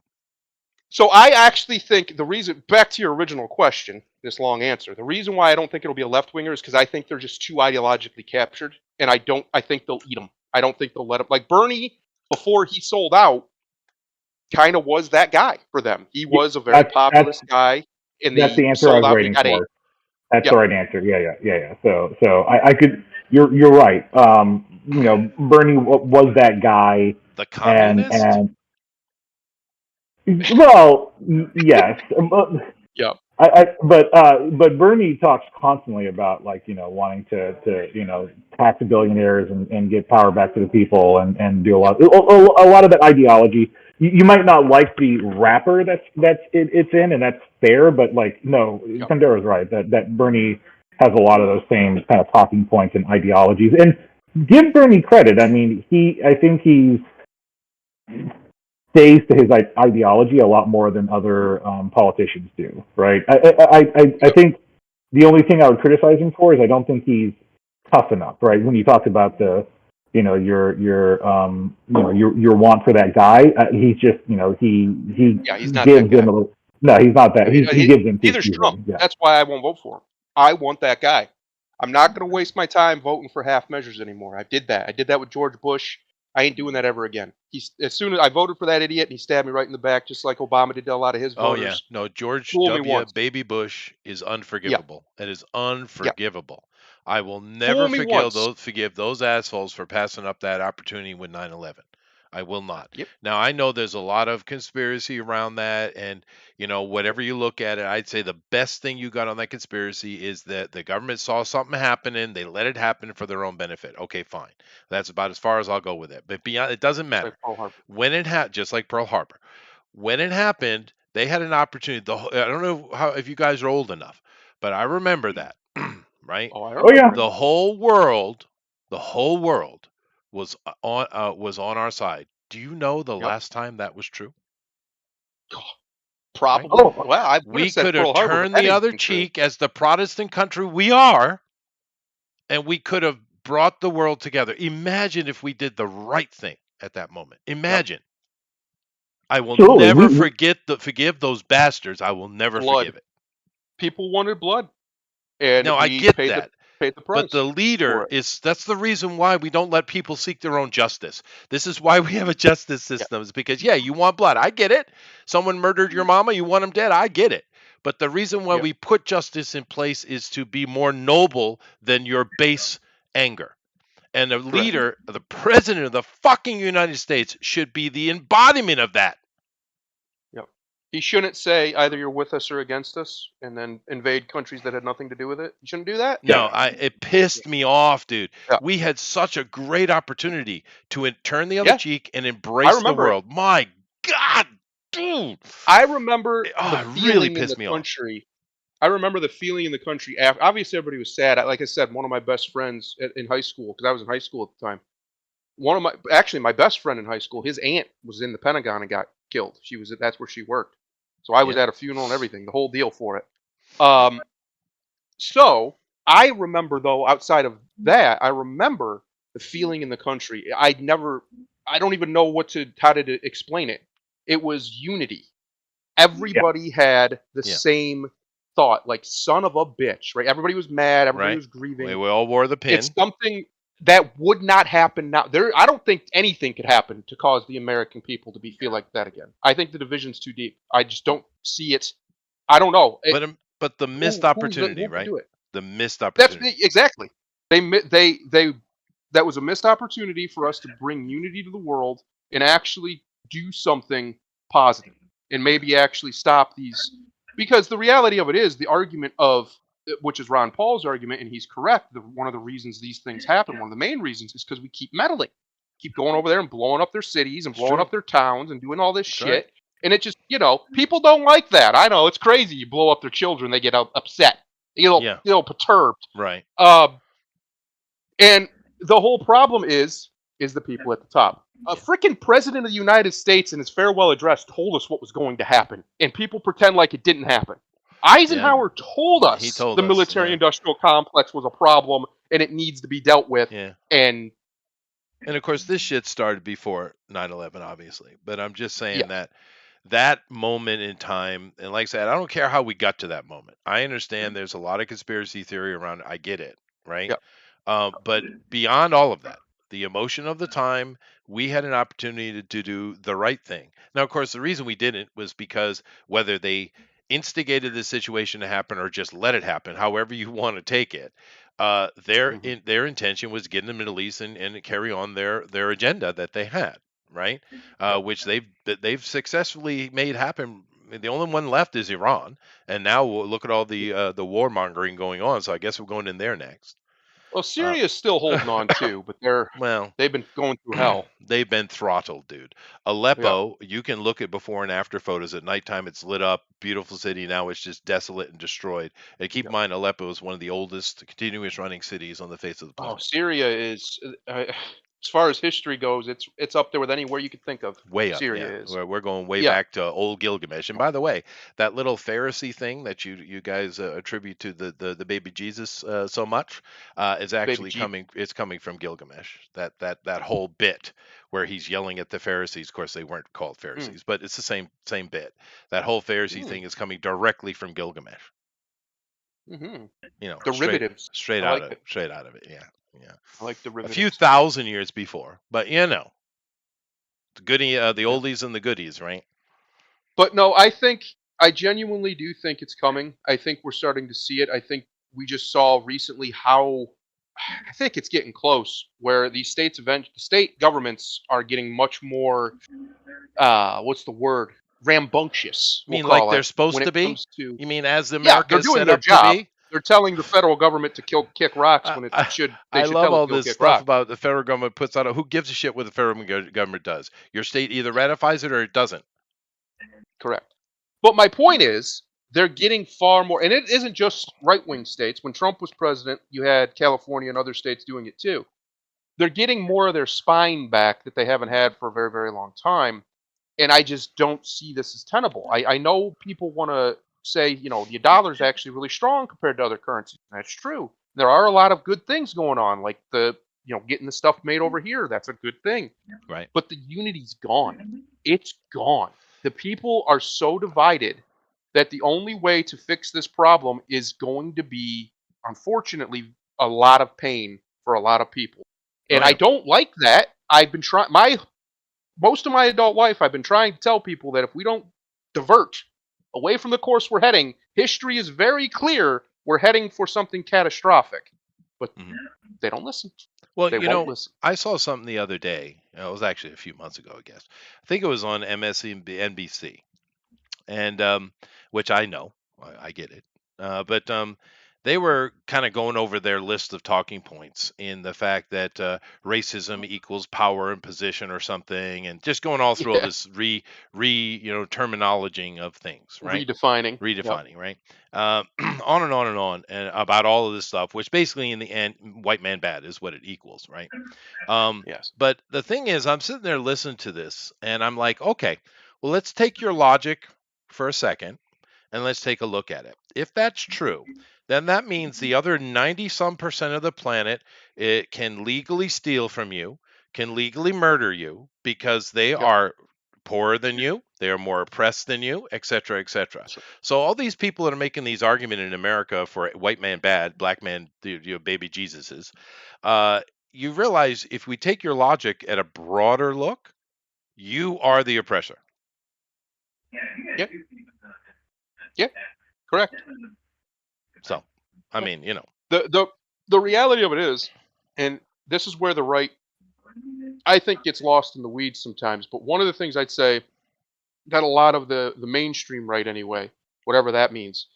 So I actually think the reason, back to your original question, this long answer, the reason why I don't think it'll be a left-winger is because I think they're just too ideologically captured, and I think they'll eat them. I don't think they'll let them. Like Bernie, before he sold out, kind of was that guy for them. He was a very populist guy. That's the answer I was waiting for. That's the right answer. Yeah. So I could. You're right. Bernie was that guy. The communist. And well, yes. Yeah. But Bernie talks constantly about wanting to tax the billionaires and get power back to the people and do a lot of that ideology. You might not like the wrapper it's in, and that's fair. But no, Sandera's right that Bernie has a lot of those same kind of talking points and ideologies. And give Bernie credit. I mean, I think he's stays to his ideology a lot more than other politicians do, right? I think the only thing I would criticize him for is I don't think he's tough enough, right? When you talked about the, your want for that guy, he's just, he's not gives him a little. No, he's not that. He gives him. Neither's Trump. Yeah. That's why I won't vote for him. I want that guy. I'm not going to waste my time voting for half measures anymore. I did that. I did that with George Bush. I ain't doing that ever again. As soon as I voted for that idiot, and he stabbed me right in the back, just like Obama did to a lot of his voters. Oh yeah, no, George W. Baby Bush is unforgivable. Yeah. It is unforgivable. Yeah. I will never forgive those assholes for passing up that opportunity with 9/11. I will not. Yep. Now, I know there's a lot of conspiracy around that, and whatever you look at it, I'd say the best thing you got on that conspiracy is that the government saw something happening, they let it happen for their own benefit. Okay, fine. That's about as far as I'll go with it. But beyond, it doesn't matter. Like when it happened, just like Pearl Harbor, when it happened, they had an opportunity. I don't know if you guys are old enough, but I remember that, right? Oh yeah. The whole world was on our side. Do you know the last time that was true? Probably. Oh, well, we could have turned the other cheek as the Protestant country we are, and we could have brought the world together. Imagine if we did the right thing at that moment. Imagine. Yep. I will never forgive those bastards. I will never forgive it. People wanted blood. And no, I get that. Paid the price. But the leader that's the reason why we don't let people seek their own justice. This is why we have a justice system. Is because, you want blood. I get it. Someone murdered your mama. You want them dead. I get it. But the reason why Yep. we put justice in place is to be more noble than your base anger. And the leader, the president of the fucking United States, should be the embodiment of that. Yep. He shouldn't say either you're with us or against us, and then invade countries that had nothing to do with it. He shouldn't do that. No, it pissed me off, dude. Yeah. We had such a great opportunity to turn the other Yeah. cheek and embrace the remember it. world. My God, dude. I remember It the really feeling pissed in me the off. country. I remember the feeling in the country. Obviously, everybody was sad. Like I said, one of my best friends in high school, because I was in high school at the time. My best friend in high school, his aunt was in the Pentagon and got killed. That's where she worked. So I was at a funeral and everything, the whole deal for it. So I remember, though, outside of that, I remember the feeling in the country. I don't even know how to explain it. It was unity. Everybody had the same thought, like son of a bitch, right? Everybody was mad. Everybody was grieving. We all wore the pin. It's something that would not happen now. I don't think anything could happen to cause the American people to feel like that again. I think the division's too deep. I just don't see it. I don't know. But the missed opportunity, right? The missed opportunity. That's exactly. That was a missed opportunity for us to bring unity to the world and actually do something positive and maybe actually stop these. Because the reality of it is the argument which is Ron Paul's argument, and he's correct. One of the reasons these things happen, one of the main reasons, is because we keep meddling, keep going over there and blowing up their cities and blowing up their towns and doing all this shit. Right. And it just, people don't like that. I know it's crazy. You blow up their children, they get upset, perturbed. Right. And the whole problem is the people at the top. A freaking president of the United States in his farewell address told us what was going to happen, and people pretend like it didn't happen. Eisenhower told us the military-industrial complex was a problem and it needs to be dealt with. Yeah. And of course, this shit started before 9/11, obviously. But I'm just saying that moment in time, and like I said, I don't care how we got to that moment. I understand there's a lot of conspiracy theory around it. I get it, right? Yeah. But beyond all of that, the emotion of the time, we had an opportunity to do the right thing. Now, of course, the reason we didn't was because whether they instigated the situation to happen or just let it happen, however you want to take it, their intention was to get in the Middle East and carry on their agenda that they had, right? Which they've successfully made happen. The only one left is Iran, and now look at all the warmongering going on. So I guess we're going in there next. Well, Syria is still holding on too, but they've been going through hell. They've been throttled, dude. Aleppo, you can look at before and after photos. At nighttime, it's lit up, beautiful city. Now it's just desolate and destroyed. And keep in mind, Aleppo is one of the oldest continuous running cities on the face of the planet. Oh, Syria is, as far as history goes, it's up there with anywhere you could think of. Way up. Syria is. We're going way back to old Gilgamesh. And by the way, that little Pharisee thing that you guys attribute to the baby Jesus so much is actually coming. It's coming from Gilgamesh. That whole bit where he's yelling at the Pharisees. Of course, they weren't called Pharisees, but it's the same bit. That whole Pharisee thing is coming directly from Gilgamesh. Mm-hmm. Derivatives. Straight out of it. Yeah. Yeah, I like derivatives. A few thousand years before, but the oldies and the goodies, right? But no, I genuinely do think it's coming. I think we're starting to see it. I think we just saw recently how I think it's getting close, where these state governments are getting much more. What's the word? Rambunctious. You mean like they're supposed to be? You mean as America is set up to be? They're telling the federal government to kick rocks when it should. I love all this stuff about the federal government puts out. Who gives a shit what the federal government does? Your state either ratifies it or it doesn't. Correct. But my point is, they're getting far more, and it isn't just right-wing states. When Trump was president, you had California and other states doing it too. They're getting more of their spine back that they haven't had for a very, very long time, and I just don't see this as tenable. I know people want to say, the dollar is actually really strong compared to other currencies. That's true. There are a lot of good things going on, like getting the stuff made over here. That's a good thing. Right. But the unity's gone. It's gone. The people are so divided that the only way to fix this problem is going to be, unfortunately, a lot of pain for a lot of people. And I don't like that. I've been trying most of my adult life, I've been trying to tell people that if we don't divert away from the course we're heading, history is very clear. We're heading for something catastrophic, but Mhm. they don't listen. Well, They won't listen. I saw something the other day. It was actually a few months ago, I guess. I think it was on MSNBC, and which I know, I get it. But they were kind of going over their list of talking points in the fact that racism equals power and position or something, and just going all through all Yeah, this terminology of things, right? redefining. Yep. Redefining, right? On and on and on, and about all of this stuff, which basically in the end, white man bad is what it equals, right? Yes. But the thing is, I'm sitting there listening to this, and I'm like, okay, well, let's take your logic for a second, and let's take a look at it. If that's true, then that means the other 90 some percent of the planet, it can legally steal from you, can legally murder you because they Yep. are poorer than you, they are more oppressed than you, etc., etc. So all these people that are making these arguments in America for white man bad, black man, baby Jesuses, you realize if we take your logic at a broader look, you are the oppressor. Yep. Yep. Correct. So, I Yep. mean, The reality of it is, and this is where the right, I think, gets lost in the weeds sometimes. But one of the things I'd say that a lot of the mainstream right, anyway, whatever that means,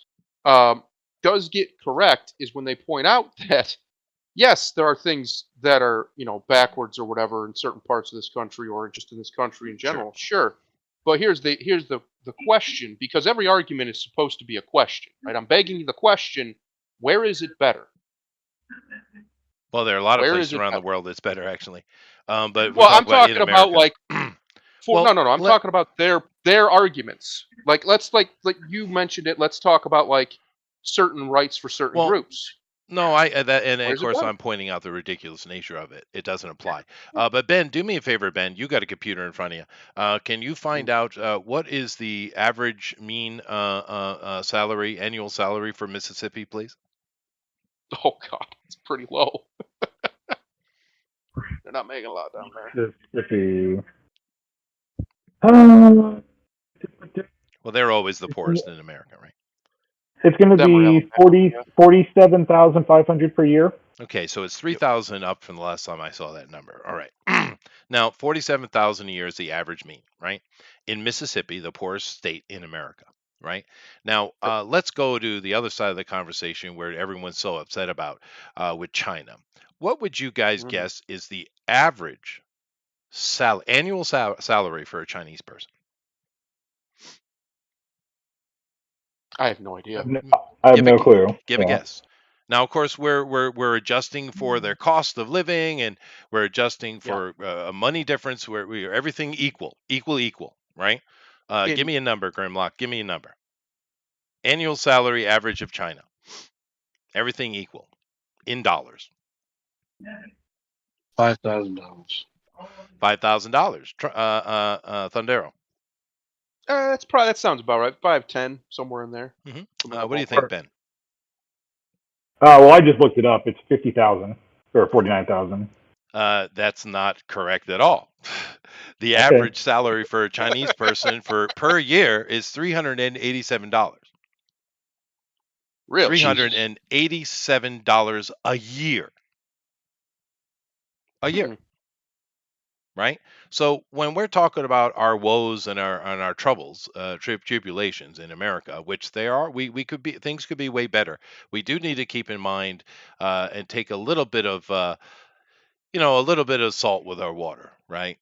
does get correct is when they point out that yes, there are things that are backwards or whatever in certain parts of this country or just in this country in general. Sure, but here's the question, because every argument is supposed to be a question, right? I'm begging the question: where is it better? Well, there are a lot of Where places is it around the better? world that's better, actually. But we're Well, talking I'm about in talking about America. like Well, no. I'm talking about their arguments. Like let's like you mentioned it. Let's talk about like certain rights for certain well, groups. no, and of Where's it course better? I'm pointing out the ridiculous nature of it. It doesn't apply. But Ben, do me a favor, Ben. You got a computer in front of you. Can you find out what is the average mean annual salary for Mississippi, please? Oh God, it's pretty low. They're not making a lot down there. Mississippi. Well, they're always the poorest in America, right? It's going to Them or be Alabama, yeah. 47,500 per year. Okay, so it's 3,000 up from the last time I saw that number. All right. Now, 47,000 a year is the average mean, right? In Mississippi, the poorest state in America, right? Now, let's go to the other side of the conversation where everyone's so upset about with China. What would you guys Mhm. guess is the average annual salary for a Chinese person? I have no idea. I have no clue. Give a guess. Now, of course, we're adjusting for their cost of living, and we're adjusting for a money difference. Where we are everything equal, right? Give me a number, Grimlock. Give me a number. Annual salary average of China. Everything equal in dollars. $5,000. $5,000. Thundero. That sounds about right. 5-10, somewhere in there. What do you think, Ben? Well, I just looked it up. It's 50,000 or 49,000. That's not correct at all. The average salary for a Chinese person per year is $387. Really? $387 a year. A year. Right? So when we're talking about our woes and our troubles, tribulations in America, which they are, we could be, things could be way better. We do need to keep in mind and take a little bit of a little bit of salt with our water, right?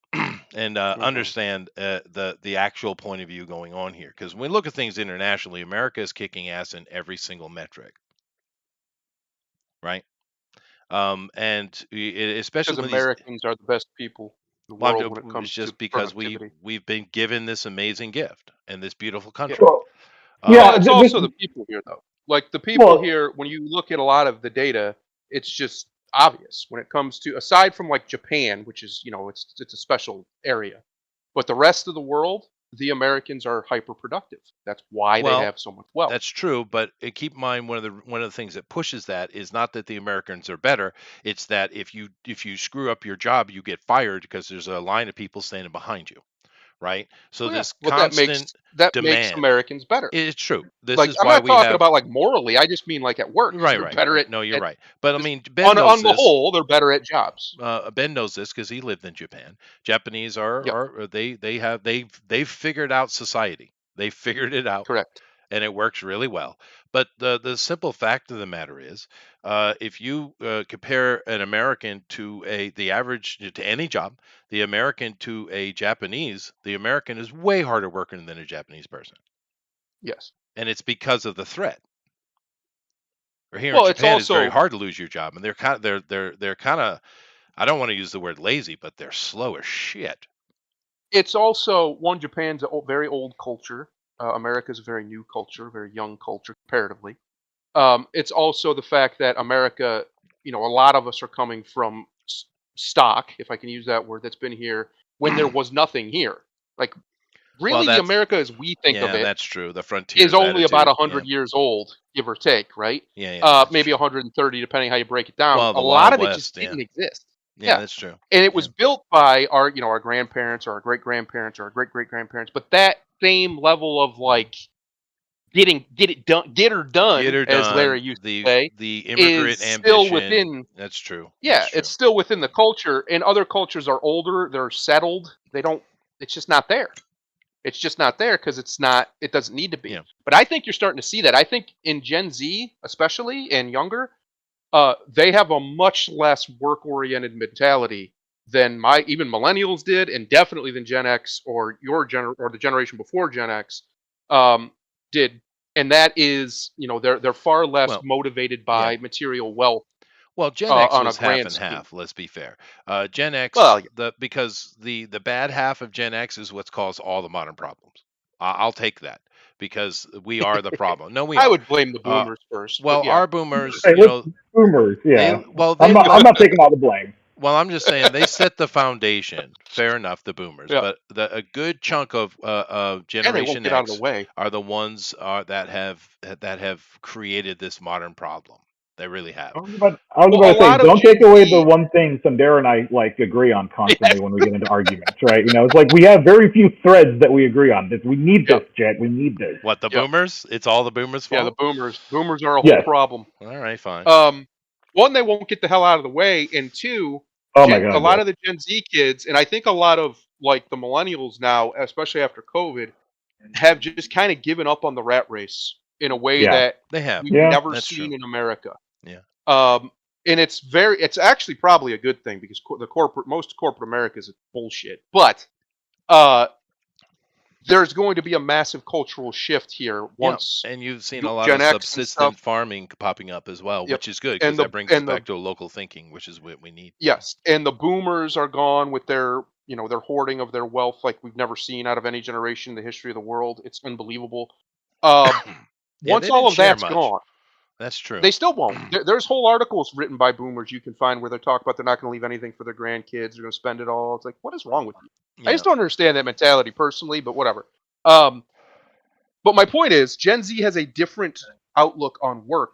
And understand the actual point of view going on here. Because when we look at things internationally, America is kicking ass in every single metric, right? And especially because when Americans are the best people in the world when it it's comes just to because productivity. we've been given this amazing gift and this beautiful country. Well, Well, it's also the people here, though. Like the people here, when you look at a lot of the data, it's just obvious when it comes to, aside from like Japan, which is it's a special area, but the rest of the world, the Americans are hyper productive. That's why they have so much wealth. That's true, but keep in mind one of the things that pushes that is not that the Americans are better. It's that if you screw up your job, you get fired because there's a line of people standing behind you, right? So Well, yeah, this but constant that makes demand. Americans better. It's true. This Like, is I'm why not we talking have about like morally. I just mean like at work, right, they're right, better right. No, you're at right. But I just mean, Ben knows on the this. whole, they're better at jobs. Ben knows this because he lived in Japan. Japanese Yep, they've figured out society. They figured it out, correct. and it works really well. But the simple fact of the matter is, if you compare an American to the average to any job, the American to a Japanese, the American is way harder working than a Japanese person, Yes. and it's because of the threat. Or here in Well, it's Japan, it's very also hard to lose your job, and they're kind of, I don't want to use the word lazy, but they're slow as shit. one, Japan's a very old culture. America's a very new culture, very young culture comparatively. It's also the fact that America, a lot of us are coming from stock, if I can use that word, that's been here when there was nothing here. Like, Well, really, the that's America as we think of yeah, it that's true. The is frontier's only about attitude. Yeah, 100 years old, give or take, right? yeah, that's Maybe true. 130, depending how you break it down. Well, A the lot Wild of it just West. Yeah, didn't exist. yeah, Yeah, that's true. and it Yeah. was built by our grandparents or our great grandparents or our great great grandparents. But that same level of like get her done, Get her as Larry done. used to say, The is immigrant still ambition. within. That's true. Yeah, That's it's true. still within the culture, and other cultures are older, they're settled. They don't. It's just not there. It's just not there because it's not. It doesn't need to be. Yeah. But I think you're starting to see that. I think in Gen Z, especially and younger, they have a much less work-oriented mentality than even millennials did, and definitely than Gen X or or the generation before Gen X did. And that is, they're far less Well, motivated yeah. by material wealth Well, Gen X on a was half grand and scheme. half. Let's be fair. Gen X, Well, yeah. because the bad half of Gen X is what's caused all the modern problems. I'll take that because we are the problem. No, we I are. would blame the boomers first, Well, but yeah. our boomers, Hey, boomers, yeah. I'm not taking all the blame. Well, I'm just saying they set the foundation. Fair enough, the boomers, Yeah. but a good chunk of And they won't Generation get out of X the way. are the ones that have created this modern problem. They really have. I was about Well, to a say, lot of don't Gen take away Z the one thing Sundar and I like agree on constantly when we get into arguments, right? It's like we have very few threads that we agree on. We need this, Jack. We need this. What, the Yep. boomers? It's all the boomers' Yeah, the fault? boomers. Boomers are a Yes. whole problem. All right, fine. One, they won't get the hell out of the way, and two, Oh my God, a lot yeah. of the Gen Z kids, and I think a lot of like the millennials now, especially after COVID, have just kind of given up on the rat race in a way Yeah. that They have. we've Yeah. never That's seen true. in America. Yeah. And it's actually probably a good thing because most corporate America is bullshit. But there's going to be a massive cultural shift here once And you've seen a lot Gen of X and subsistent stuff. farming popping up as well, Yep. which is good because And that the brings us and the back to local thinking, which is what we need. yes, and the boomers are gone with their their hoarding of their wealth like we've never seen out of any generation in the history of the world. It's unbelievable. Yeah, Once they all didn't of share that's much. gone, That's true. they still won't. There's whole articles written by boomers you can find where they talk about they're not going to leave anything for their grandkids. They're going to spend it all. It's like, what is wrong with you? I Yeah. just don't understand that mentality personally, but whatever. But my point is, Gen Z has a different outlook on work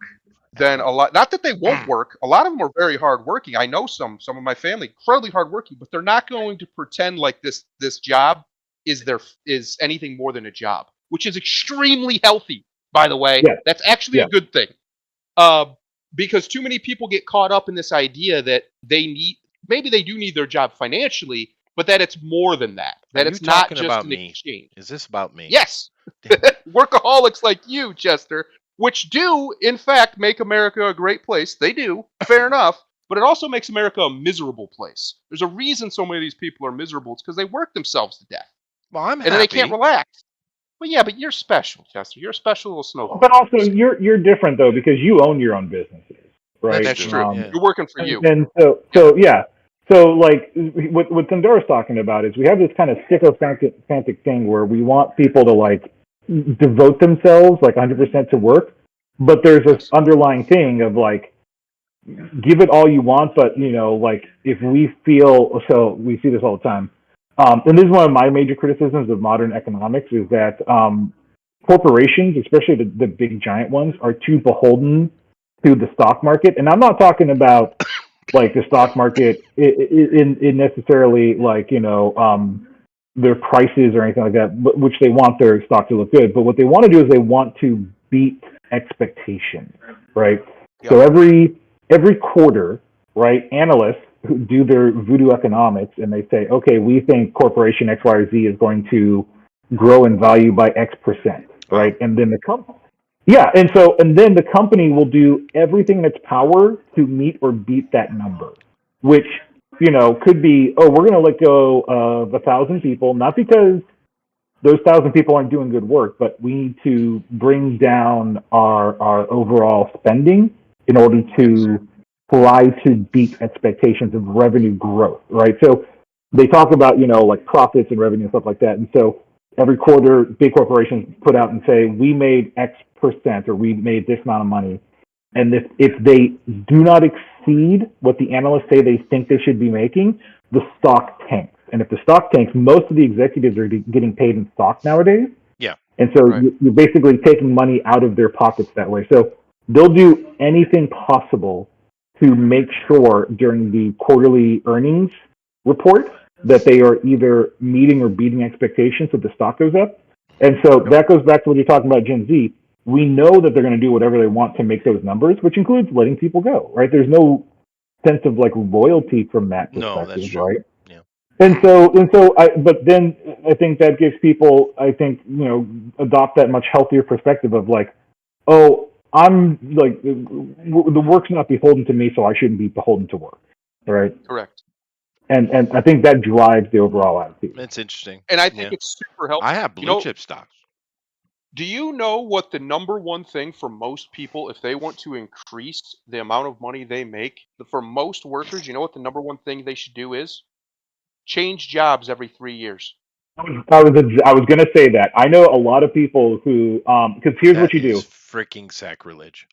than a lot. Not that they won't work. A lot of them are very hardworking. I know some of my family incredibly hardworking, but they're not going to pretend like this job is anything more than a job, which is extremely healthy, by the way. Yeah. That's actually Yeah. a good thing. Because too many people get caught up in this idea that maybe they do need their job financially, but that it's more than that. That Are it's you not talking just about an me? exchange. Is this about me? Yes. Workaholics like you, Chester, which do, in fact, make America a great place. They do. Fair enough. But it also makes America a miserable place. There's a reason so many of these people are miserable. It's because they work themselves to death. Well, I'm And then happy. they can't relax. Well, yeah, but you're special, Chester. You're a special little snowball. But also, you're different though because you own your own businesses, right? That's true. Yeah. You're working for you. And so yeah. So like what Sundara's talking about is we have this kind of sycophantic thing where we want people to like devote themselves like 100% to work, but there's this underlying thing of like give it all you want, but like if we feel so we see this all the time. And this is one of my major criticisms of modern economics is that corporations, especially the big giant ones, are too beholden to the stock market. And I'm not talking about like the stock market in necessarily like their prices or anything like that, which they want their stock to look good. But what they want to do is they want to beat expectations, right? Yep. So every quarter, right, analysts who do their voodoo economics and they say, okay, we think corporation X, Y, or Z is going to grow in value by X%, right? And then then the company will do everything in its power to meet or beat that number, which, could be, we're going to let go of 1,000 people, not because those 1,000 people aren't doing good work, but we need to bring down our overall spending in order to try to beat expectations of revenue growth, right? So they talk about, like profits and revenue and stuff like that. And so every quarter, big corporations put out and say, we made X% or we made this amount of money. And if they do not exceed what the analysts say they think they should be making, the stock tanks. And if the stock tanks, most of the executives are getting paid in stock nowadays. Yeah. And so you're basically taking money out of their pockets that way. So they'll do anything possible to make sure during the quarterly earnings report that they are either meeting or beating expectations so the stock goes up. And so that goes back to what you're talking about, Gen Z. We know that they're going to do whatever they want to make those numbers, which includes letting people go, right? There's no sense of like loyalty from that perspective, No, that's true. right? Yeah. But then I think that gives people, adopt that much healthier perspective of like, oh, I'm like, the work's not beholden to me, so I shouldn't be beholden to work, right? Correct. And I think that drives the overall attitude. It's interesting. And I think it's super helpful. I have blue chip stocks. Do you know what the number one thing for most people, if they want to increase the amount of money they make, for most workers, you know what the number one thing they should do is? Change jobs every 3 years. I was going to say that. I know a lot of people who, because here's what you do. Freaking sacrilege.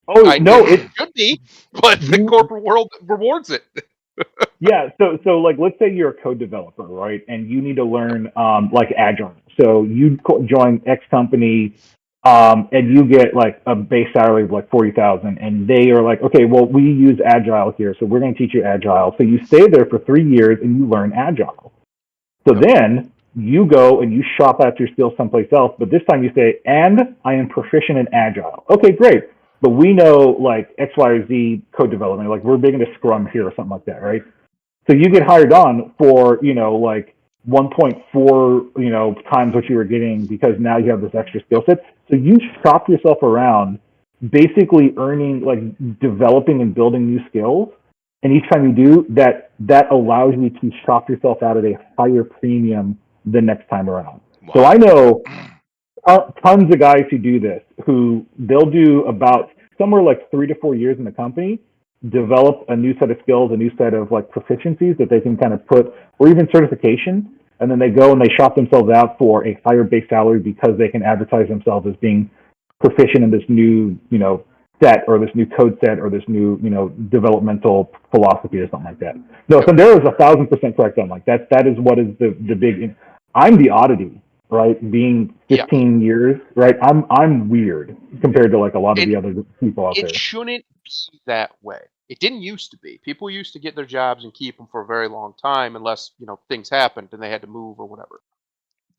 Oh, no, it should be, but the corporate world rewards it. Yeah, so like let's say you're a code developer, right? And you need to learn like Agile. So you join X company and you get like a base salary of like 40,000 and they are like, okay, well, we use Agile here, so we're going to teach you Agile. So you stay there for 3 years and you learn Agile. So then you go and you shop out your skills someplace else, but this time you say, and I am proficient in Agile. Okay, great. But we know like X, Y, or Z code development, like we're big into Scrum here or something like that, right? So you get hired on for, like 1.4, times what you were getting because now you have this extra skill set. So you shop yourself around basically earning, like developing and building new skills. And each time you do that, that allows you to shop yourself out at a higher premium the next time around. Wow. So I know tons of guys who do this, who they'll do about somewhere like 3 to 4 years in the company, develop a new set of skills, a new set of like proficiencies that they can kind of put, or even certification. And then they go and they shop themselves out for a higher base salary because they can advertise themselves as being proficient in this new, set or this new code set or this new, developmental philosophy or something like that. No, Sandero is 1,000% correct on like that is what is the big, I'm the oddity, right? Being 15 years, right? I'm weird compared to like a lot of the other people out there. It shouldn't be that way. It didn't used to be. People used to get their jobs and keep them for a very long time unless, things happened and they had to move or whatever.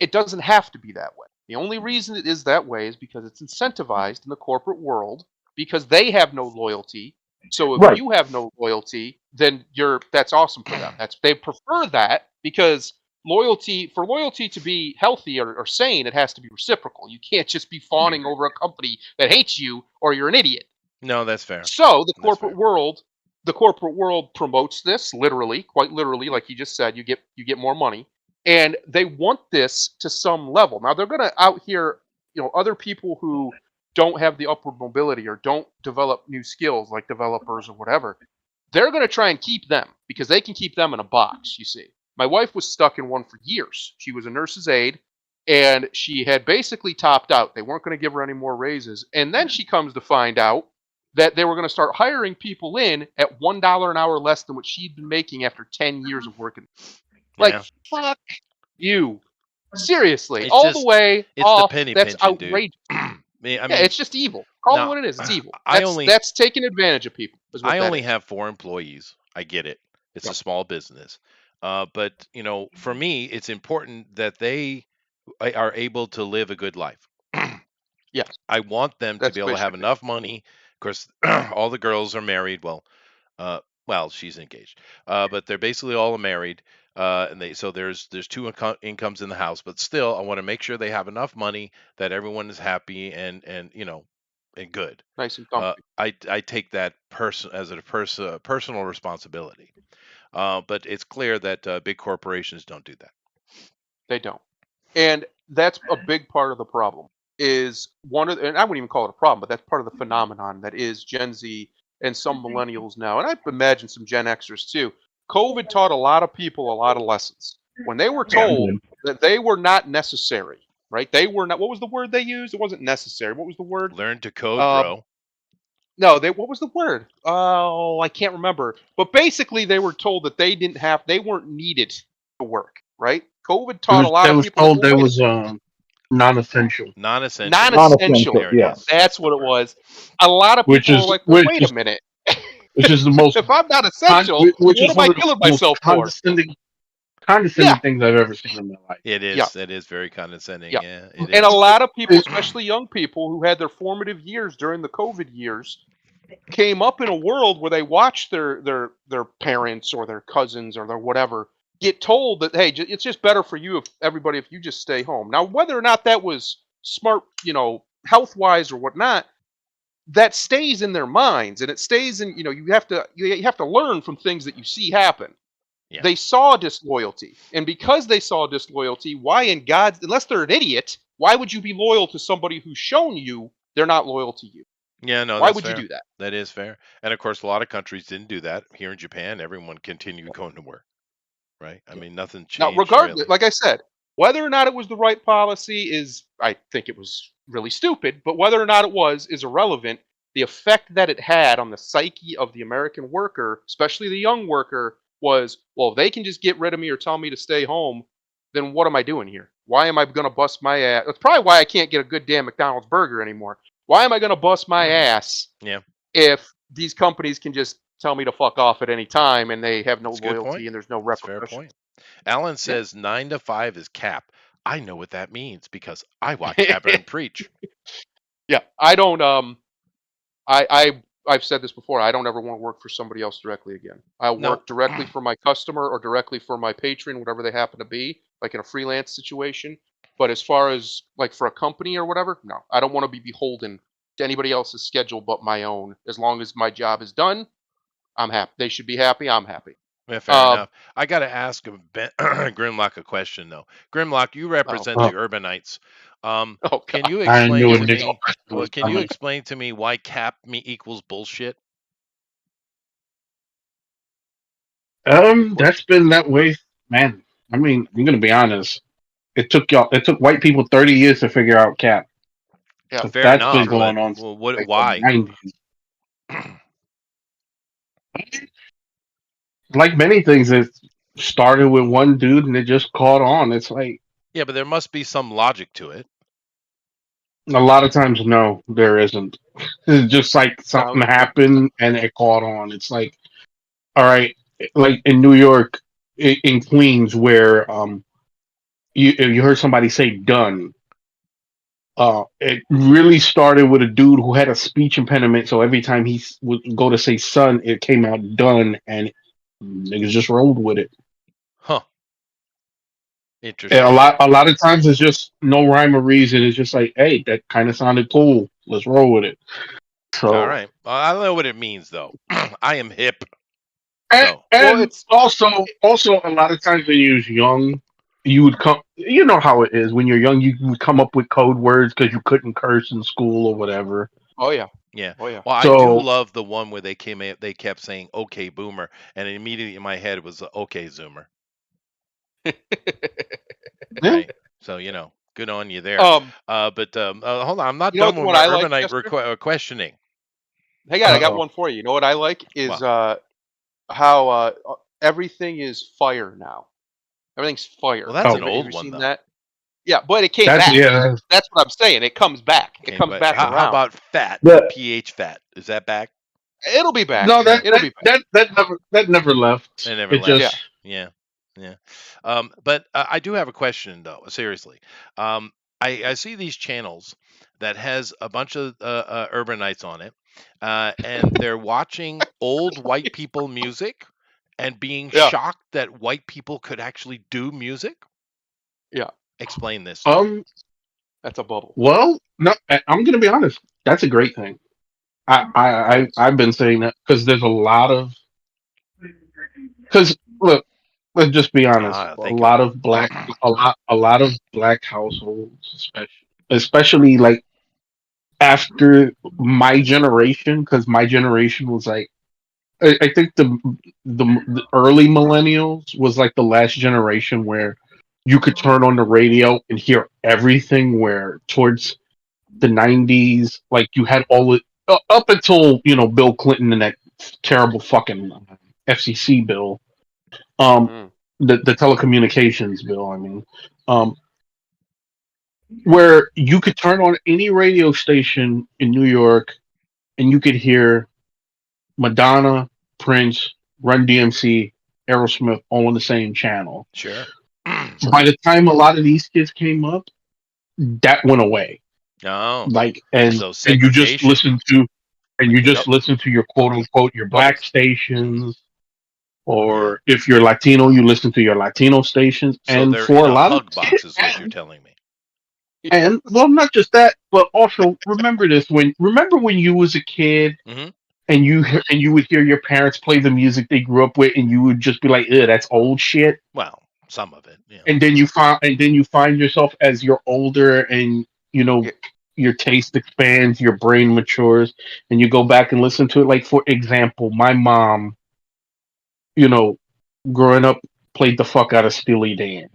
It doesn't have to be that way. The only reason it is that way is because it's incentivized in the corporate world because they have no loyalty. So if you have no loyalty, then that's awesome for them. They prefer that because loyalty to be healthy or sane, it has to be reciprocal. You can't just be fawning over a company that hates you or you're an idiot. No, that's fair. So the corporate world promotes this quite literally, like you just said, you get more money, and they want this to some level. Now they're going to out here, other people who don't have the upward mobility or don't develop new skills like developers or whatever. They're going to try and keep them because they can keep them in a box, you see. My wife was stuck in one for years. She was a nurse's aide, and she had basically topped out. They weren't going to give her any more raises. And then she comes to find out that they were going to start hiring people in at $1 an hour less than what she'd been making after 10 years of working. Fuck you. Seriously. It's all just, the way it's off. The penny That's pinching, outrageous. Dude. It's just evil. Call it what it is. It's evil. That's taking advantage of people. I only have 4 employees. I get it. It's a small business. But for me, it's important that they are able to live a good life. Yes, I want them to that's be able to have basically. enough money. Of course, all the girls are married. Uh, well, she's engaged, but they're basically all married. And so there's two incomes in the house, but still, I want to make sure they have enough money that everyone is happy and and good. Nice and comfy. I take that person as a personal responsibility. But it's clear that big corporations don't do that. They don't. And that's a big part of the problem. Is one of, and I wouldn't even call it a problem, but that's part of the phenomenon that is Gen Z and some millennials now, and I imagine some Gen Xers too. COVID taught a lot of people a lot of lessons when they were told that they were not necessary. Right? They were not. What was the word they used? It wasn't necessary. What was the word? Learn to code, Uh, bro. no, they. What was the word? Oh, I can't remember. But basically, they were told that they weren't needed to work. Right? COVID taught a lot They of was people. told they Wait a was non-essential, Non-essential. non-essential. There it yeah. is. That's what it was. A lot of which people is are like, well, which wait a is minute. which is the most If I'm not essential, which what is am one I of the killing most myself for? condescending Yeah, things I've ever seen in my life. It is. yeah, It is very condescending. yeah. Yeah, it And a is. lot of people, especially young people who had their formative years during the COVID years, came up in a world where they watched their parents or their cousins or their whatever get told that, hey, it's just better for you if you just stay home. Now, whether or not that was smart, health wise or whatnot, that stays in their minds, and it stays in. You have to learn from things that you see happen. Yeah. They saw disloyalty, and because they saw disloyalty, why in God's, unless they're an idiot, why would you be loyal to somebody who's shown you they're not loyal to you? Yeah, no, Why that's would you fair. do that? That is fair. And of course, a lot of countries didn't do that. Here in Japan, everyone continued going to work, right? I mean, nothing Now, changed regardless, really. like I said, whether or not it was the right policy is, I think it was really stupid, but whether or not it was is irrelevant. The effect that it had on the psyche of the American worker, especially the young worker, was, well, if they can just get rid of me or tell me to stay home, then what am I doing here? Why am I going to bust my ass? That's probably why I can't get a good damn McDonald's burger anymore. Why am I going to bust my ass Yeah, if these companies can just tell me to fuck off at any time and they have no that's a good point. loyalty and there's no That's a fair repercussions? point. Alan Yeah. says 9 to 5 is cap. I know what that means because I watch Abba and Preach. Yeah, I don't. I've said this before. I don't ever want to work for somebody else directly again. I'll No. work directly for my customer or directly for my patron, whatever they happen to be, like in a freelance situation. But as far as like for a company or whatever, no, I don't want to be beholden to anybody else's schedule but my own. As long as my job is done, I'm happy. They should be happy. I'm happy. Yeah, fair Um, enough. I got to ask Grimlock a question though. Grimlock, you represent Oh, the urbanites. Can God. you I explain knew to it. This me? question Well, was can you coming. explain to me why cap me equals bullshit? That's been that way, man. I mean, I'm gonna be honest. It took white people 30 years to figure out cap. Yeah, So Fair that's been enough, but going on since well, what? like the Why? 90s. Like many things, it started with one dude and it just caught on. It's like Yeah, but there must be some logic to it. a lot of times, no, there isn't. It's just like something sounds good. happened and it caught on. It's like, all right, like in New York, in Queens, where you heard somebody say "done." It really started with a dude who had a speech impediment, so every time he would go to say "son," it came out "done," and niggas just rolled with it. Huh. And Interesting. a lot of times it's just no rhyme or reason. It's just like, hey, that kind of sounded cool. Let's roll with it. So, All right. Well, I don't know what it means though. I am hip. and, So Well, and it's also a lot of times when you was young, you would come. You know how it is when you're young. You would come up with code words because you couldn't curse in school or whatever. oh yeah, yeah. oh yeah. Well, I do So, love the one where they kept saying "Okay, Boomer," and immediately in my head was "Okay, Zoomer." yeah, Right. So good on you there. But hold on, I'm not You know done what with one my I like, urbanite Chester? questioning. Hey, God, I got uh-oh. one for you. You know what I like is Well, how everything is fire now. Everything's fire. well, that's an Oh, Have old you one seen though. that? Yeah, but it came that's back. yeah. That's what I'm saying. It comes back. It Okay, comes but back how around. about fat? The PH fat is that back? It'll be back. No, Yeah, It'll be back. that never left. they never It left. Yeah. just Yeah. Yeah. But I do have a question though. Seriously, um, I see these channels that has a bunch of urbanites on it, and they're watching old white people music and being Yeah, shocked that white people could actually do music. yeah, Explain this to me. that's a bubble. Well, no, I'm gonna be honest. That's a great thing. I've been saying that because there's a lot of because look, let's just be honest. Ah, A thank you. lot of a lot of black households, especially like after my generation, because my generation was like I think the early millennials was like the last generation where you could turn on the radio and hear everything. Where towards the '90s, like you had all it up until Bill Clinton and that terrible fucking FCC bill, um, Mm. the telecommunications bill. I mean, um, where you could turn on any radio station in New York and you could hear Madonna, Prince, Run DMC, Aerosmith all on the same channel. Sure. By the time a lot of these kids came up, that went away. Oh, Like so and you just segregation. listen to Yep. your quote unquote your black Bubbles. stations, Yeah. or if you're Latino, you listen to your Latino stations. So And they're for in a a lot of hug box, is what you're telling me. and well, not just that, but also remember this when you was a kid Hmm. and you would hear your parents play the music they grew up with, and you would just be like, "Ugh, that's old shit." Well, some of it. Yeah. And then you find yourself as you're older, and Yeah. your taste expands, your brain matures, and you go back and listen to it. Like for example, my mom, you know, growing up, played the fuck out of Steely Dan,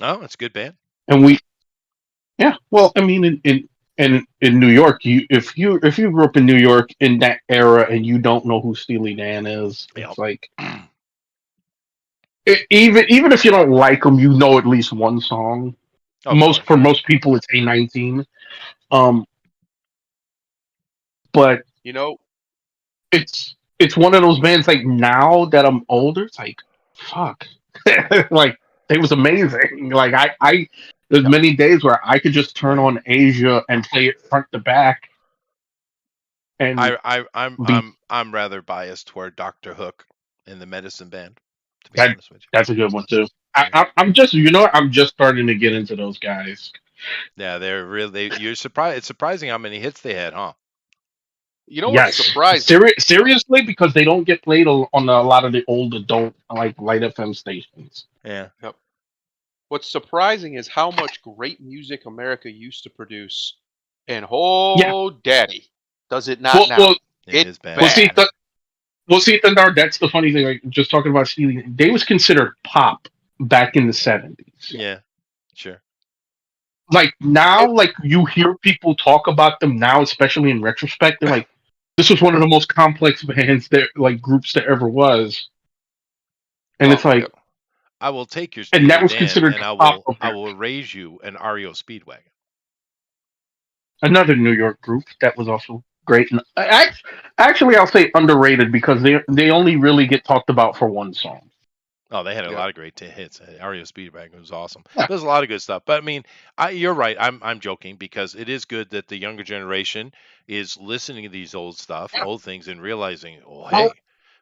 Oh, it's a good band. and yeah, well, I mean, in New York, if you grew up in New York in that era and you don't know who Steely Dan is, Yep. it's like even if you don't like them, you know at least one song. Of course. For most people, it's A19. Um, but You know, it's one of those bands. Like now that I'm older, it's like fuck, like it was amazing. Like there's yeah. many days where I could just turn Right. on Asia and play it front to back, and be I'm rather biased toward Doctor Hook in the Medicine Band, to be that. honest with you. That's a good one too. Yeah. I'm just I'm just starting to get into those guys. Yeah, they're really. You're surprised. It's surprising how many hits they had, huh? You know what's Yes, surprising? seriously, because they don't get played on a lot of the old adult like light FM stations. Yeah. Yep. What's surprising is how much great music America used to produce, and Yeah. oh, daddy, does it not Well, now? well, It It's is bad. well. See, bad. Thundar, that's the funny thing. Like just talking about Steely, they was considered pop back in the '70s. Yeah. Sure. Like now, It- like you hear people talk about them now, especially in retrospect. They're like, this was one of the most complex bands that like groups there ever was, and it's oh, like, yep. I will take your and that Steely was Dan, considered and pop. I will raise you an REO Speedwagon. Another New York group that was also great. And actually, I'll say underrated because they only really get talked about for one song. Oh, they had a Yep. lot of great hits. REO Speedwagon was awesome. Yeah. There's a lot of good stuff. But I mean, you're right. I'm joking because it is good that the younger generation is listening to these old things, and realizing, oh, Well, hey.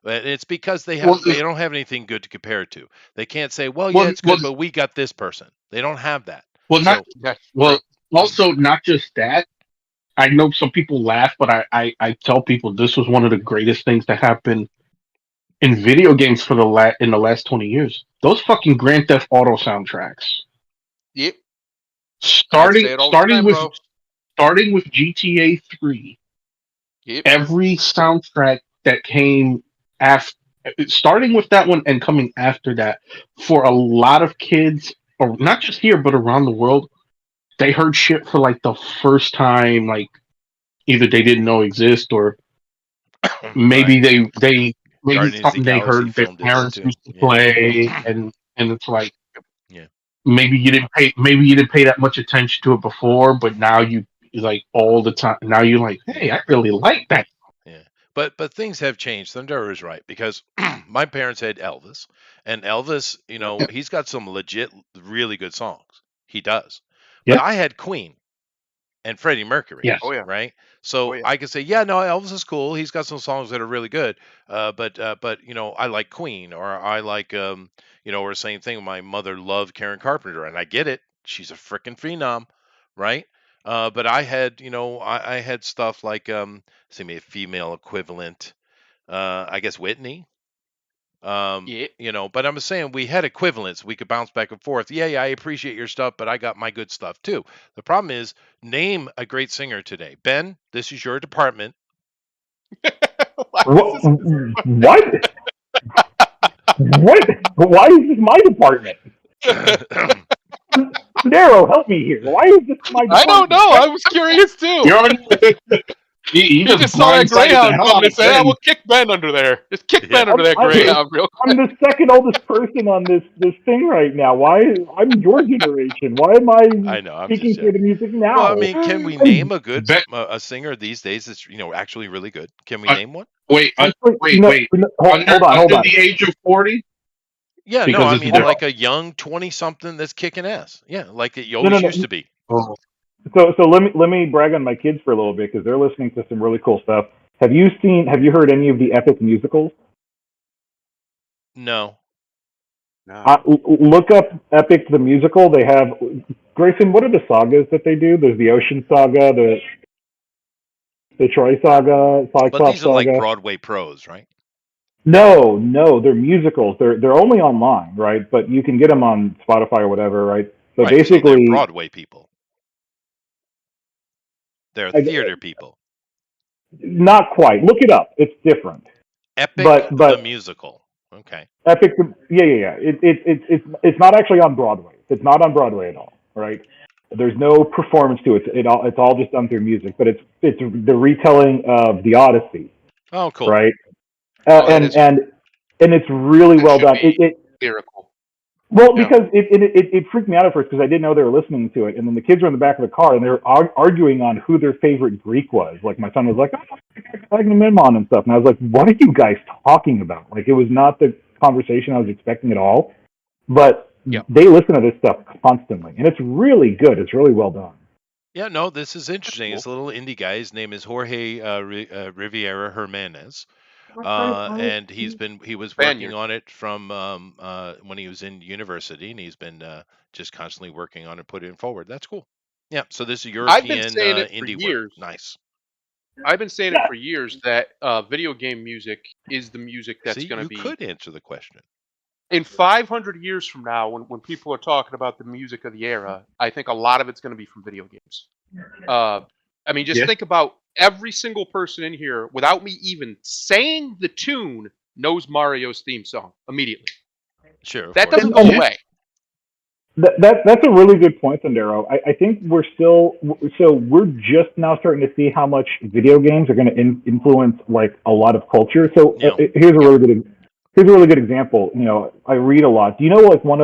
But it's because they well, don't have anything good to compare it to. They can't say, well, yeah, well, it's good, but we got this person. They don't have that. well, not So That's well. true. Also, not just that. I know some people laugh, but I tell people this was one of the greatest things that happened in video games for in the last 20 years. Those fucking Grand Theft Auto soundtracks. Yep. I Starting say it all the time, bro. starting with GTA 3. Yep. Every soundtrack that came after, starting with that one and coming after that, for a lot of kids, or not just here but around the world, they heard shit for like the first time, like either they didn't know exist, or maybe right. maybe Guardians of something the they Galaxy heard their film did that parents too. used to Yeah. play, and it's like Yeah. maybe you didn't pay that much attention to it before, but now you like all the time. Now you're like, hey, I really like that. Yeah. But things have changed. Thunder is right because my parents had Elvis, and Elvis, he's got some legit, really good songs. He does. But Yeah. I had Queen and Freddie Mercury, Yes. Oh yeah. right? Oh So yeah. I could say, yeah, no, Elvis is cool. He's got some songs that are really good. But I like Queen, or I like or same thing. My mother loved Karen Carpenter, and I get it. She's a freaking phenom, right? But I had, I had stuff like say me a female equivalent. I guess Whitney. Yeah. But I'm saying we had equivalents. We could bounce back and forth. Yeah, I appreciate your stuff, but I got my good stuff too. The problem is, name a great singer today. Ben, this is your department. Why is What? this- What? What? Why is this my department? Nero, help me here. Why is this my I department? don't know. I was curious too. You're already, you You just just saw that blindsided the Greyhound hell coming out and of said, Ben. we'll kick Ben under there. Just kick Yeah. Ben under that I'm- Greyhound real I'm quick. the second oldest person on this thing right now. Why? I'm your generation. Why am I know. I'm speaking just for the joking. music now? Well, I mean, can we name a good Ben- a singer these days that's actually really good? Can we I- name one? Wait, wait. Hold on. Under the age of 40? Yeah, no, Because I this mean is the- like a young 20-something that's kicking ass. Yeah, like it No, always no. used to be. Oh. So let me brag on my kids for a little bit because they're listening to some really cool stuff. Have you heard any of the Epic musicals? No. No. Look up Epic the musical. They have Grayson. What are the sagas that they do? There's the Ocean Saga, the Troy Saga, But Cyclops these are like Saga. Broadway pros, right? No, they're musicals. They're only online, right? But you can get them on Spotify or whatever, right? So Right, so basically, they're Broadway people. They're theater people. not quite. Look it up. It's different. Epic but- the musical. Okay. Epic, yeah. It's not actually on Broadway. It's not on Broadway at all, right? There's no performance to it. It's all just done through music. But it's the retelling of the Odyssey, Oh, cool. right? Oh, that is- And it's really That well should done. be lyrical. Well, Yeah. because it freaked me out at first because I didn't know they were listening to it, and then the kids were in the back of the car and they were arguing on who their favorite Greek was. Like my son was like, "Oh, Agamemnon" and stuff, and I was like, "What are you guys talking about?" Like it was not the conversation I was expecting at all. But Yeah. they listen to this stuff constantly, and it's really good. It's really well done. Yeah, no, this is interesting. cool. It's a little indie guy. His name is Jorge Riviera Jimenez. And he was working Spaniard. on it from when he was in university, and he's been just constantly working on it, putting it forward. That's cool. Yeah. So this is a I've been European saying it for indie years. work. Nice. I've been saying it for years that video game music is the music that's See, going you to be could answer the question. in 500 years from now, when people are talking about the music of the era. I think a lot of it's going to be from video games. I mean, just Yeah. think about every single person in here, without me even saying the tune, knows Mario's theme song immediately. Sure. of That course. doesn't go Yeah. away. That's a really good point, Sandero. I think we're just now starting to see how much video games are going to influence like a lot of culture. So Yeah. here's a really good example. I read a lot. Do you know like what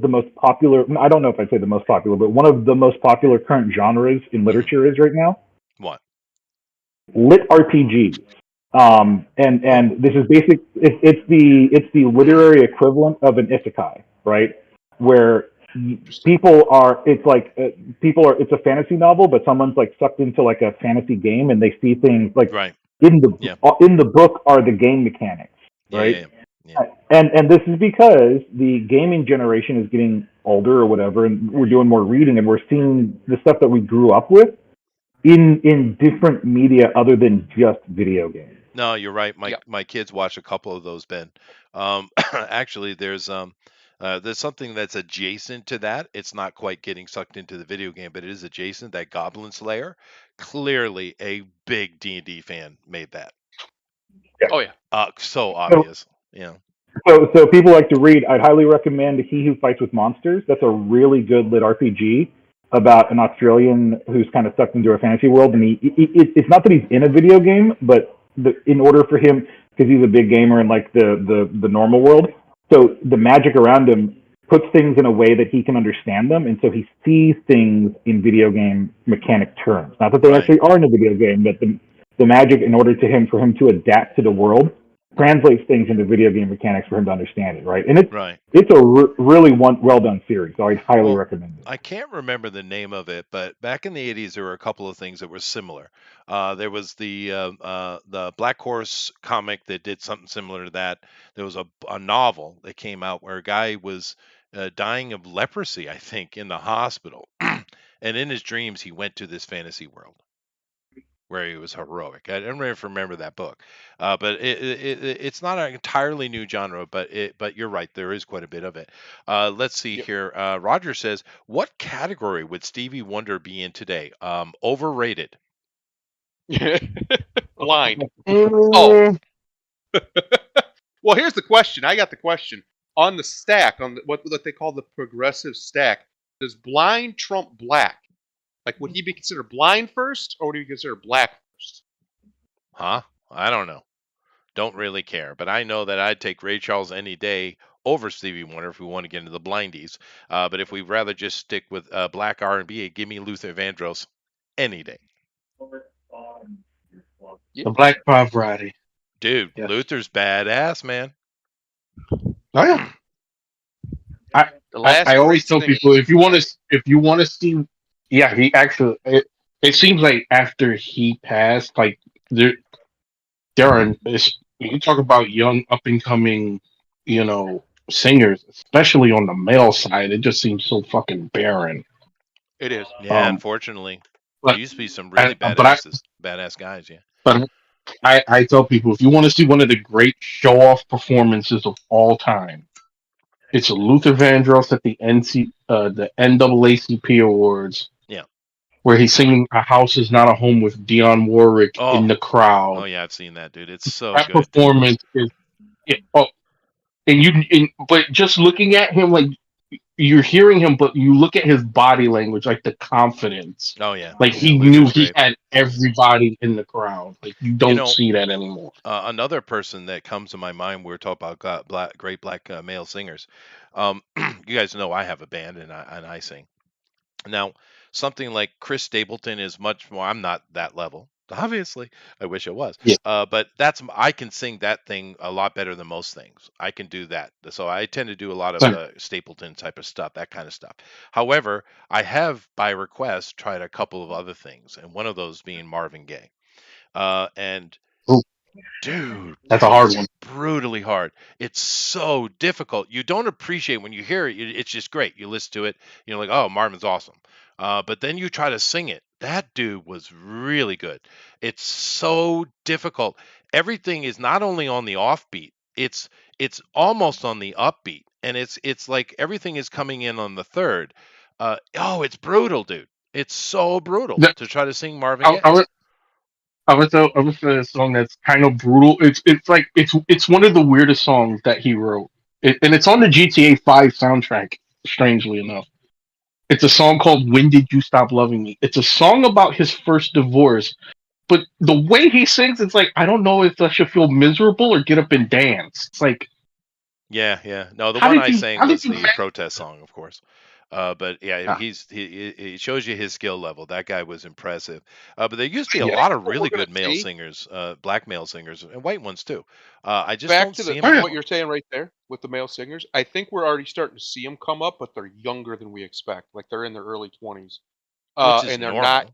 the most popular? I don't know if I'd say the most popular, but one of the most popular current genres in literature is right now What? lit RPGs. And this is basic. It's the literary equivalent of an isekai, right? Where people are. It's like It's a fantasy novel, but someone's like sucked into like a fantasy game, and they see things like Right. in the book are the game mechanics, Yeah, right? yeah. And this is because the gaming generation is getting older or whatever, and we're doing more reading, and we're seeing the stuff that we grew up with in different media other than just video games. No, you're right. Yeah. My kids watch a couple of those, Ben. Actually, there's something that's adjacent to that. It's not quite getting sucked into the video game, but it is adjacent. That Goblin Slayer, clearly a big D&D fan made that. Oh yeah. So obvious. Yeah. So people like to read. I'd highly recommend He Who Fights with Monsters. That's a really good lit RPG about an Australian who's kind of sucked into a fantasy world, and it's not that he's in a video game, but in order for him, because he's a big gamer in like the normal world, so the magic around him puts things in a way that he can understand them, and so he sees things in video game mechanic terms. Not that they Right. actually are in a video game, but the magic in order for him to adapt to the world, translates things into video game mechanics for him to understand it, right? And it's a really well done series, so I'd highly recommend it. I can't remember the name of it, but back in the 80s, there were a couple of things that were similar. There was the Black Horse comic that did something similar to that. There was a novel that came out where a guy was dying of leprosy, I think, in the hospital. And in his dreams, he went to this fantasy world where he was heroic. I don't remember that book, but it's not an entirely new genre, but you're right, there is quite a bit of it. Let's see here. Roger says, what category would Stevie Wonder be in today? Overrated. Blind. Oh. Well, here's the question. I got the question. On the stack, on what they call the progressive stack, does blind trump black? Like, would he be considered blind first, or would he be considered black first? Huh? I don't know. Don't really care. But I know that I'd take Ray Charles any day over Stevie Wonder if we want to get into the blindies. But if we'd rather just stick with black R&B, give me Luther Vandross any day. The Black Pop Variety. Dude, yes. Luther's badass, man. Oh yeah. I always tell people if you want to see, yeah, he actually. It seems like after he passed, like there are. You talk about young up and coming, singers, especially on the male side. It just seems so fucking barren. It is. Yeah, unfortunately, there used to be some really badass guys. Yeah. But I tell people if you want to see one of the great show off performances of all time, it's Luther Vandross at the NAACP Awards. Yeah. Where he's singing "A House Is Not a Home" with Dionne Warwick in the crowd. Oh yeah, I've seen that, dude. It's so that good. Performance is. But just looking at him, like you're hearing him, but you look at his body language, like the confidence. Oh yeah. Like he knew he had everybody in the crowd. Like you don't see that anymore. Another person that comes to my mind, we're talking about great black male singers. You guys know I have a band and I sing. Now, something like Chris Stapleton is much more. I'm not that level, obviously. I wish I was. Yeah. But I can sing that thing a lot better than most things. I can do that. So I tend to do a lot of Stapleton type of stuff, that kind of stuff. However, I have by request tried a couple of other things, and one of those being Marvin Gaye. Dude, that's a hard one. Brutally hard. It's so difficult. You don't appreciate when you hear it. It's just great. You listen to it, like, oh, Marvin's awesome. But then you try to sing it. That dude was really good. It's so difficult. Everything is not only on the offbeat. It's almost on the upbeat, and it's like everything is coming in on the third. It's brutal, dude. It's so brutal to try to sing Marvin Gaye. I would say a song that's kind of brutal. It's one of the weirdest songs that he wrote, and it's on the GTA 5 soundtrack. Strangely enough, it's a song called "When Did You Stop Loving Me." It's a song about his first divorce, but the way he sings, it's like I don't know if I should feel miserable or get up and dance. It's like, yeah. No, the one I sang was the protest song, of course. But yeah, he shows you his skill level. That guy was impressive. But there used to be a lot of really good male singers, black male singers, and white ones too. I just don't see them. What you're saying right there with the male singers, I think we're already starting to see them come up, but they're younger than we expect. Like they're in their early 20s, and they're not.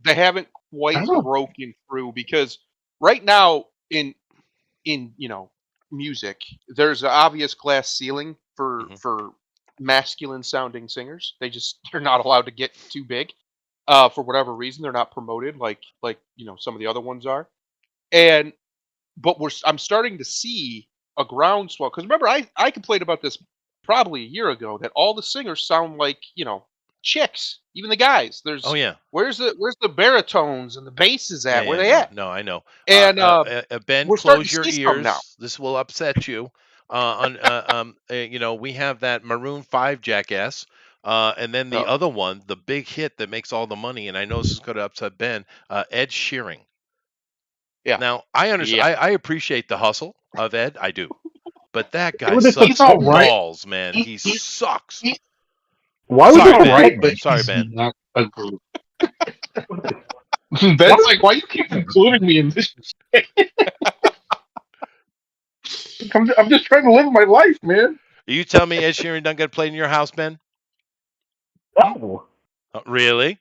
They haven't quite broken through because right now in music, there's an obvious glass ceiling for masculine sounding singers. They're not allowed to get too big for whatever reason. They're not promoted like some of the other ones are. But I'm starting to see a groundswell because remember I complained about this probably a year ago that all the singers sound like chicks, even the guys. Where's the baritones and the basses at? Where they at? No, I know. And Ben, close your ears. Now. This will upset you. We have that Maroon 5 jackass, and then the other one, the big hit that makes all the money, and I know this is going to upset Ben, Ed Sheeran. Yeah. Now I understand. Yeah. I appreciate the hustle of Ed. I do, but that guy sucks balls, man. He sucks. Why was it right? Sorry, Ben. Ben's like, why you keep including me in this? I'm just trying to live my life, man. You tell me Ed Sheeran doesn't get played in your house, Ben? No, Really?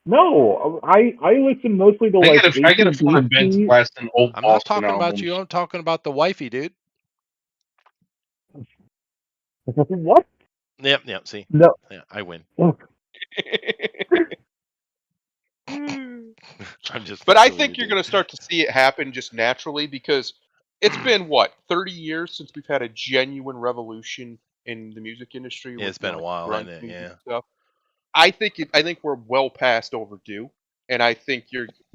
no. I listen mostly to like I get a feeling AC/DC. Ben's blasting old I'm not Boston talking about albums. you. I'm talking about the wifey, dude. What? Yep. See, No. yeah, I win. I'm just. But I messing with think you, you're dude. going to start to see it happen just naturally because it's been what 30 years since we've had a genuine revolution in the music industry. Yeah, it's with, been a while, grunge hasn't it? music Yeah. and stuff. I think we're well past overdue, and I think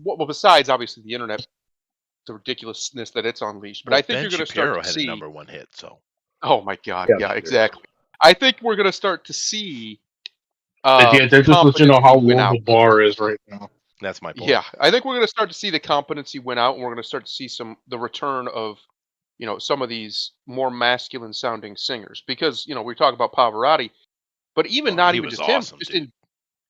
well besides obviously the internet, the ridiculousness that it's unleashed. But Well, I think Ben you're going to Shapiro start to had a see. #1 hit, so. Oh my God! Yeah, Yeah, sure. exactly. I think we're going to start to see. Yeah, they're just listening to how competency win low out. the bar is right now. That's my point. Yeah, I think we're going to start to see the competency win out, and we're going to start to see the return of, some of these more masculine sounding singers. Because we talk about Pavarotti, but even Oh, not he even was just awesome, him, just dude.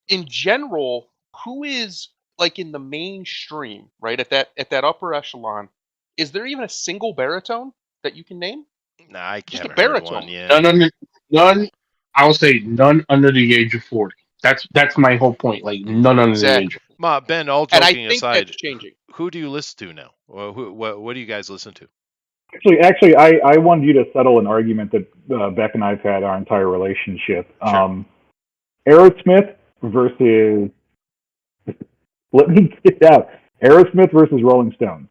in general, who is like in the mainstream, right at that upper echelon? Is there even a single baritone that you can name? Nah, I Just a haven't heard one. baritone. Yeah. None. I'll say none under the age of 40. That's my whole point. Like none under the age. Exactly. Ben, all And I joking think aside, that's changing. who do you listen to now? Well, what do you guys listen to? Actually, I wanted you to settle an argument that Beck and I've had our entire relationship. Sure. Aerosmith versus. Let me get out. Aerosmith versus Rolling Stones.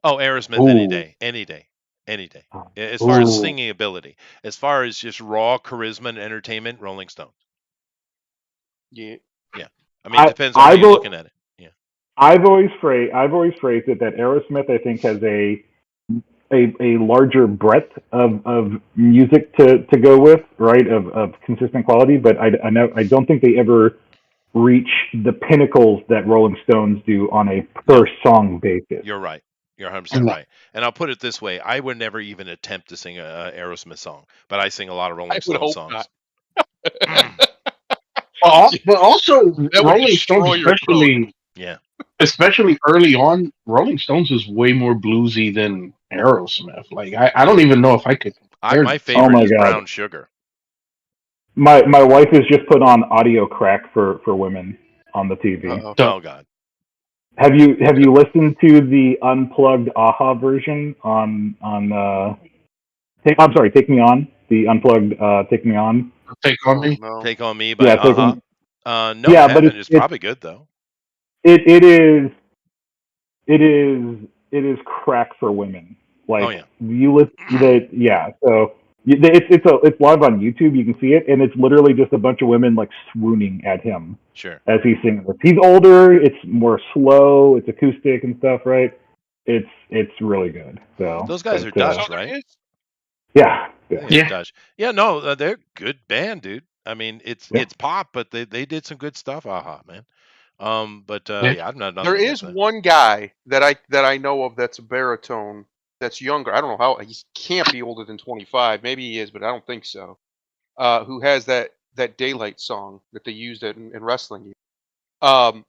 Oh, Aerosmith any Ooh. day. Any day. Any day. As far as Ooh. singing ability, as far as just raw charisma and entertainment, Rolling Stones. Yeah. I mean, it depends on how you're looking at it. Yeah. I've always phrased it that Aerosmith I think has a larger breadth of music to go with, right? Of consistent quality, but I don't think they ever reach the pinnacles that Rolling Stones do on a per song basis. You're right. You're 100% right. And I'll put it this way: I would never even attempt to sing a Aerosmith song, but I sing a lot of Rolling I would Stones hope songs. not. But also That would Rolling destroy Stones, your throat. especially early on, Rolling Stones is way more bluesy than Aerosmith. Like I don't even know if I could. My favorite my is God. Brown Sugar. My wife has just put on audio crack for women on the TV. Uh-oh. Oh God. Have you listened to the unplugged Aha version on I'm sorry, Take Me On, the unplugged Take Me On. Take on me. No. Take on Me by Yeah, Take Aha. On- No, Yeah, I but haven't. it's- It's probably good though. It is crack for women. Like Oh, yeah. you listen that, yeah. So it's live on YouTube. You can see it, and it's literally just a bunch of women like swooning at him Sure. as he's singing this. He's older. It's more slow. It's acoustic and stuff, right? It's really good. So Those guys are but, Dutch, So there right? is- Yeah. Yeah. Dutch. Yeah, no, they're good band, dude. I mean, it's pop, but they did some good stuff. Aha, man. But Yeah. I'm not. There nothing is against that. one guy that I know of that's a baritone that's younger. I don't know how he can't be older than 25. Maybe he is, but I don't think so. Who has that Daylight song that they used in wrestling? I'm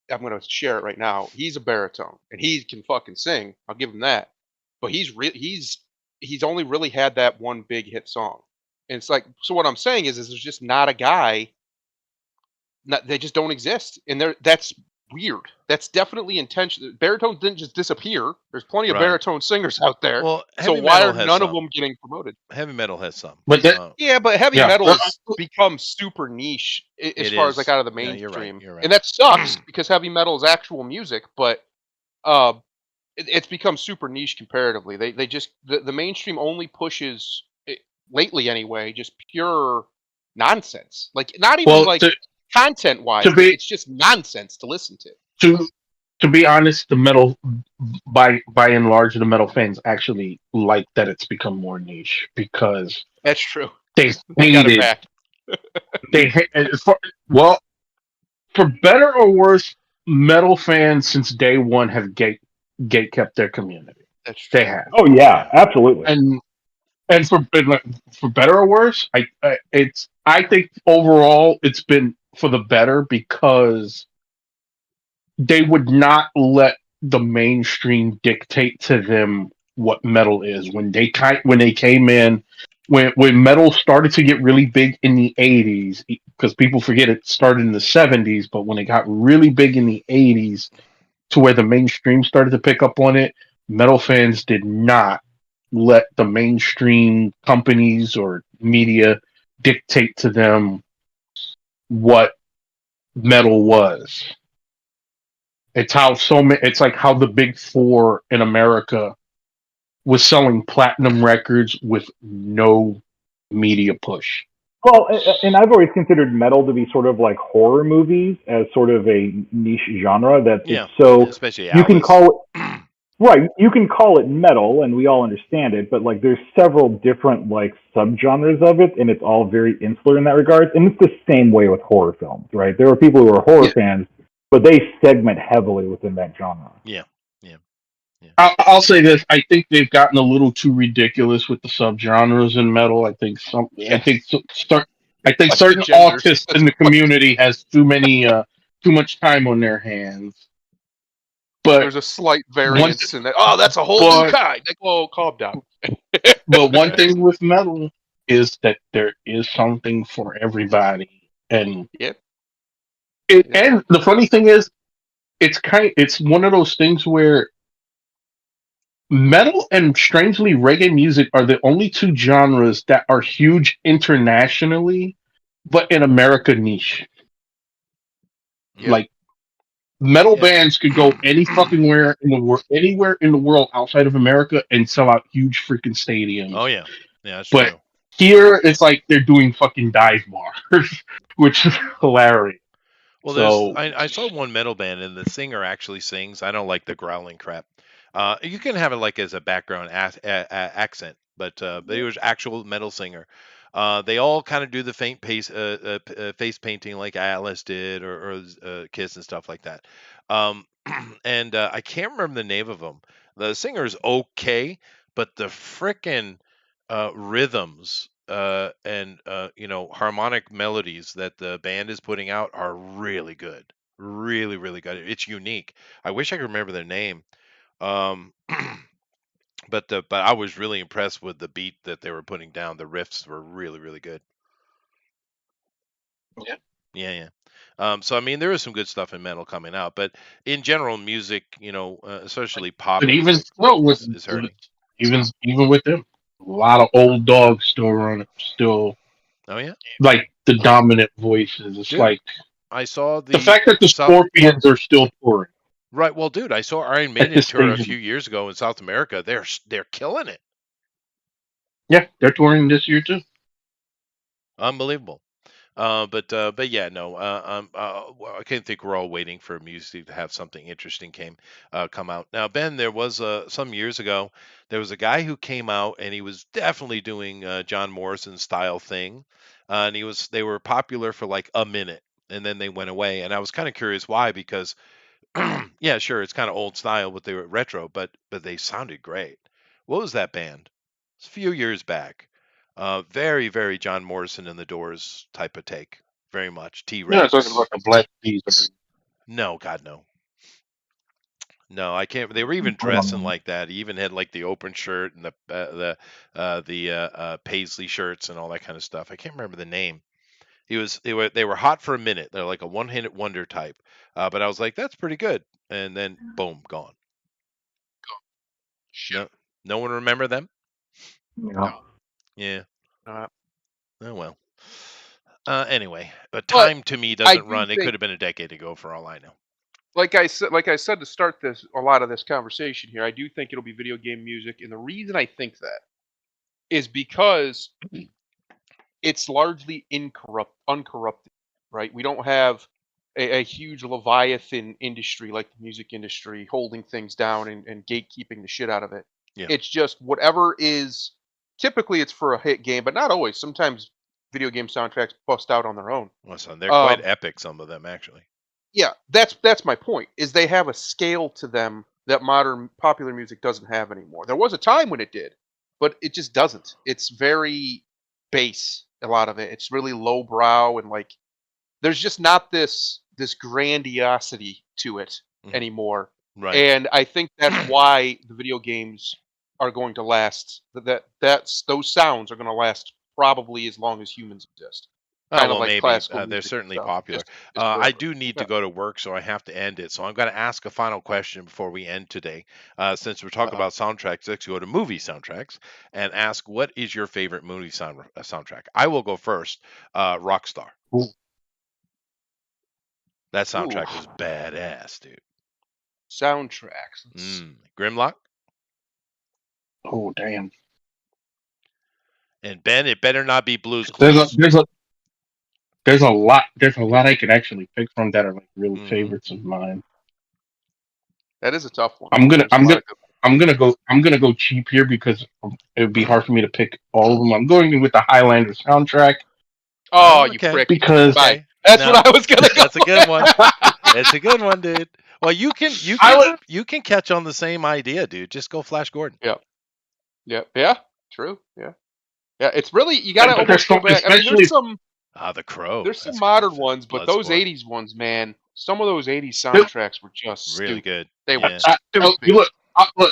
gonna share it right now. He's a baritone and he can fucking sing. I'll give him that. But he's only really had that one big hit song. And it's like, so what I'm saying is there's just not a guy. They just don't exist, and that's weird. That's definitely intentional. Baritones didn't just disappear. There's plenty of Right. baritone singers out there. Well, So heavy why metal are has none of some. them getting promoted? Heavy metal has some. But that- Yeah, but heavy Yeah. metal has become super niche as It far as is. like out of the Yeah, mainstream, you're right. and that sucks because heavy metal is actual music, but it's become super niche comparatively. They just the mainstream only pushes lately anyway, just pure nonsense. Like not even like content wise, it's just nonsense to listen to. To be honest, the metal by and large, the metal fans actually like that it's become more niche because That's true. they Got it hated back. well, for better or worse, metal fans since day one have gate kept their community. That's true. They have. Oh yeah, absolutely. And for better or worse, I think overall it's been for the better because they would not let the mainstream dictate to them what metal is. When they came in, when metal started to get really big in the 80s, because people forget it started in the 70s, but when it got really big in the 80s to where the mainstream started to pick up on it, metal fans did not let the mainstream companies or media dictate to them what metal was. It's how it's like how the big four in America was selling platinum records with no media push. Well, and I've always considered metal to be sort of like horror movies as sort of a niche genre that Yeah, it's so especially you can Alice. call it right. You can call it metal, and we all understand it. But like, there's several different like subgenres of it, and it's all very insular in that regard. And it's the same way with horror films, right? There are people who are horror fans, but they segment heavily within that genre. Yeah. I'll say this: I think they've gotten a little too ridiculous with the subgenres in metal. I think Yeah. I think Like certain the genders. autists in the community has too much time on their hands. But There's a slight variance in that. Oh, that's a whole new kind. Like, whoa, calm down. But one thing with metal is that there is something for everybody, and Yep. And the funny thing is, it's one of those things where metal and strangely reggae music are the only two genres that are huge internationally, but in America niche. Yep. Like metal bands could go any fucking where in the world, anywhere in the world outside of America and sell out huge freaking stadiums. Oh yeah, that's but true. Here it's like they're doing fucking dive bars, which is hilarious. Well, So I saw one metal band and the singer actually sings. I don't like the growling crap. You can have it like as a background accent, but it was actual metal singer. They all kind of do the faint face painting like Alice did, or Kiss and stuff like that. And I can't remember the name of them. The singer's okay, but the frickin' rhythms and harmonic melodies that the band is putting out are really good, really really good. It's unique. I wish I could remember their name. um but I was really impressed with the beat that they were putting down. The riffs were really really good. Yeah. So I mean, there is some good stuff in metal coming out, but in general music, especially pop but even music, still with is hurting. even with them, a lot of old dogs still Oh yeah, like the dominant voices. It's dude, like I saw the fact that the Scorpions are still touring. Right. Well, dude, I saw Iron At Maiden this tour a stage. few years ago in South America. They're killing it. Yeah, they're touring this year too. Unbelievable. But yeah, no. Well, I can't think we're all waiting for music to have something interesting come out. Now, Ben, there was some years ago, there was a guy who came out and he was definitely doing John Morrison style thing, and they were popular for like a minute, and then they went away. And I was kind of curious why, because yeah, sure, it's kind of old style, but they were retro, but they sounded great. What was that band? It's a few years back. Very, very John Morrison and the Doors type of take. Very much T Yeah, talking Rex. about the Black Keys. No, God, no. No, I can't. They were even dressing like that. He even had like the open shirt and the paisley shirts and all that kind of stuff. I can't remember the name. They were hot for a minute. They're like a one-hit wonder type. But I was like, that's pretty good. And then boom, gone. No one remember them? No. Yeah. Uh, Oh well. Anyway, but time to me doesn't run. It think- could have been a decade ago for all I know. like I said to start a lot of this conversation here, I do think it'll be video game music, and the reason I think that is because it's largely uncorrupted, right? We don't have a huge Leviathan industry like the music industry holding things down and gatekeeping the shit out of it. Yeah. It's just whatever is. Typically, it's for a hit game, but not always. Sometimes video game soundtracks bust out on their own. Listen, they're quite epic. Some of them actually. Yeah, that's my point. Is they have a scale to them that modern popular music doesn't have anymore. There was a time when it did, but it just doesn't. It's very base. A lot of it. It's really lowbrow and like there's just not this grandiosity to it Mhm. anymore. Right. And I think that's why the video games are going to last. Those sounds are going to last probably as long as humans exist. Oh, Kind of well, like maybe. classical They're music and certainly stuff. popular. Just I forever. do need Yeah. to go to work, so I have to end it. So I'm going to ask a final question before we end today. Since we're talking Uh-huh. about soundtracks, let's go to movie soundtracks and ask, what is your favorite movie soundtrack? I will go first. Rockstar. Ooh. That Ooh, soundtrack was badass, dude. soundtracks. Grimlock. Oh damn. And Ben, it better not be Blue's There's Clues. a lot I could actually pick from that are like really favorites of mine. That is a tough one. I'm gonna There's a lot of good I'm gonna go cheap here because it would be hard for me to pick all of them. I'm going with the Highlander soundtrack Oh, you okay. prick. because Bye. Okay. That's No, what I was gonna go. That's a good with. one. It's a good one, dude. Well, you can catch on the same idea, dude. Just go Flash Gordon. Yeah. True. Yeah. It's really you gotta But there's almost go some- back. I mean, especially- The Crow. there's some That's modern classic. ones, but those Bloodsport. '80s ones, man, some of those '80s soundtracks were just Really stupid. good. They were Yeah. stupid.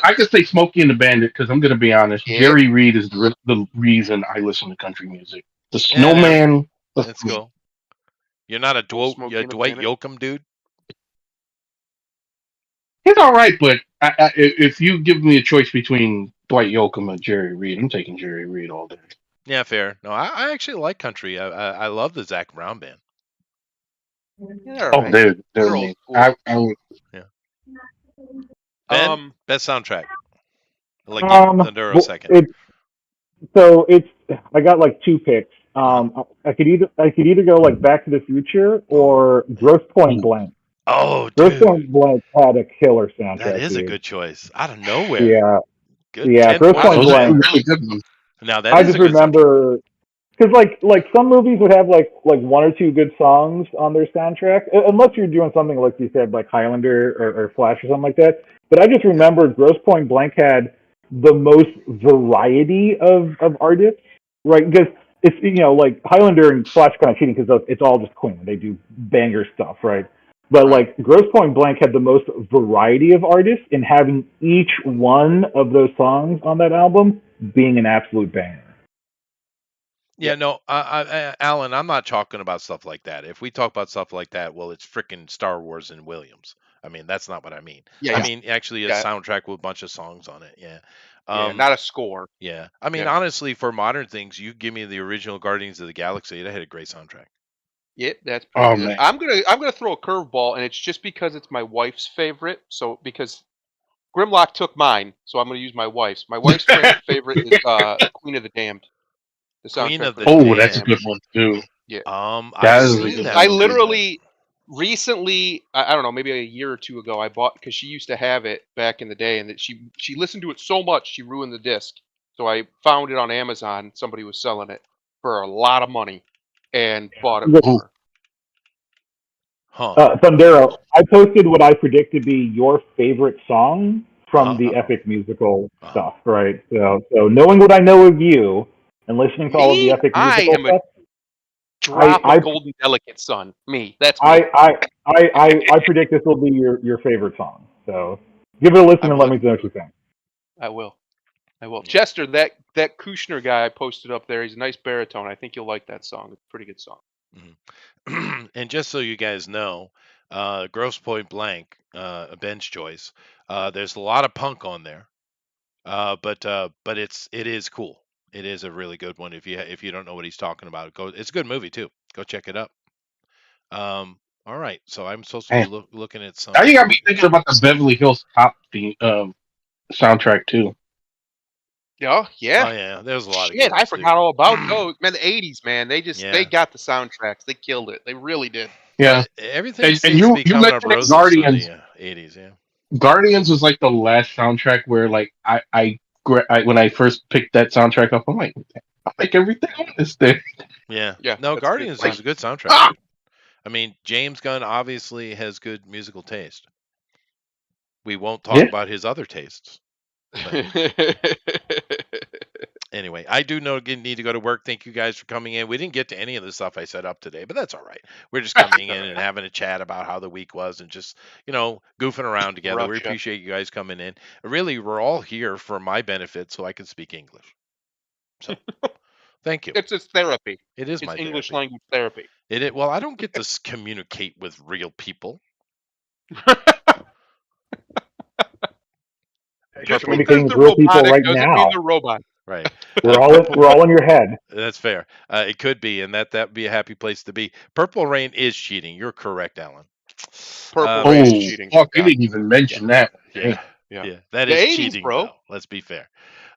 I could say Smokey and the Bandit because I'm gonna be honest. Yeah. Jerry Reed is the reason I listen to country music. The Yeah, Snowman. That's cool. You're not a Smokey and the Dwight Bandit. Yoakam dude. He's all right, but if you give me a choice between Dwight Yoakam and Jerry Reed, I'm taking Jerry Reed all day. Yeah, fair. No, I actually like country. I love the Zac Brown band. Yeah, Oh, right. they're They're amazing. old school. Ben, best soundtrack. Like Thundero well, second. I got like two picks. I could either go like Back to the Future or Grosse Pointe Blank. Oh, Grosse dude, Pointe Blank had a killer soundtrack. that is a dude. good choice. Out of nowhere. Yeah, Good. yeah. 10 Grosse points. Pointe Those are Blank. really good ones. Now that I is just a good soundtrack. remember because like some movies would have like one or two good songs on their soundtrack, unless you're doing something like you said, like Highlander or Flash or something like that. But I just remember Grosse Pointe Blank had the most variety of artists, right? Because it's like Highlander and Flash kind of cheating because it's all just Queen. They do banger stuff, right? But like Grosse Pointe Blank had the most variety of artists, and having each one of those songs on that album being an absolute banger. Yeah, no, Alan, I'm not talking about stuff like that. If we talk about stuff like that, well, it's freaking Star Wars and Williams. I mean, that's not what I mean. Yeah. I mean, actually, a Yeah. soundtrack with a bunch of songs on it. Yeah. Not a score. Yeah. I mean, Yeah. honestly, for modern things, you give me the original Guardians of the Galaxy. That had a great soundtrack. Yeah, that's pretty Oh, good. man. I'm gonna throw a curveball, and it's just because it's my wife's favorite. So because Grimlock took mine, so I'm gonna use my wife's. My wife's favorite is Queen of the Damned. The Queen soundtrack of for the Queen Oh, of the that's a Damned. good one too. I've That is a seen good that one. I movie. literally recently, I don't know, maybe a year or two ago, I bought because she used to have it back in the day, and that she listened to it so much she ruined the disc. So I found it on Amazon. Somebody was selling it for a lot of money, and bought it for her. Huh. Thundero, I posted what I predict to be your favorite song from the Epic musical stuff, right? So knowing what I know of you and listening to all of the Epic musical stuff, Drop of Golden Delicate, son. Me. That's me. I predict this will be your favorite song. So give it a listen and let me know what you think. I will. Chester, that Kushner guy I posted up there, he's a nice baritone. I think you'll like that song. It's a pretty good song. Mm-hmm. And just so you guys know, Grosse Pointe Blank, a Ben's choice. There's a lot of punk on there, but it is cool. It is a really good one. If you don't know what he's talking about, it's a good movie too. Go check it up. All right, so I'm supposed to be looking at some. I think I'll be thinking about the Beverly Hills Cop soundtrack too. Yeah. Oh yeah, there's a lot of. Shit, I forgot all about those. Man, the '80s, man, they got the soundtracks. They killed it. They really did. Yeah, everything seems to be coming up roses Guardians. in the '80s. Yeah, Guardians was like the last soundtrack where like I when I first picked that soundtrack up, I'm like, I like everything on this thing. Yeah. Yeah. No, Guardians is a good soundtrack. Ah! I mean, James Gunn obviously has good musical taste. We won't talk about his other tastes. Anyway, I do need to go to work. Thank you guys for coming in. We didn't get to any of the stuff I set up today, but that's all right. We're just coming in and having a chat about how the week was and just, goofing around together. We Russia. appreciate you guys coming in. Really, we're all here for my benefit so I can speak English. So, thank you. It's therapy. It is It's my English therapy. language therapy. Well, I don't get to communicate with real people. Just We're because communicating with they're real people robotic right doesn't now. mean they're robots. Right. We're all in your head. That's fair. It could be, and that'd be a happy place to be. Purple Rain is cheating. You're correct, Alan. Purple Oh, Rain is cheating. fuck! You Yeah. didn't even mention that. Yeah. Yeah. That The is 80s, cheating, bro. though. Let's be fair.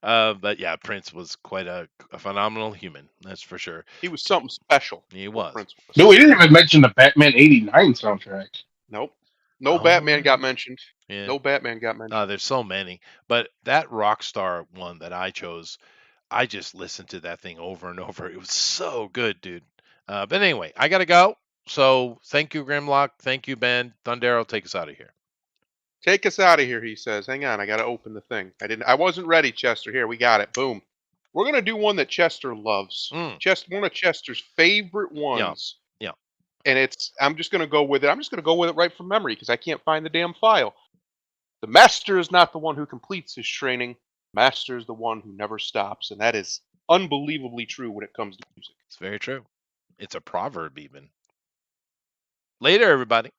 But yeah, Prince was quite a phenomenal human. That's for sure. He was something special. He was. Prince was. No, we didn't even mention the Batman '89 soundtrack. Nope. No Oh, Batman got mentioned. Yeah. No Batman got mentioned. There's so many, but that Rockstar one that I chose, I just listened to that thing over and over. It was so good, dude. But anyway, I gotta go. So thank you, Grimlock. Thank you, Ben. Thundero, take us out of here. Take us out of here, he says. Hang on, I gotta open the thing. I wasn't ready, Chester. Here, we got it. Boom. We're gonna do one that Chester loves. One of Chester's favorite ones. Yeah. And I'm just gonna go with it. I'm just gonna go with it right from memory because I can't find the damn file. The master is not the one who completes his training. Master is the one who never stops, and that is unbelievably true when it comes to music. It's very true. It's a proverb, even. Later, everybody.